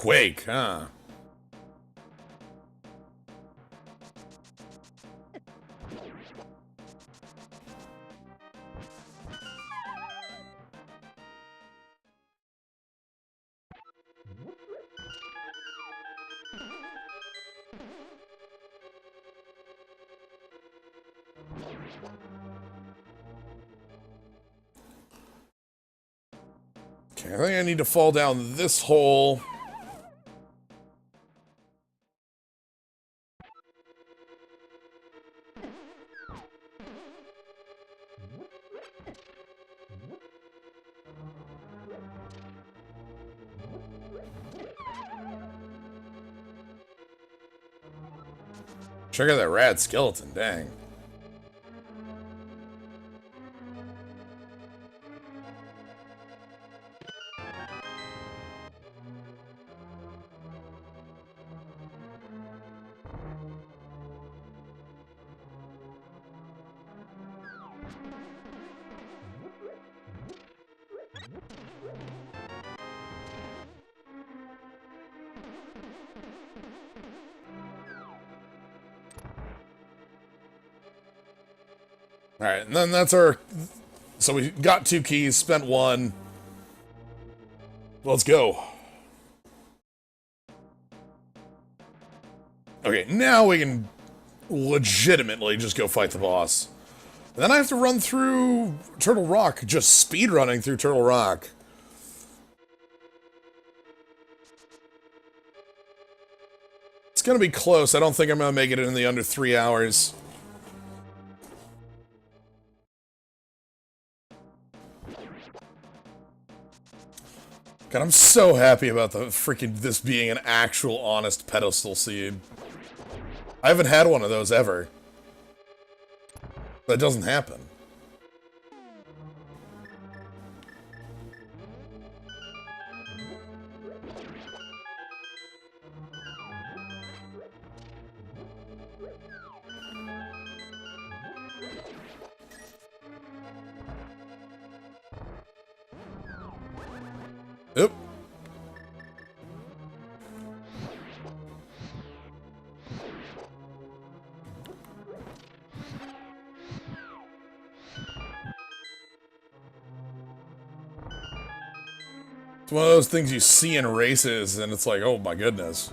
Quake, huh? Okay, I think I need to fall down this hole. Check out that rad skeleton, dang. Alright, and then that's our... So we got 2 keys, spent 1. Let's go. Okay, now we can legitimately just go fight the boss. And then I have to run through Turtle Rock, just speed running through Turtle Rock. It's gonna be close. I don't think I'm gonna make it in the under 3 hours. God, I'm so happy about the freaking this being an actual honest pedestal seed. I haven't had one of those ever. That doesn't happen. Oop. It's one of those things you see in races, and it's like, oh my goodness.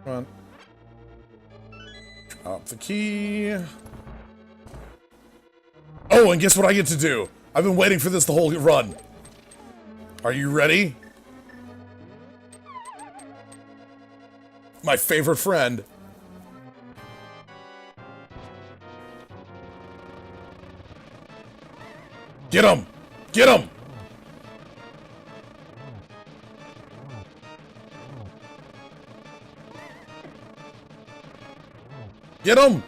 Come on. Drop the key. Oh, and guess what I get to do? I've been waiting for this the whole run. Are you ready? My favorite friend. Get him! Get him! Get him!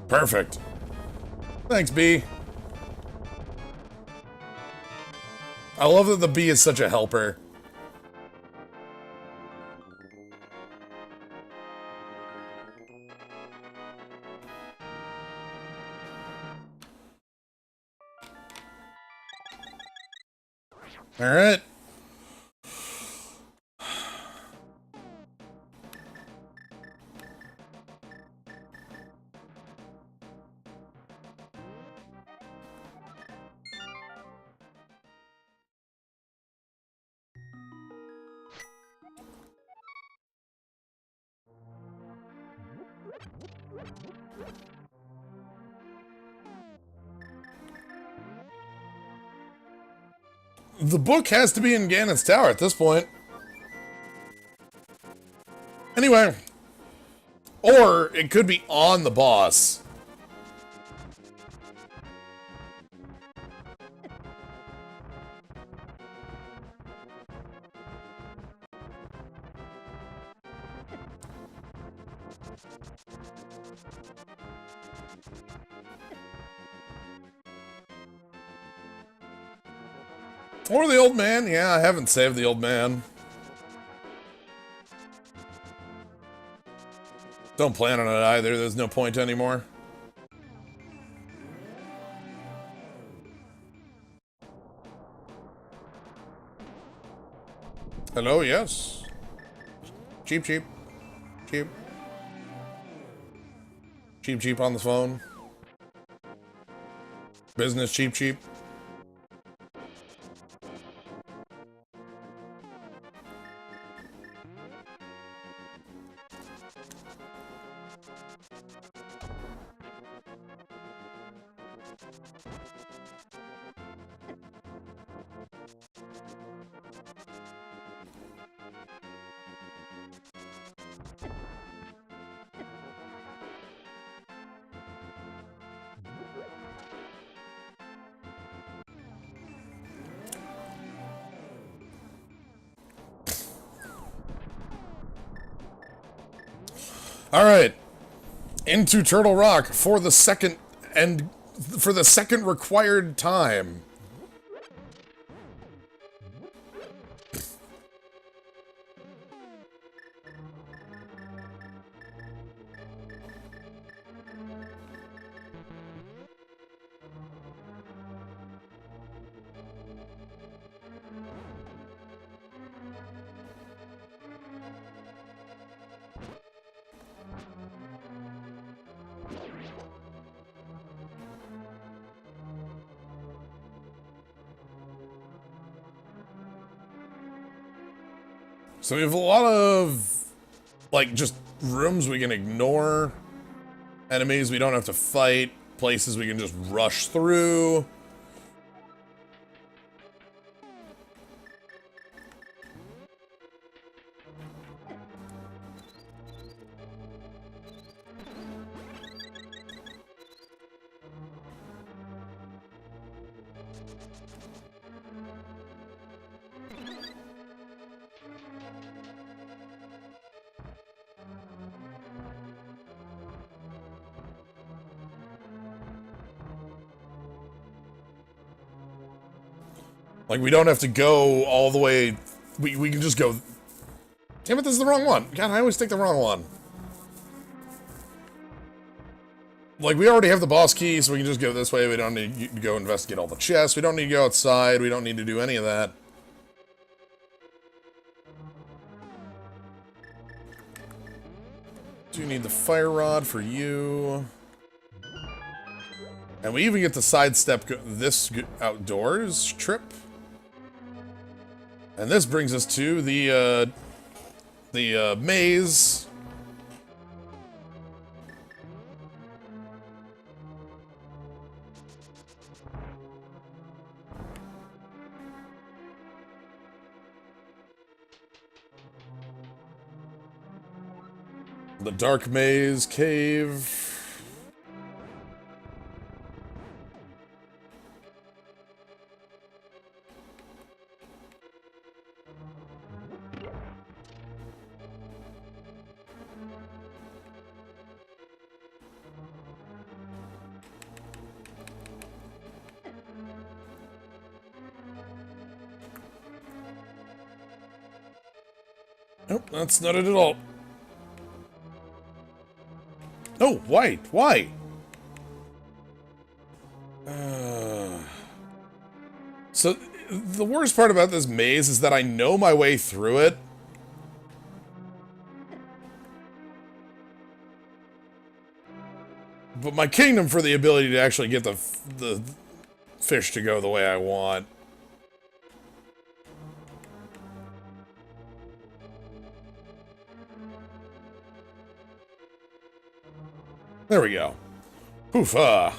Perfect. Thanks, B. I love that the bee is such a helper. All right. The book has to be in Ganon's tower at this point. Anyway. Or it could be on the boss. Or the old man. Yeah, I haven't saved the old man. Don't plan on it either. There's no point anymore. Hello, yes. Cheap, cheap. Cheap. Cheap, cheap on the phone. Business, cheap, cheap. All right, into Turtle Rock for the second required time. So we have a lot of, like, just rooms we can ignore, enemies we don't have to fight, places we can just rush through. Like, we don't have to go all the way. We can just go. Damn it, this is the wrong one. God, I always take the wrong one. Like, we already have the boss key, so we can just go this way. We don't need to go investigate all the chests. We don't need to go outside. We don't need to do any of that. Do need the fire rod for you. And we even get to sidestep this outdoors trip. And this brings us to the maze. The dark maze cave. Nope, that's not it at all. Oh, why? Why? So, the worst part about this maze is that I know my way through it. But my kingdom for the ability to actually get the fish to go the way I want. There we go. Poof-ah.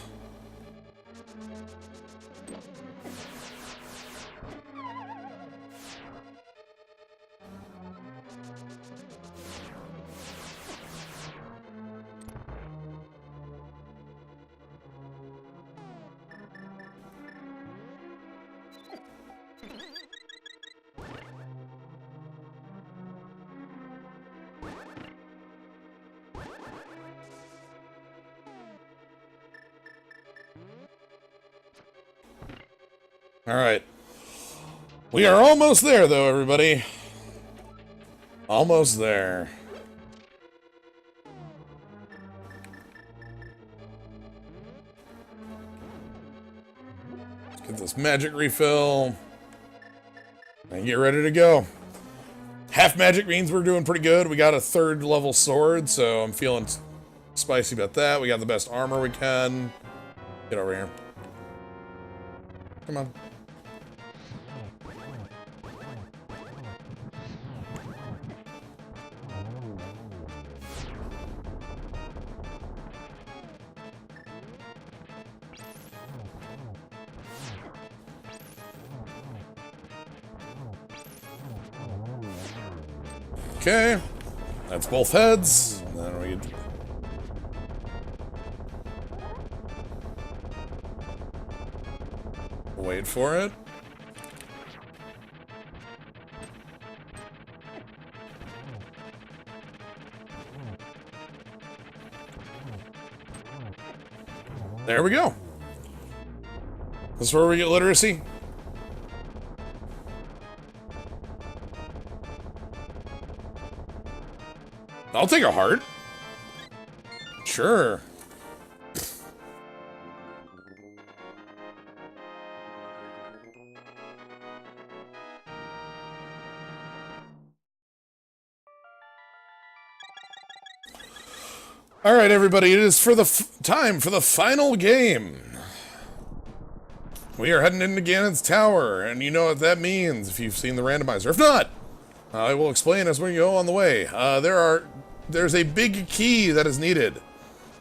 All right. We are almost there, though, everybody. Almost there. Let's get this magic refill. And get ready to go. Half magic means we're doing pretty good. We got a 3rd level sword, so I'm feeling spicy about that. We got the best armor we can. Get over here. Come on. Okay, that's both heads. And then we wait for it. There we go. This is where we get literacy. I'll take a heart. Sure. All right, everybody, it is for the time for the final game. We are heading into Ganon's Tower, and you know what that means if you've seen the randomizer. If not, I will explain as we go on the way. There's a big key that is needed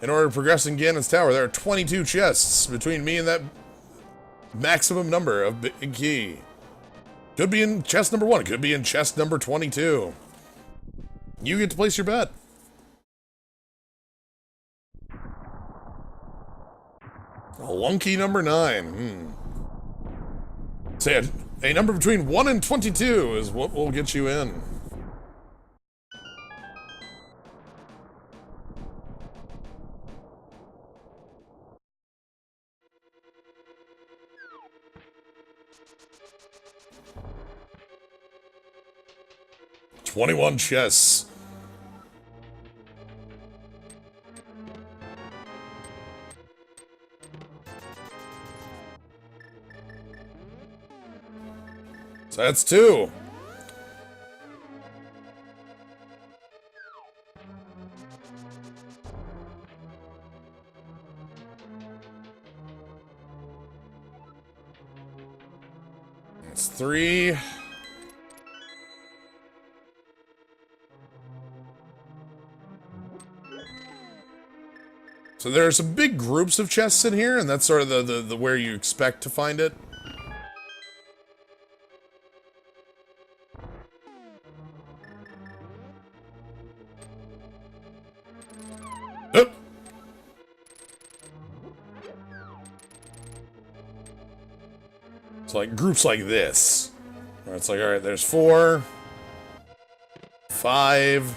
in order to progress in Ganon's Tower. There are 22 chests between me and that maximum number of big key. Could be in chest number 1. It could be in chest number 22. You get to place your bet. Lunky number 9. Say a number between 1 and 22 is what will get you in. "21 chests. So that's 2. That's 3. So there are some big groups of chests in here, and that's sort of the where you expect to find it. Oh. It's like groups like this, where it's like, all right, there's 4, 5,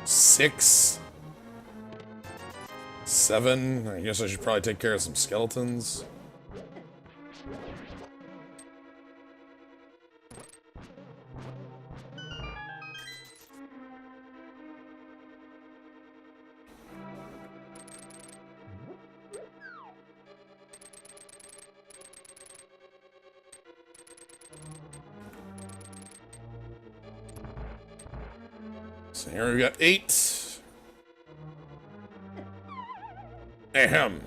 6, 7. I guess I should probably take care of some skeletons. So here we got 8. Ahem.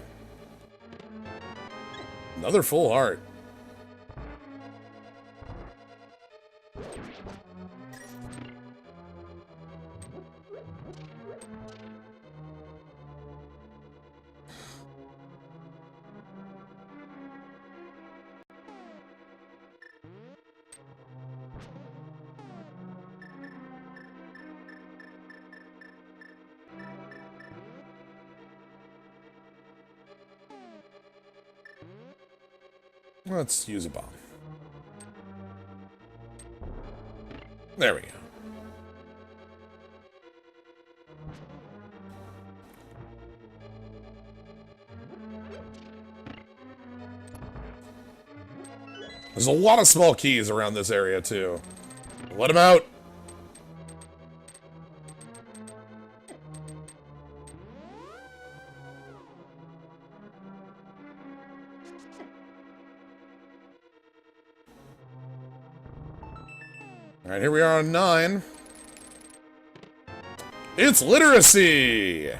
Another full heart. Let's use a bomb. There we go. There's a lot of small keys around this area, too. Let him out! Alright, here we are on 9. It's literacy!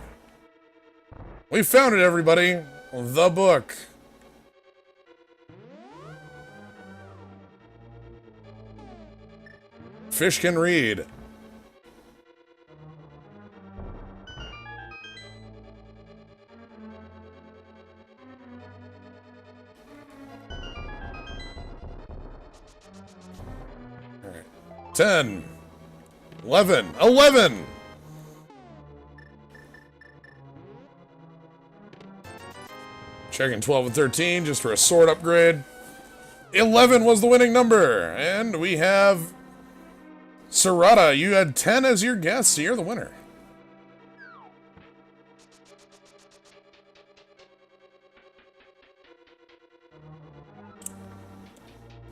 We found it, everybody. The book. Fish can read. All right. 10. 11. 11! Checking 12 and 13 just for a sword upgrade. 11 was the winning number. And we have Sarada. You had 10 as your guess, so you're the winner.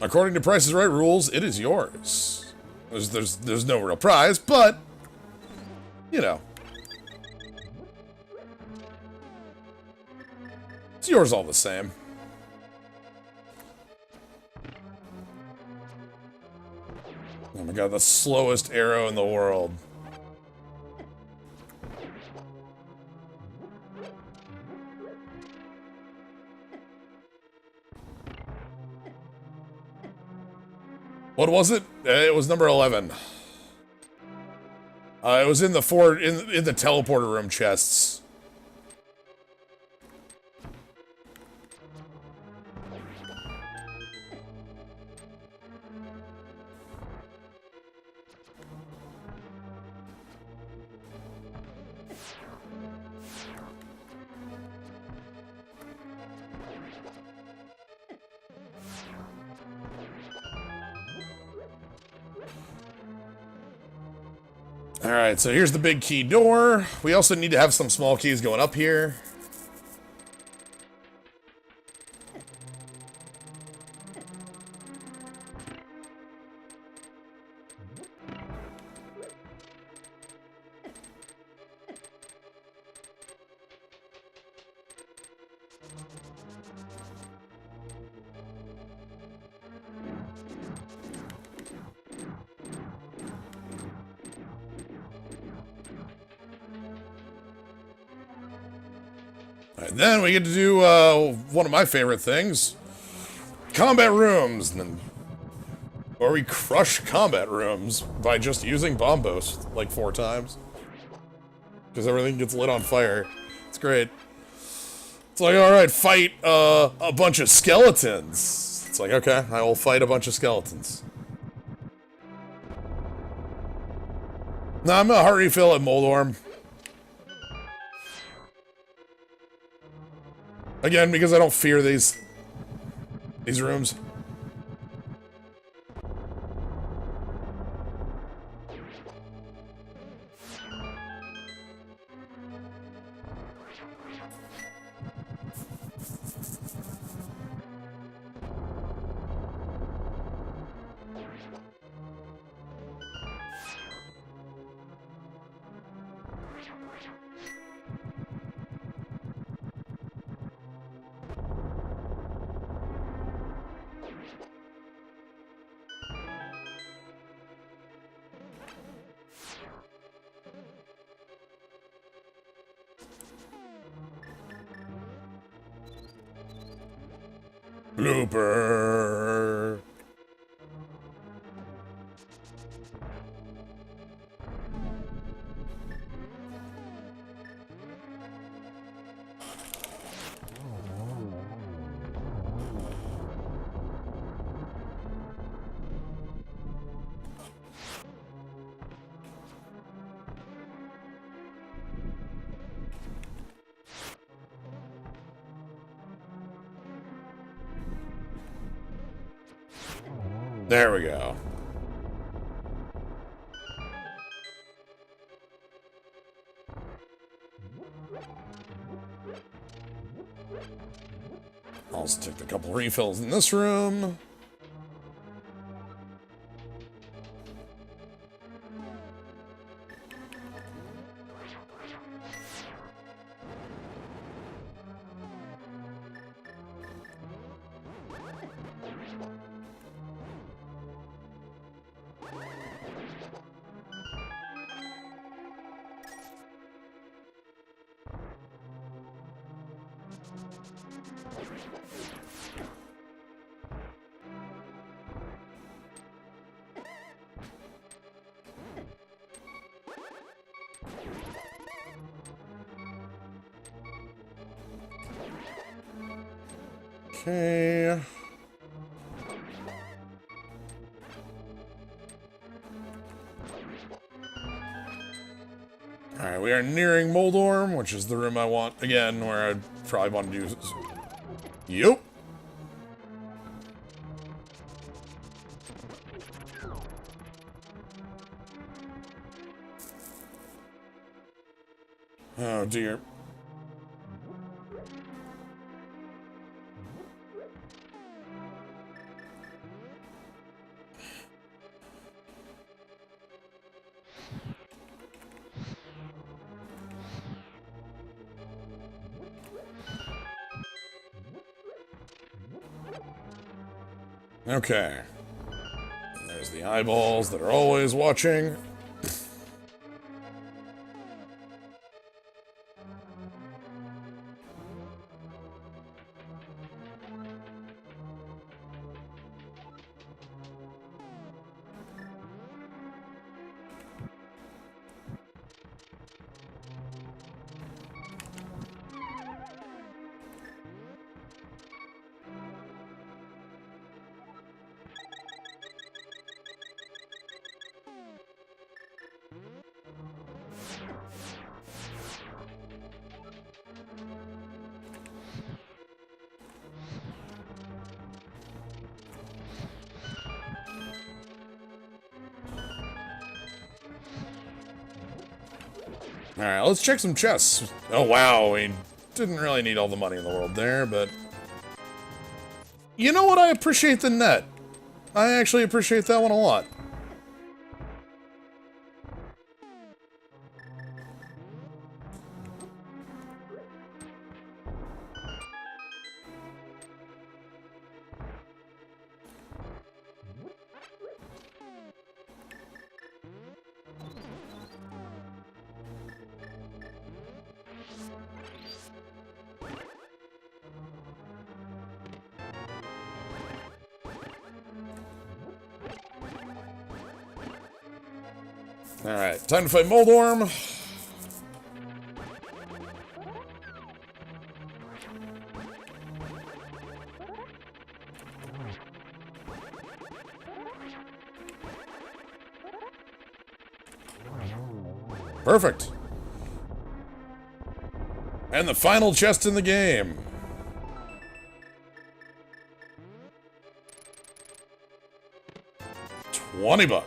According to Price is Right rules, it is yours. There's no real prize, but you know. It's yours all the same. Oh my god, the slowest arrow in the world. What was it? It was number 11. It was in the in the teleporter room chests. Alright, so here's the big key door. We also need to have some small keys going up here. And then we get to do one of my favorite things. Combat rooms. Or we crush combat rooms by just using bombos like 4 times. Because everything gets lit on fire. It's great. It's like, alright, fight a bunch of skeletons. It's like, okay, I will fight a bunch of skeletons. Nah, I'm gonna heart refill at Moldorm. Again, because I don't fear these rooms. Blooper. There we go. Also took a couple refills in this room. Okay. Alright, we are nearing Moldorm, which is the room I want, again, where I probably want to do... Yup! Oh, dear. Okay. And there's the eyeballs that are always watching. Alright, let's check some chests. Oh, wow, we didn't really need all the money in the world there, but... You know what? I appreciate the net. I actually appreciate that one a lot. Alright, time to fight Moldorm. Perfect. And the final chest in the game. $20.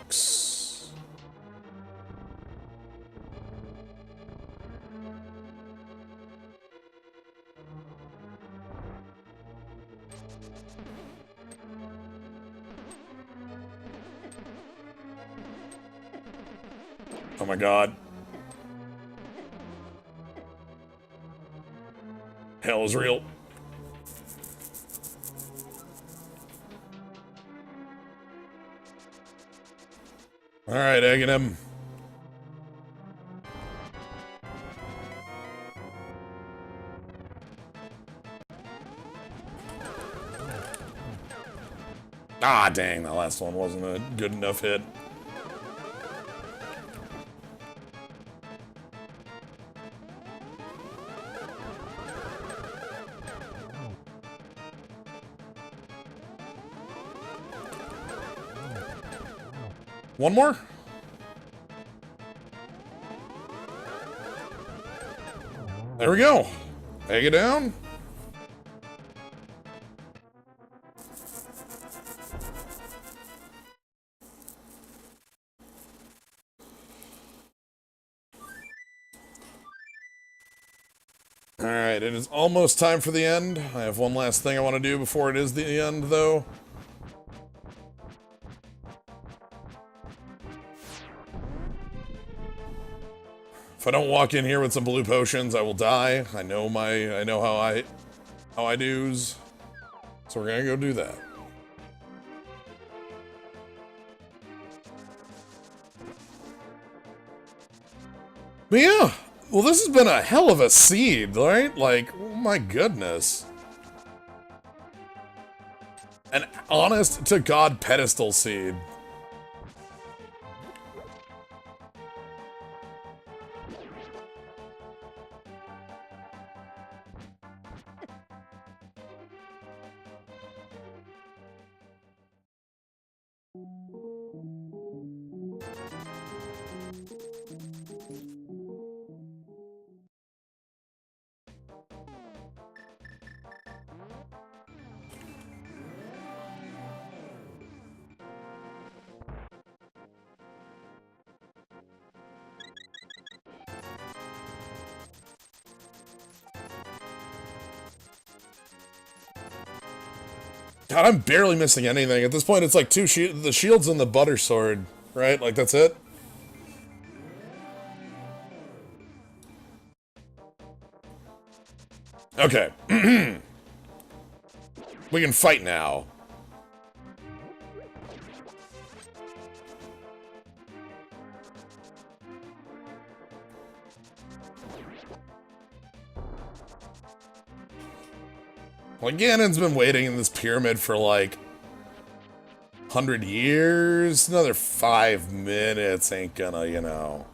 Oh my god. Hell is real. Alright, egging him. Ah, dang, that last one wasn't a good enough hit. One more? There we go. Egg it down. Alright, it is almost time for the end. I have one last thing I want to do before it is the end, though. If I don't walk in here with some blue potions, I will die. I know how I do's. So we're gonna go do that. But yeah, well, this has been a hell of a seed, right? Like, oh my goodness. An honest to God pedestal seed. God, I'm barely missing anything. At this point, it's like the shields and the butter sword, right? Like, that's it? Okay. We can fight now. Well, Ganon's been waiting in this pyramid for like 100 years. Another 5 minutes ain't gonna, you know.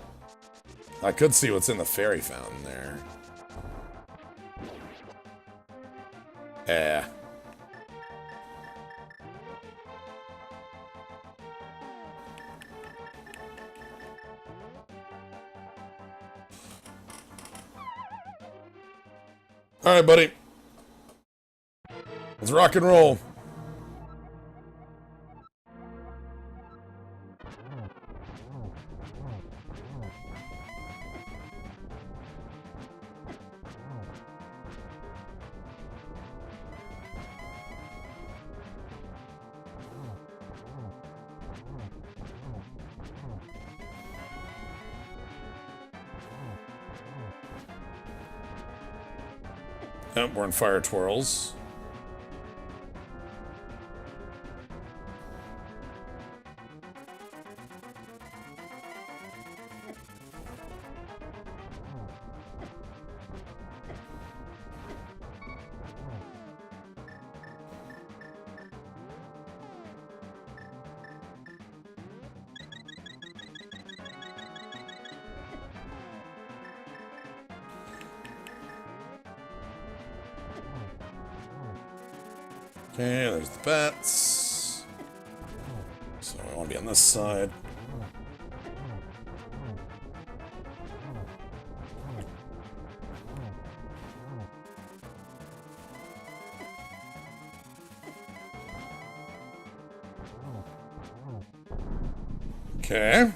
I could see what's in the fairy fountain there. Eh. Alright, buddy. Let's rock and roll. Yep, we're in fire twirls. Okay, there's the bats. So I want to be on this side. Okay.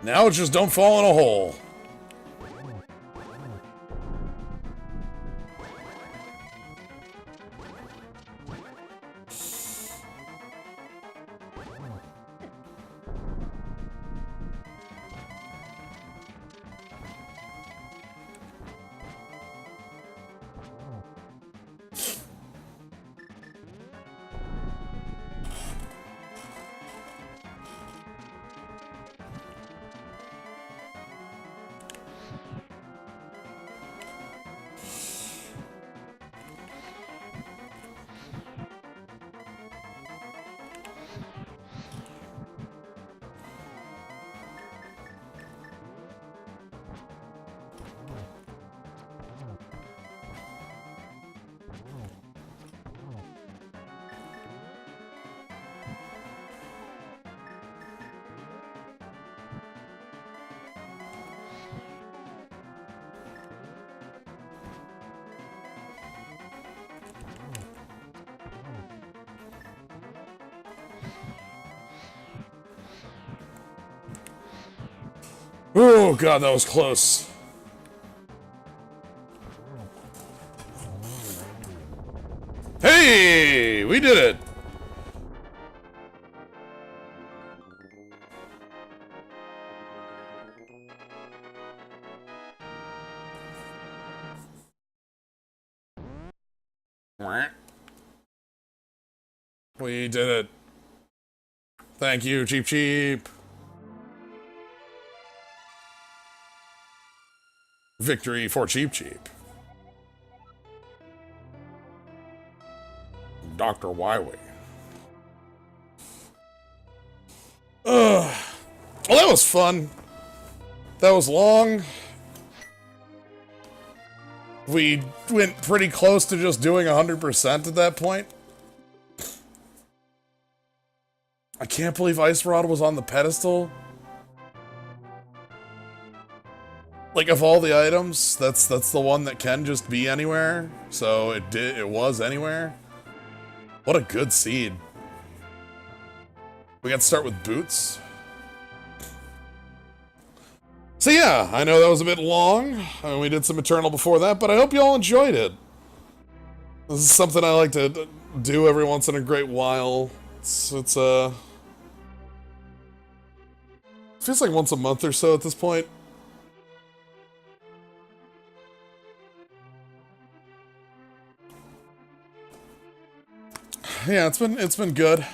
Now just don't fall in a hole. Oh god, that was close. Hey, we did it. We did it. Thank you, Cheap Cheap. Victory for Cheap Cheap. Dr. Wyway. Ugh. Well, that was fun. That was long. We went pretty close to just doing 100% at that point. I can't believe Ice Rod was on the pedestal. Like, of all the items, that's the one that can just be anywhere. So it was anywhere. What a good seed. We got to start with boots. So yeah, I know that was a bit long. We did some Eternal before that, but I hope you all enjoyed it. This is something I like to do every once in a great while. It's feels like once a month or so at this point. Yeah, it's been good.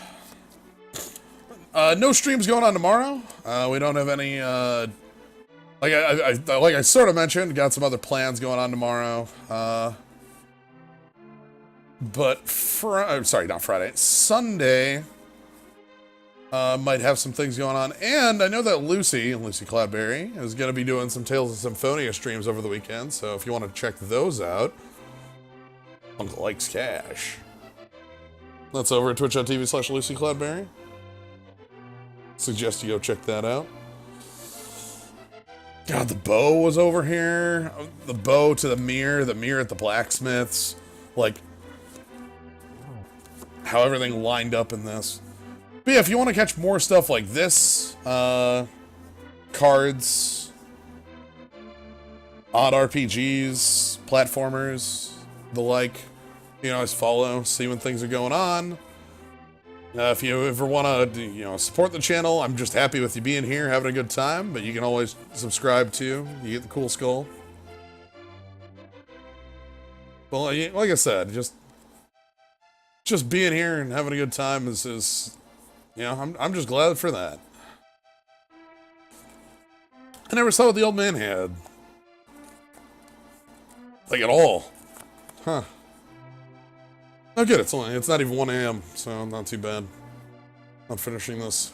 No streams going on tomorrow. We don't have any. Like I sort of mentioned, got some other plans going on tomorrow. But sorry, not Friday. Sunday. Might have some things going on, and I know that Lucy Cloudberry, is going to be doing some Tales of Symphonia streams over the weekend. So if you want to check those out, Uncle likes cash. That's over at twitch.tv/Lucy Cloudberry. Suggest you go check that out. God, the bow was over here. The bow to the mirror at the blacksmith's. Like, how everything lined up in this. But yeah, if you want to catch more stuff like this, cards, odd RPGs, platformers, the like, you know, always follow, see when things are going on. If you ever want to, you know, support the channel, I'm just happy with you being here, having a good time, but you can always subscribe too. You get the cool skull. Well, like I said, just being here and having a good time is you know, I'm just glad for that. I never saw what the old man had. Like, at all. Huh. Oh, good. It's not even 1 a.m., so not too bad. Not finishing this.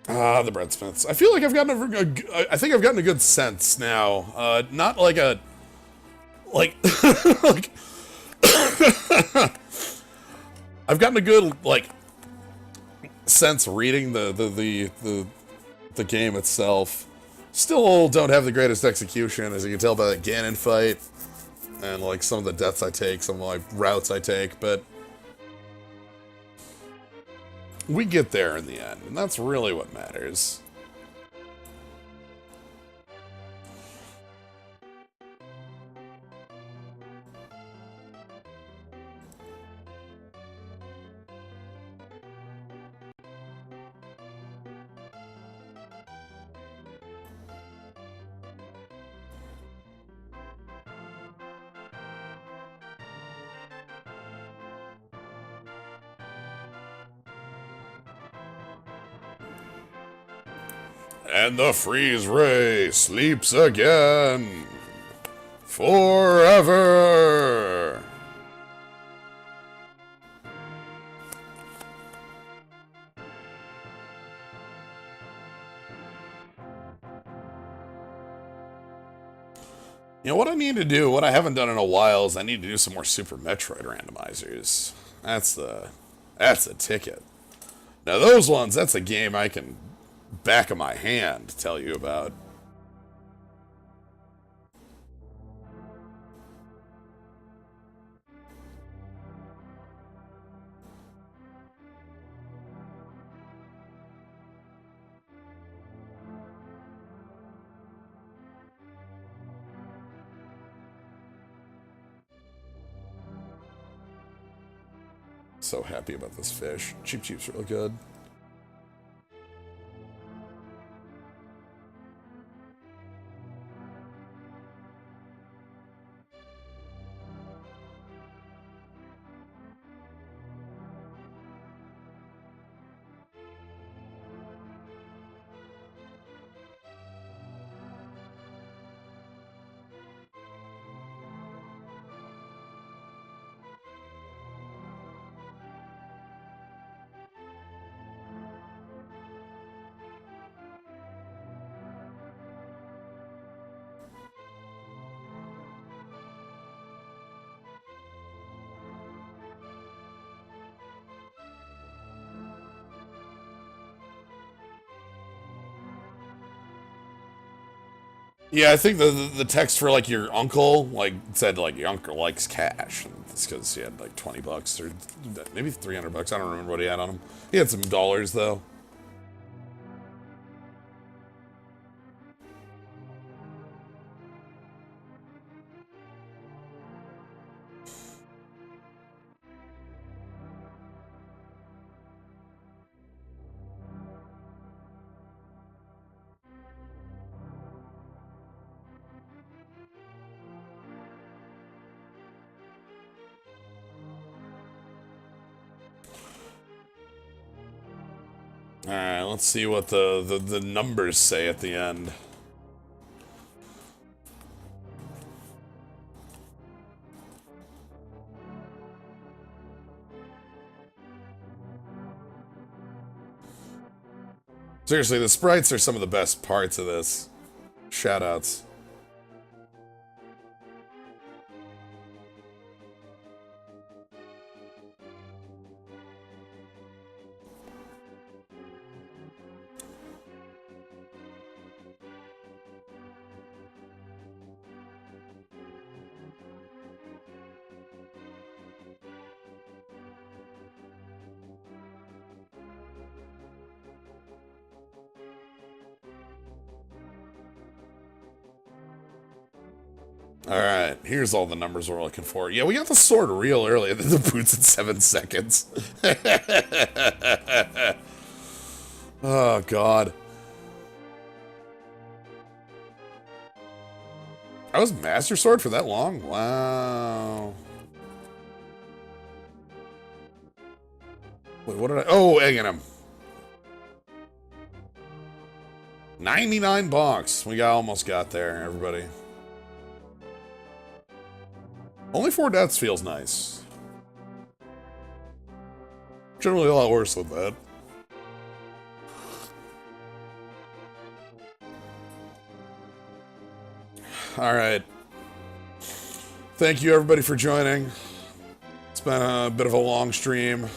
Ah, the breadsmiths. I feel like I've gotten I think I've gotten a good sense now. Not like a... Like... like... I've gotten a good, like, sense reading the game itself. Still don't have the greatest execution, as you can tell by that Ganon fight. And, like, some of the deaths I take, some of my routes I take, but... we get there in the end, and that's really what matters. And the freeze ray sleeps again. Forever. You know what I need to do, what I haven't done in a while, is I need to do some more Super Metroid randomizers. That's the ticket. Now those ones, that's a game I can back of my hand to tell you about. So happy about this fish. Cheap Cheap's really good. Yeah, I think the text for, like, your uncle, like, said, like, your uncle likes cash. And it's because he had, like, 20 bucks or maybe 300 bucks. I don't remember what he had on him. He had some dollars, though. Alright, let's see what the numbers say at the end. Seriously, the sprites are some of the best parts of this. Shoutouts. Alright, here's all the numbers we're looking for. Yeah, we got the sword real early, and then the boots in 7 seconds. Oh, God. I was Master Sword for that long? Wow. Wait, what did I... Oh, egging him. 99 bucks. We almost got there, everybody. Only 4 deaths feels nice. Generally a lot worse than that. Alright. Thank you everybody for joining. It's been a bit of a long stream.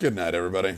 Good night, everybody.